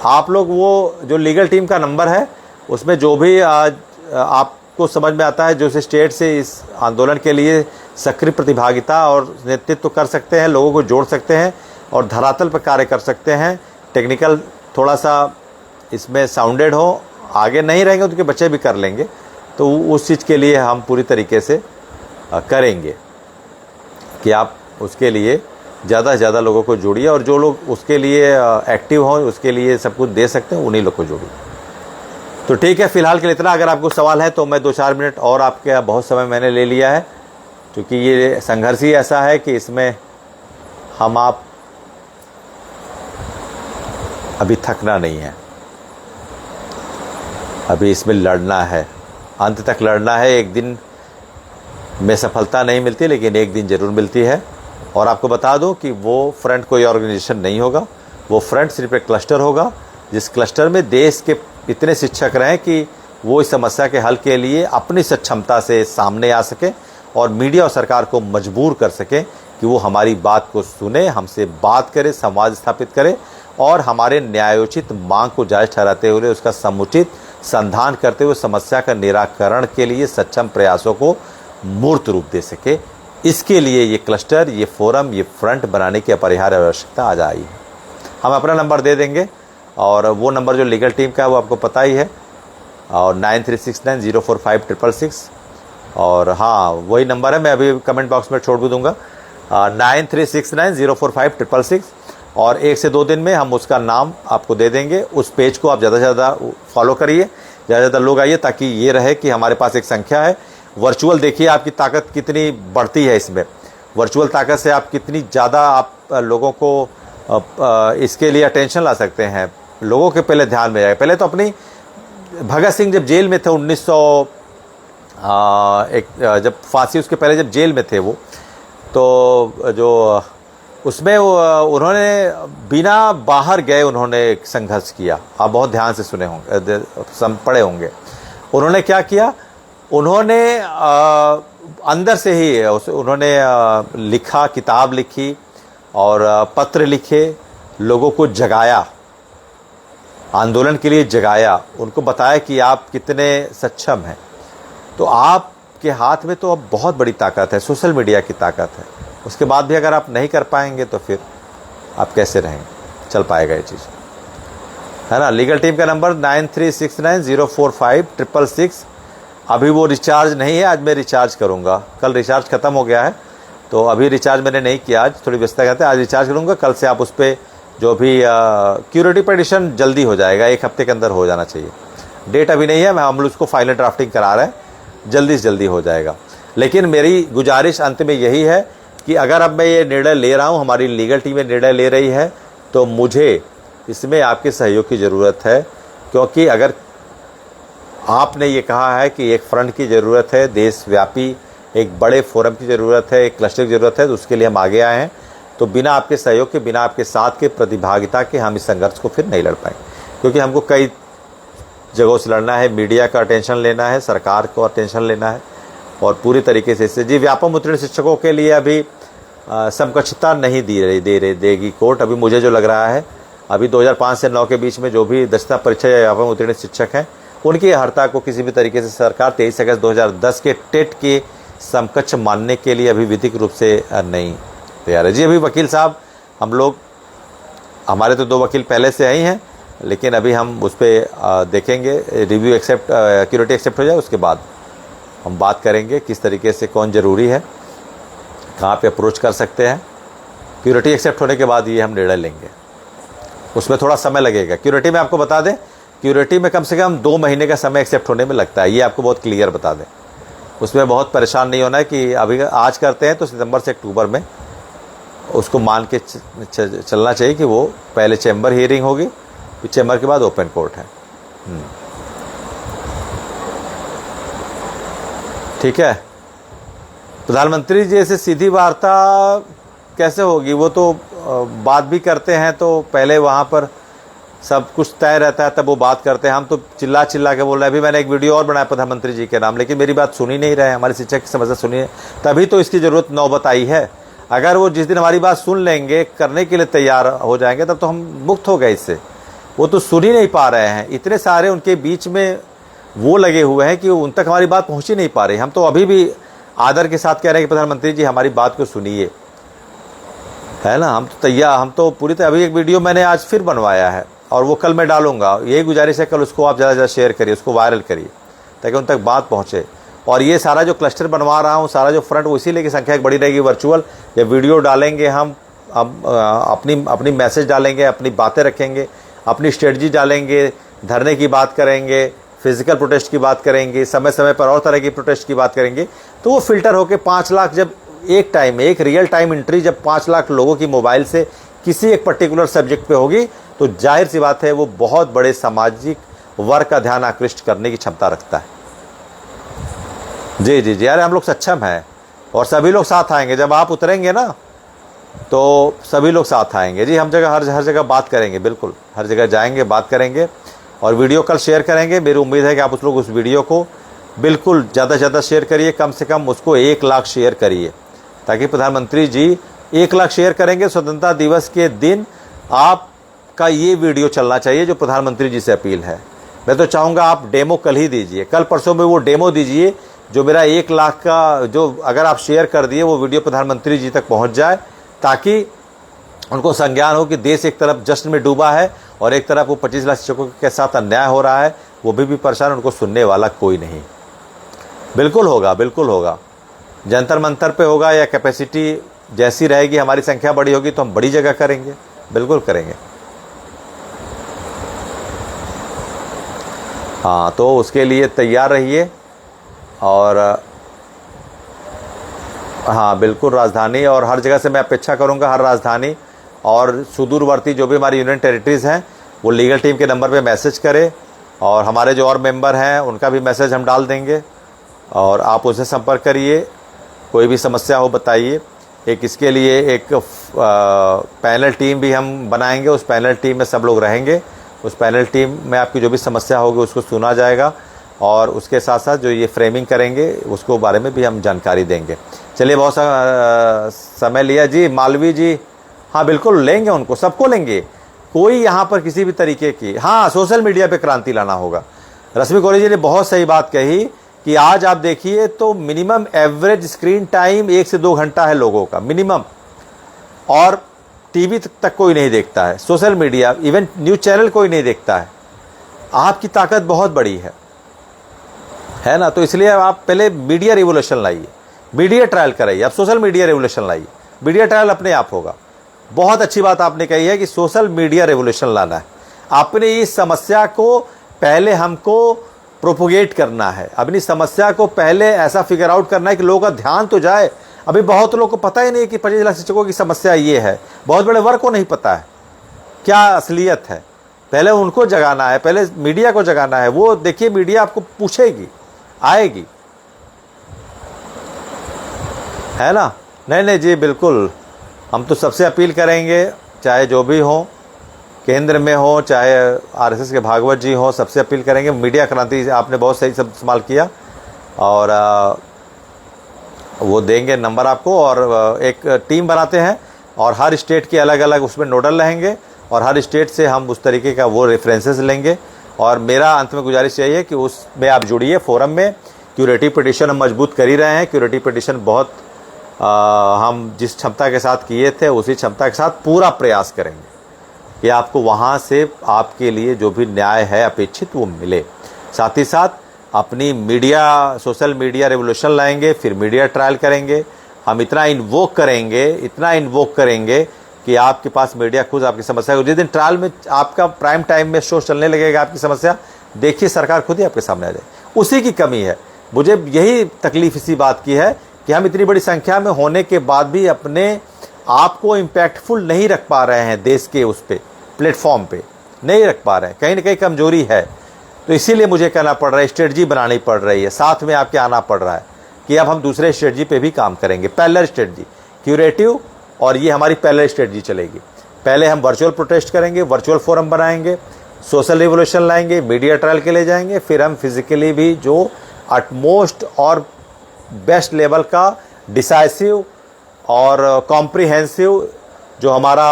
आप लोग वो जो लीगल टीम का नंबर है, उसमें जो भी आपको समझ में आता है, जो से स्टेट से इस आंदोलन के लिए सक्रिय प्रतिभागिता और नेतृत्व कर सकते हैं, लोगों को जोड़ सकते हैं और धरातल पर कार्य कर सकते हैं, टेक्निकल थोड़ा सा इसमें साउंडेड हो, आगे नहीं रहेंगे उनके बच्चे भी कर लेंगे, तो उस चीज़ के लिए हम पूरी तरीके से करेंगे कि आप उसके लिए ज़्यादा से ज़्यादा लोगों को जोड़िए, और जो लोग उसके लिए एक्टिव हों, उसके लिए सब कुछ दे सकते हैं, उन्हीं लोग को जोड़िए। तो ठीक है, फ़िलहाल के लिए इतना। अगर आपको सवाल है तो मैं 2-4 मिनट और, आपके बहुत समय मैंने ले लिया है, क्योंकि ये संघर्ष ही ऐसा है कि इसमें हम आप अभी थकना नहीं है, अभी इसमें लड़ना है, अंत तक लड़ना है। एक दिन में सफलता नहीं मिलती, लेकिन एक दिन ज़रूर मिलती है। और आपको बता दूं कि वो फ्रंट कोई ऑर्गेनाइजेशन नहीं होगा, वो फ्रंट सिर्फ एक क्लस्टर होगा, जिस क्लस्टर में देश के इतने शिक्षक रहें कि वो इस समस्या के हल के लिए अपनी सक्षमता से सामने आ सके, और मीडिया और सरकार को मजबूर कर सकें कि वो हमारी बात को सुने, हमसे बात करे, संवाद स्थापित करे, और हमारे न्यायोचित मांग को जायज़ ठहराते हुए उसका समुचित संधान करते हुए समस्या का निराकरण के लिए सक्षम प्रयासों को मूर्त रूप दे सके। इसके लिए ये क्लस्टर, ये फोरम, ये फ्रंट बनाने की अपरिहार्य आवश्यकता आज आई है। हम अपना नंबर दे देंगे, और वो नंबर जो लीगल टीम का है वो आपको पता ही है, और 9369045666, और हाँ वही नंबर है, मैं अभी कमेंट बॉक्स में छोड़ भी दूंगा, 9369045666। और 1 से 2 दिन में हम उसका नाम आपको दे देंगे। उस पेज को आप ज़्यादा से ज़्यादा फॉलो करिए, ज़्यादा से ज़्यादा लोग आइए, ताकि ये रहे कि हमारे पास एक संख्या है। वर्चुअल देखिए आपकी ताकत कितनी बढ़ती है इसमें, वर्चुअल ताकत से आप कितनी ज़्यादा आप लोगों को इसके लिए अटेंशन ला सकते हैं, लोगों के पहले ध्यान में आए। पहले तो अपनी भगत सिंह जब जेल में थे 1900 जब फांसी उसके पहले जब जेल में थे वो, तो जो उसमें उन्होंने बिना बाहर गए उन्होंने संघर्ष किया। आप बहुत ध्यान से सुने होंगे, पढ़े होंगे। उन्होंने क्या किया, उन्होंने अंदर से ही उन्होंने लिखा, किताब लिखी और पत्र लिखे, लोगों को जगाया, आंदोलन के लिए जगाया, उनको बताया कि आप कितने सक्षम हैं। तो आपके हाथ में तो अब बहुत बड़ी ताकत है, सोशल मीडिया की ताकत है। उसके बाद भी अगर आप नहीं कर पाएंगे तो फिर आप कैसे रहेंगे, चल पाएगा ये चीज़, है ना। लीगल टीम का नंबर 9369045666। अभी वो रिचार्ज नहीं है, आज मैं रिचार्ज करूँगा, कल रिचार्ज ख़त्म हो गया है, तो अभी रिचार्ज मैंने नहीं किया, आज थोड़ी व्यस्तता कहते हैं, आज रिचार्ज करूँगा। कल से आप उस पर जो भी क्यूरेटिव एडिशन जल्दी हो जाएगा, 1 हफ्ते के अंदर हो जाना चाहिए। डेट अभी नहीं है, हम लोग उसको फाइनल ड्राफ्टिंग करा रहे हैं, जल्दी से जल्दी हो जाएगा। लेकिन मेरी गुजारिश अंत में यही है कि अगर अब मैं ये निर्णय ले रहा हूँ, हमारी लीगल टीम ये निर्णय ले रही है, तो मुझे इसमें आपके सहयोग की ज़रूरत है। क्योंकि अगर आपने ये कहा है कि एक फ्रंट की ज़रूरत है, देशव्यापी एक बड़े फोरम की ज़रूरत है, एक क्लस्टर की ज़रूरत है, तो उसके लिए हम आगे आए हैं। तो बिना आपके सहयोग के, बिना आपके साथ के, प्रतिभागिता के हम इस संघर्ष को फिर नहीं लड़ पाएंगे। क्योंकि हमको कई जगहों से लड़ना है, मीडिया का अटेंशन लेना है, सरकार को अटेंशन लेना है, और पूरी तरीके से इससे जी व्यापम उत्तीर्ण शिक्षकों के लिए अभी समकक्षता नहीं देगी कोर्ट। अभी मुझे जो लग रहा है, अभी 2005 से 9 के बीच में जो भी दक्षता परीक्षा या व्यापम उत्तीर्ण शिक्षक हैं, उनकी अर्हता को किसी भी तरीके से सरकार 23 अगस्त 2010 के टेट के समकक्ष मानने के लिए अभी विधिक रूप से नहीं तैयार है। जी अभी वकील साहब, हम लोग, हमारे तो 2 वकील पहले से आई हैं, लेकिन अभी हम उस पर देखेंगे, रिव्यू एक्सेप्ट, क्यूरिटी एक्सेप्ट हो जाए, उसके बाद हम बात करेंगे किस तरीके से कौन ज़रूरी है, कहाँ पे अप्रोच कर सकते हैं। क्यूरिटी एक्सेप्ट होने के बाद ये हम निर्णय लेंगे, उसमें थोड़ा समय लगेगा। क्यूरिटी में आपको बता दें, क्यूरिटी में कम से कम 2 महीने का समय एक्सेप्ट होने में लगता है, ये आपको बहुत क्लियर बता दें। उसमें बहुत परेशान नहीं होना है कि अभी आज करते हैं तो सितंबर से अक्टूबर में उसको मान के चलना चाहिए कि वो पहले चैम्बर हियरिंग होगी, फिर चैम्बर के बाद ओपन कोर्ट है। ठीक है। प्रधानमंत्री जी से सीधी वार्ता कैसे होगी, वो तो बात भी करते हैं तो पहले वहाँ पर सब कुछ तय रहता है, तब वो बात करते हैं। हम तो चिल्ला चिल्ला के बोल रहे हैं। अभी मैंने एक वीडियो और बनाया प्रधानमंत्री जी के नाम, लेकिन मेरी बात सुनी नहीं रहे, हमारी शिक्षक की समस्या सुनिए, तभी तो इसकी ज़रूरत नौबत आई है। अगर वो जिस दिन हमारी बात सुन लेंगे, करने के लिए तैयार हो जाएंगे, तब तो हम मुक्त हो गए इससे। वो तो सुन ही नहीं पा रहे हैं, इतने सारे उनके बीच में वो लगे हुए हैं कि उन तक हमारी बात पहुँच ही नहीं पा रही। हम तो अभी भी आदर के साथ कह रहे हैं कि प्रधानमंत्री जी हमारी बात को सुनिए, है ना। हम तो तैयार, हम तो पूरी तरह। अभी एक वीडियो मैंने आज फिर बनवाया है और वो कल मैं डालूंगा। यही गुजारिश है, कल उसको आप ज़्यादा से ज़्यादा शेयर करिए, उसको वायरल करिए, ताकि उन तक बात पहुँचे। और ये सारा जो क्लस्टर बनवा रहा हूँ, सारा जो फ्रंट, वो इसीलिए कि संख्या बड़ी रहेगी वर्चुअल। जब वीडियो डालेंगे हम, अब अपनी मैसेज डालेंगे, अपनी बातें रखेंगे, अपनी स्ट्रेटजी डालेंगे, धरने की बात करेंगे, फिजिकल प्रोटेस्ट की बात करेंगे, समय समय पर और तरह की प्रोटेस्ट की बात करेंगे, तो वो फिल्टर होकर 5 लाख, जब एक टाइम में एक रियल टाइम एंट्री जब 5 लाख लोगों की मोबाइल से किसी एक पर्टिकुलर सब्जेक्ट पे होगी, तो जाहिर सी बात है वो बहुत बड़े सामाजिक वर्ग का ध्यान आकृष्ट करने की क्षमता रखता है। जी जी जी, अरे हम लोग सक्षम हैं और सभी लोग साथ आएंगे। जब आप उतरेंगे ना, तो सभी लोग साथ आएंगे। जी, हम जगह हर जगह बात करेंगे, बिल्कुल हर जगह जाएंगे, बात करेंगे और वीडियो कल शेयर करेंगे। मेरी उम्मीद है कि आप उस वीडियो को बिल्कुल ज़्यादा से ज़्यादा शेयर करिए, कम से कम उसको 1 लाख शेयर करिए, ताकि प्रधानमंत्री जी 1 लाख शेयर करेंगे। स्वतंत्रता दिवस के दिन आपका ये वीडियो चलना चाहिए जो प्रधानमंत्री जी से अपील है। मैं तो चाहूँगा आप डेमो कल ही दीजिए, कल परसों में वो डेमो दीजिए जो मेरा 1 लाख का, जो अगर आप शेयर कर दिए वो वीडियो प्रधानमंत्री जी तक पहुँच जाए, ताकि उनको संज्ञान हो कि देश एक तरफ जश्न में डूबा है और एक तरफ वो 25 लाख शिक्षकों के साथ अन्याय हो रहा है, वो भी परेशान, उनको सुनने वाला कोई नहीं। बिल्कुल होगा, बिल्कुल होगा। जंतर मंतर पे होगा या कैपेसिटी जैसी रहेगी, हमारी संख्या बड़ी होगी तो हम बड़ी जगह करेंगे, बिल्कुल करेंगे। हाँ, तो उसके लिए तैयार रहिए। और हाँ बिल्कुल, राजधानी और हर जगह से मैं अपेक्षा करूँगा, हर राजधानी और सुदूरवर्ती जो भी हमारी यूनियन टेरिटरीज़ हैं, वो लीगल टीम के नंबर पे मैसेज करें, और हमारे जो और मेंबर हैं उनका भी मैसेज हम डाल देंगे, और आप उससे संपर्क करिए। कोई भी समस्या हो बताइए। एक इसके लिए एक पैनल टीम भी हम बनाएंगे, उस पैनल टीम में सब लोग रहेंगे। उस पैनल टीम में आपकी जो भी समस्या होगी उसको सुना जाएगा, और उसके साथ साथ जो ये फ्रेमिंग करेंगे उसको बारे में भी हम जानकारी देंगे। चलिए, बहुत समय लिया जी। मालवी जी, हाँ बिल्कुल लेंगे, उनको सबको लेंगे। कोई यहाँ पर किसी भी तरीके की, हाँ सोशल मीडिया पे क्रांति लाना होगा। रश्मि कौरी जी ने बहुत सही बात कही कि आज आप देखिए तो मिनिमम एवरेज स्क्रीन टाइम 1 से 2 घंटा है लोगों का मिनिमम, और टीवी तक कोई नहीं देखता है, social media, even news channel कोई नहीं देखता है। आपकी ताकत बहुत बड़ी है ना। तो इसलिए आप पहले मीडिया रिवोल्यूशन लाइए, मीडिया ट्रायल कराइए, आप सोशल मीडिया रिवोल्यूशन लाइए। मीडिया ट्रायल अपने आप होगा। बहुत अच्छी बात आपने कही है कि सोशल मीडिया रिवोल्यूशन लाना है। आपने इस समस्या को पहले हमको प्रोपोगेट करना है, अपनी समस्या को पहले ऐसा फिगर आउट करना है कि लोगों का ध्यान तो जाए। अभी बहुत लोगों को पता ही नहीं कि 25 लाख शिक्षकों की समस्या ये है, बहुत बड़े वर्ग को नहीं पता है क्या असलियत है। पहले उनको जगाना है, पहले मीडिया को जगाना है। वो देखिए, मीडिया आपको पूछेगी, आएगी, है ना। नहीं जी, बिल्कुल, हम तो सबसे अपील करेंगे, चाहे जो भी हो, केंद्र में हो चाहे आरएसएस के भागवत जी हो, सबसे अपील करेंगे। मीडिया क्रांति आपने बहुत सही सब इस्तेमाल किया, और वो देंगे नंबर आपको, और एक टीम बनाते हैं और हर स्टेट के अलग अलग उसमें नोडल रहेंगे, और हर स्टेट से हम उस तरीके का वो रेफरेंसेस लेंगे। और मेरा अंत में गुजारिश यही है कि उसमें आप जुड़िए फोरम में। क्यूरेटिव पिटिशन हम मजबूत कर ही रहे हैं। क्यूरेटिव पिटिशन बहुत हम जिस क्षमता के साथ किए थे उसी क्षमता के साथ पूरा प्रयास करेंगे कि आपको वहाँ से आपके लिए जो भी न्याय है अपेक्षित वो मिले। साथ ही साथ अपनी मीडिया, सोशल मीडिया रेवोल्यूशन लाएंगे, फिर मीडिया ट्रायल करेंगे। हम इतना इन्वोक करेंगे कि आपके पास मीडिया खुद आपकी समस्या को, जिस दिन ट्रायल में आपका प्राइम टाइम में शो चलने लगेगा, आपकी समस्या देखिए सरकार खुद ही आपके सामने आ जाए। उसी की कमी है। मुझे यही तकलीफ इसी बात की है कि हम इतनी बड़ी संख्या में होने के बाद भी अपने आप को इम्पैक्टफुल नहीं रख पा रहे हैं, देश के उस पे प्लेटफॉर्म पे नहीं रख पा रहे हैं। कहीं ना कहीं कमजोरी है। तो इसीलिए मुझे कहना पड़ रहा है, स्ट्रेटजी बनानी पड़ रही है, साथ में आपके आना पड़ रहा है कि अब हम दूसरे स्ट्रेटजी पे भी काम करेंगे। पैरेलल स्ट्रेटजी, क्यूरेटिव, और ये हमारी पैरेलल स्ट्रेटजी चलेगी। पहले हम वर्चुअल प्रोटेस्ट करेंगे, वर्चुअल फोरम बनाएंगे, सोशल रिवोल्यूशन लाएंगे, मीडिया ट्रायल के ले जाएंगे, फिर हम फिजिकली भी जो अटमोस्ट और बेस्ट लेवल का डिसाइसिव और कॉम्प्रिहेंसिव जो हमारा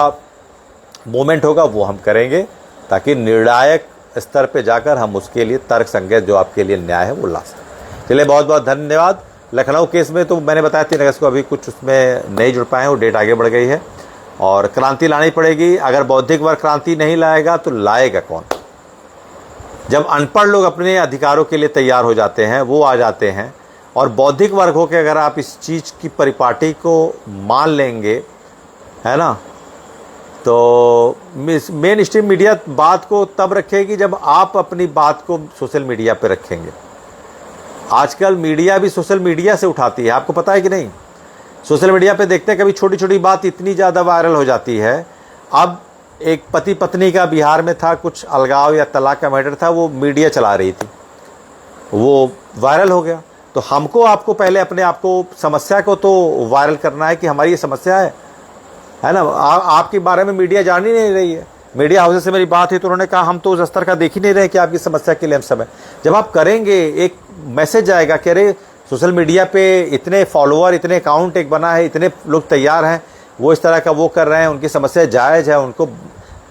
मूवमेंट होगा वो हम करेंगे, ताकि निर्णायक स्तर पे जाकर हम उसके लिए तर्क संगत जो आपके लिए न्याय है वो ला सकें। चलिए, बहुत बहुत धन्यवाद। लखनऊ केस में तो मैंने बताया 3 अगस्त को, अभी कुछ उसमें नहीं जुड़ पाए हैं, वो डेट आगे बढ़ गई है और क्रांति लानी पड़ेगी। अगर बौद्धिक वर्ग क्रांति नहीं लाएगा तो लाएगा कौन? जब अनपढ़ लोग अपने अधिकारों के लिए तैयार हो जाते हैं, वो आ जाते हैं, और बौद्धिक वर्ग हो के अगर आप इस चीज़ की परिपाटी को मान लेंगे, है ना, तो मेन स्ट्रीम मीडिया बात को तब रखेगी जब आप अपनी बात को सोशल मीडिया पे रखेंगे। आजकल मीडिया भी सोशल मीडिया से उठाती है, आपको पता है कि नहीं? सोशल मीडिया पे देखते हैं कभी छोटी छोटी बात इतनी ज़्यादा वायरल हो जाती है। अब एक पति पत्नी का बिहार में था, कुछ अलगाव या तलाक का मैटर था, वो मीडिया चला रही थी, वो वायरल हो गया। तो हमको आपको पहले अपने आप को, समस्या को तो वायरल करना है कि हमारी ये समस्या है ना। आपके बारे में मीडिया जान ही नहीं रही है। मीडिया हाउसेस से मेरी बात हुई तो उन्होंने कहा हम तो उस स्तर का देख ही नहीं रहे कि आपकी समस्या के लिए हम सब है। जब आप करेंगे, एक मैसेज जाएगा कि अरे सोशल मीडिया पे इतने फॉलोअर, इतने अकाउंट एक बना है, इतने लोग तैयार हैं, वो इस तरह का वो कर रहे हैं, उनकी समस्या जायज़ है। उनको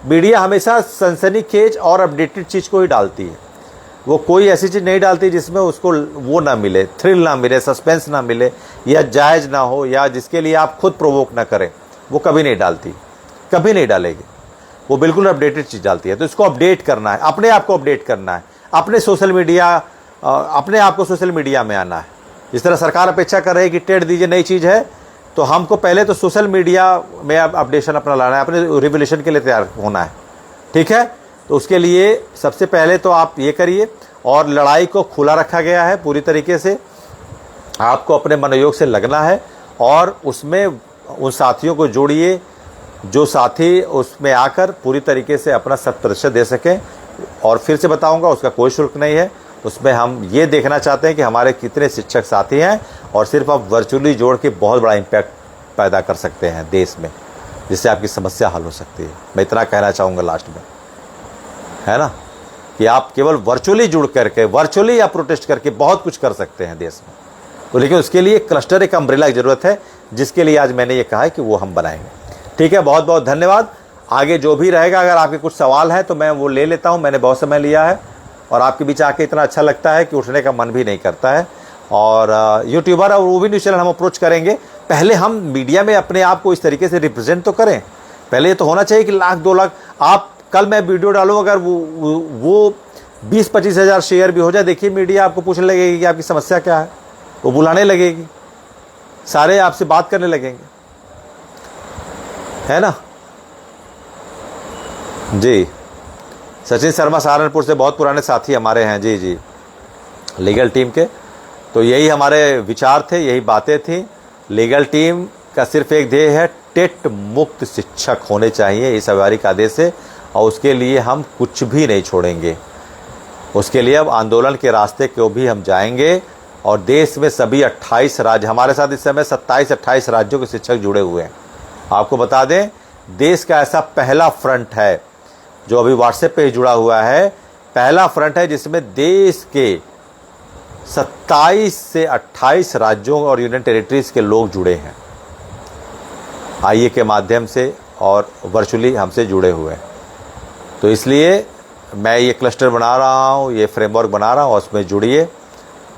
मीडिया हमेशा सनसनीखेज और अपडेटेड चीज़ को ही डालती है। वो कोई ऐसी चीज़ नहीं डालती जिसमें उसको वो ना मिले, थ्रिल ना मिले, सस्पेंस ना मिले, या जायज़ ना हो, या जिसके लिए आप खुद प्रोवोक ना करें, वो कभी नहीं डालती, कभी नहीं डालेगी। वो बिल्कुल अपडेटेड चीज़ डालती है। तो इसको अपडेट करना है, अपने आप को अपडेट करना है, अपने आप को सोशल मीडिया में आना है। जिस तरह सरकार अपेक्षा कर रही है कि टेट दीजिए, नई चीज़ है, तो हमको पहले तो सोशल मीडिया में अपडेशन अपना लाना है, अपने रिवोल्यूशन के लिए तैयार होना है। ठीक है, तो उसके लिए सबसे पहले तो आप ये करिए। और लड़ाई को खुला रखा गया है पूरी तरीके से, आपको अपने मनोयोग से लगना है और उसमें उन साथियों को जोड़िए जो साथी उसमें आकर पूरी तरीके से अपना 100% दे सकें। और फिर से बताऊंगा, उसका कोई शुल्क नहीं है। उसमें हम ये देखना चाहते हैं कि हमारे कितने शिक्षक साथी हैं, और सिर्फ आप वर्चुअली जोड़ के बहुत बड़ा इम्पैक्ट पैदा कर सकते हैं देश में, जिससे आपकी समस्या हल हो सकती है। मैं इतना कहना चाहूँगा लास्ट में, है ना, कि आप केवल वर्चुअली जुड़ करके, वर्चुअली आप प्रोटेस्ट करके बहुत कुछ कर सकते हैं देश में। तो लेकिन उसके लिए क्लस्टर, एक अम्ब्रेला की ज़रूरत है, जिसके लिए आज मैंने ये कहा है कि वो हम बनाएंगे। ठीक है, बहुत बहुत धन्यवाद। आगे जो भी रहेगा, अगर आपके कुछ सवाल हैं तो मैं वो ले लेता हूँ। मैंने बहुत समय लिया है और आपके बीच आके इतना अच्छा लगता है कि उठने का मन भी नहीं करता है। और यूट्यूबर और वो भी न्यूज़ चैनल हम अप्रोच करेंगे। पहले हम मीडिया में अपने आप को इस तरीके से रिप्रेजेंट तो करें। पहले ये तो होना चाहिए कि 1 लाख 2 लाख, आप कल मैं वीडियो डालूँ, अगर वो 20-25 हज़ार शेयर भी हो जाए, देखिए मीडिया आपको पूछने लगेगी कि आपकी समस्या क्या है, वो बुलाने लगेगी, सारे आपसे बात करने लगेंगे, है ना जी। सचिन शर्मा सहारनपुर से बहुत पुराने साथी हमारे हैं, जी जी, लीगल टीम के। तो यही हमारे विचार थे, यही बातें थी। लीगल टीम का सिर्फ एक ध्येय है, टेट मुक्त शिक्षक होने चाहिए, इस व्यावहारिक आदेश से, और उसके लिए हम कुछ भी नहीं छोड़ेंगे। उसके लिए अब आंदोलन के रास्ते को भी हम जाएंगे। और देश में सभी 28 राज्य, हमारे साथ इस समय 27-28 राज्यों के शिक्षक जुड़े हुए हैं। आपको बता दें, देश का ऐसा पहला फ्रंट है जो अभी व्हाट्सएप पे ही जुड़ा हुआ है, पहला फ्रंट है जिसमें देश के 27 से 28 राज्यों और यूनियन टेरिटरीज के लोग जुड़े हैं, आईए के माध्यम से और वर्चुअली हमसे जुड़े हुए हैं। तो इसलिए मैं ये क्लस्टर बना रहा हूँ, ये फ्रेमवर्क बना रहा हूँ, उसमें जुड़िए।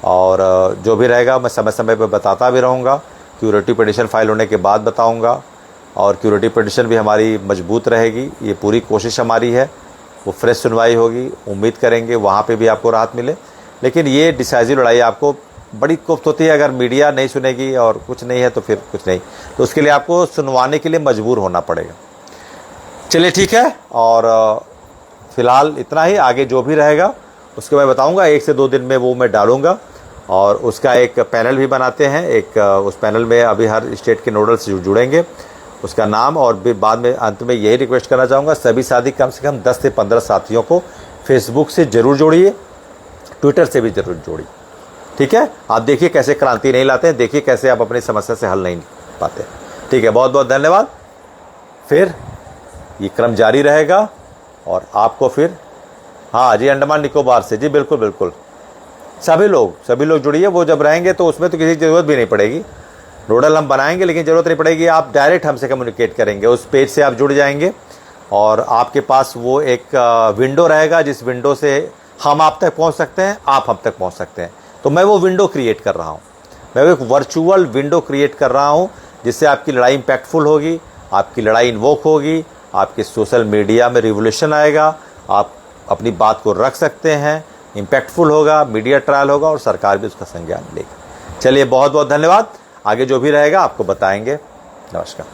और जो भी रहेगा मैं समय समय पर बताता भी रहूँगा। क्यूरेटिव पिटीशन फाइल होने के बाद बताऊँगा, और क्यूरेटिव पिटीशन भी हमारी मजबूत रहेगी। ये पूरी कोशिश हमारी है, वो फ्रेश सुनवाई होगी, उम्मीद करेंगे वहाँ पे भी आपको राहत मिले। लेकिन ये डिसाइसिव लड़ाई आपको बड़ी कुफ्त होती है, अगर मीडिया नहीं सुनेगी और कुछ नहीं है तो फिर कुछ नहीं, तो उसके लिए आपको सुनवाने के लिए मजबूर होना पड़ेगा। चलिए ठीक है, और फिलहाल इतना ही। आगे जो भी रहेगा उसके मैं बताऊंगा, 1 से 2 दिन में वो मैं डालूंगा। और उसका एक पैनल भी बनाते हैं, एक उस पैनल में अभी हर स्टेट के नोडल्स जुड़ेंगे, उसका नाम। और भी बाद में अंत में यही रिक्वेस्ट करना चाहूँगा, सभी साथी कम से कम 10 से 15 साथियों को फेसबुक से ज़रूर जोड़िए, ट्विटर से भी ज़रूर जोड़िए। ठीक है, आप देखिए कैसे क्रांति नहीं लाते हैं, देखिए कैसे आप अपनी समस्या से हल नहीं पाते। ठीक है, बहुत बहुत धन्यवाद। फिर ये क्रम जारी रहेगा और आपको फिर, हाँ जी, अंडमान निकोबार से, जी बिल्कुल बिल्कुल, सभी लोग जुड़िए। वो जब रहेंगे तो उसमें तो किसी की ज़रूरत भी नहीं पड़ेगी, नोडल हम बनाएंगे लेकिन ज़रूरत नहीं पड़ेगी। आप डायरेक्ट हमसे कम्युनिकेट करेंगे, उस पेज से आप जुड़ जाएंगे और आपके पास वो एक विंडो रहेगा जिस विंडो से हम आप तक पहुंच सकते हैं, आप हम तक पहुंच सकते हैं। तो मैं वो विंडो क्रिएट कर रहा हूं, मैं वो एक वर्चुअल विंडो क्रिएट कर रहा हूं जिससे आपकी लड़ाई इम्पैक्टफुल होगी, आपकी लड़ाई इन्वोक होगी, आपके सोशल मीडिया में रिवोल्यूशन आएगा, आप अपनी बात को रख सकते हैं, इम्पैक्टफुल होगा, मीडिया ट्रायल होगा और सरकार भी उसका संज्ञान लेगी। चलिए, बहुत बहुत धन्यवाद। आगे जो भी रहेगा आपको बताएंगे। नमस्कार।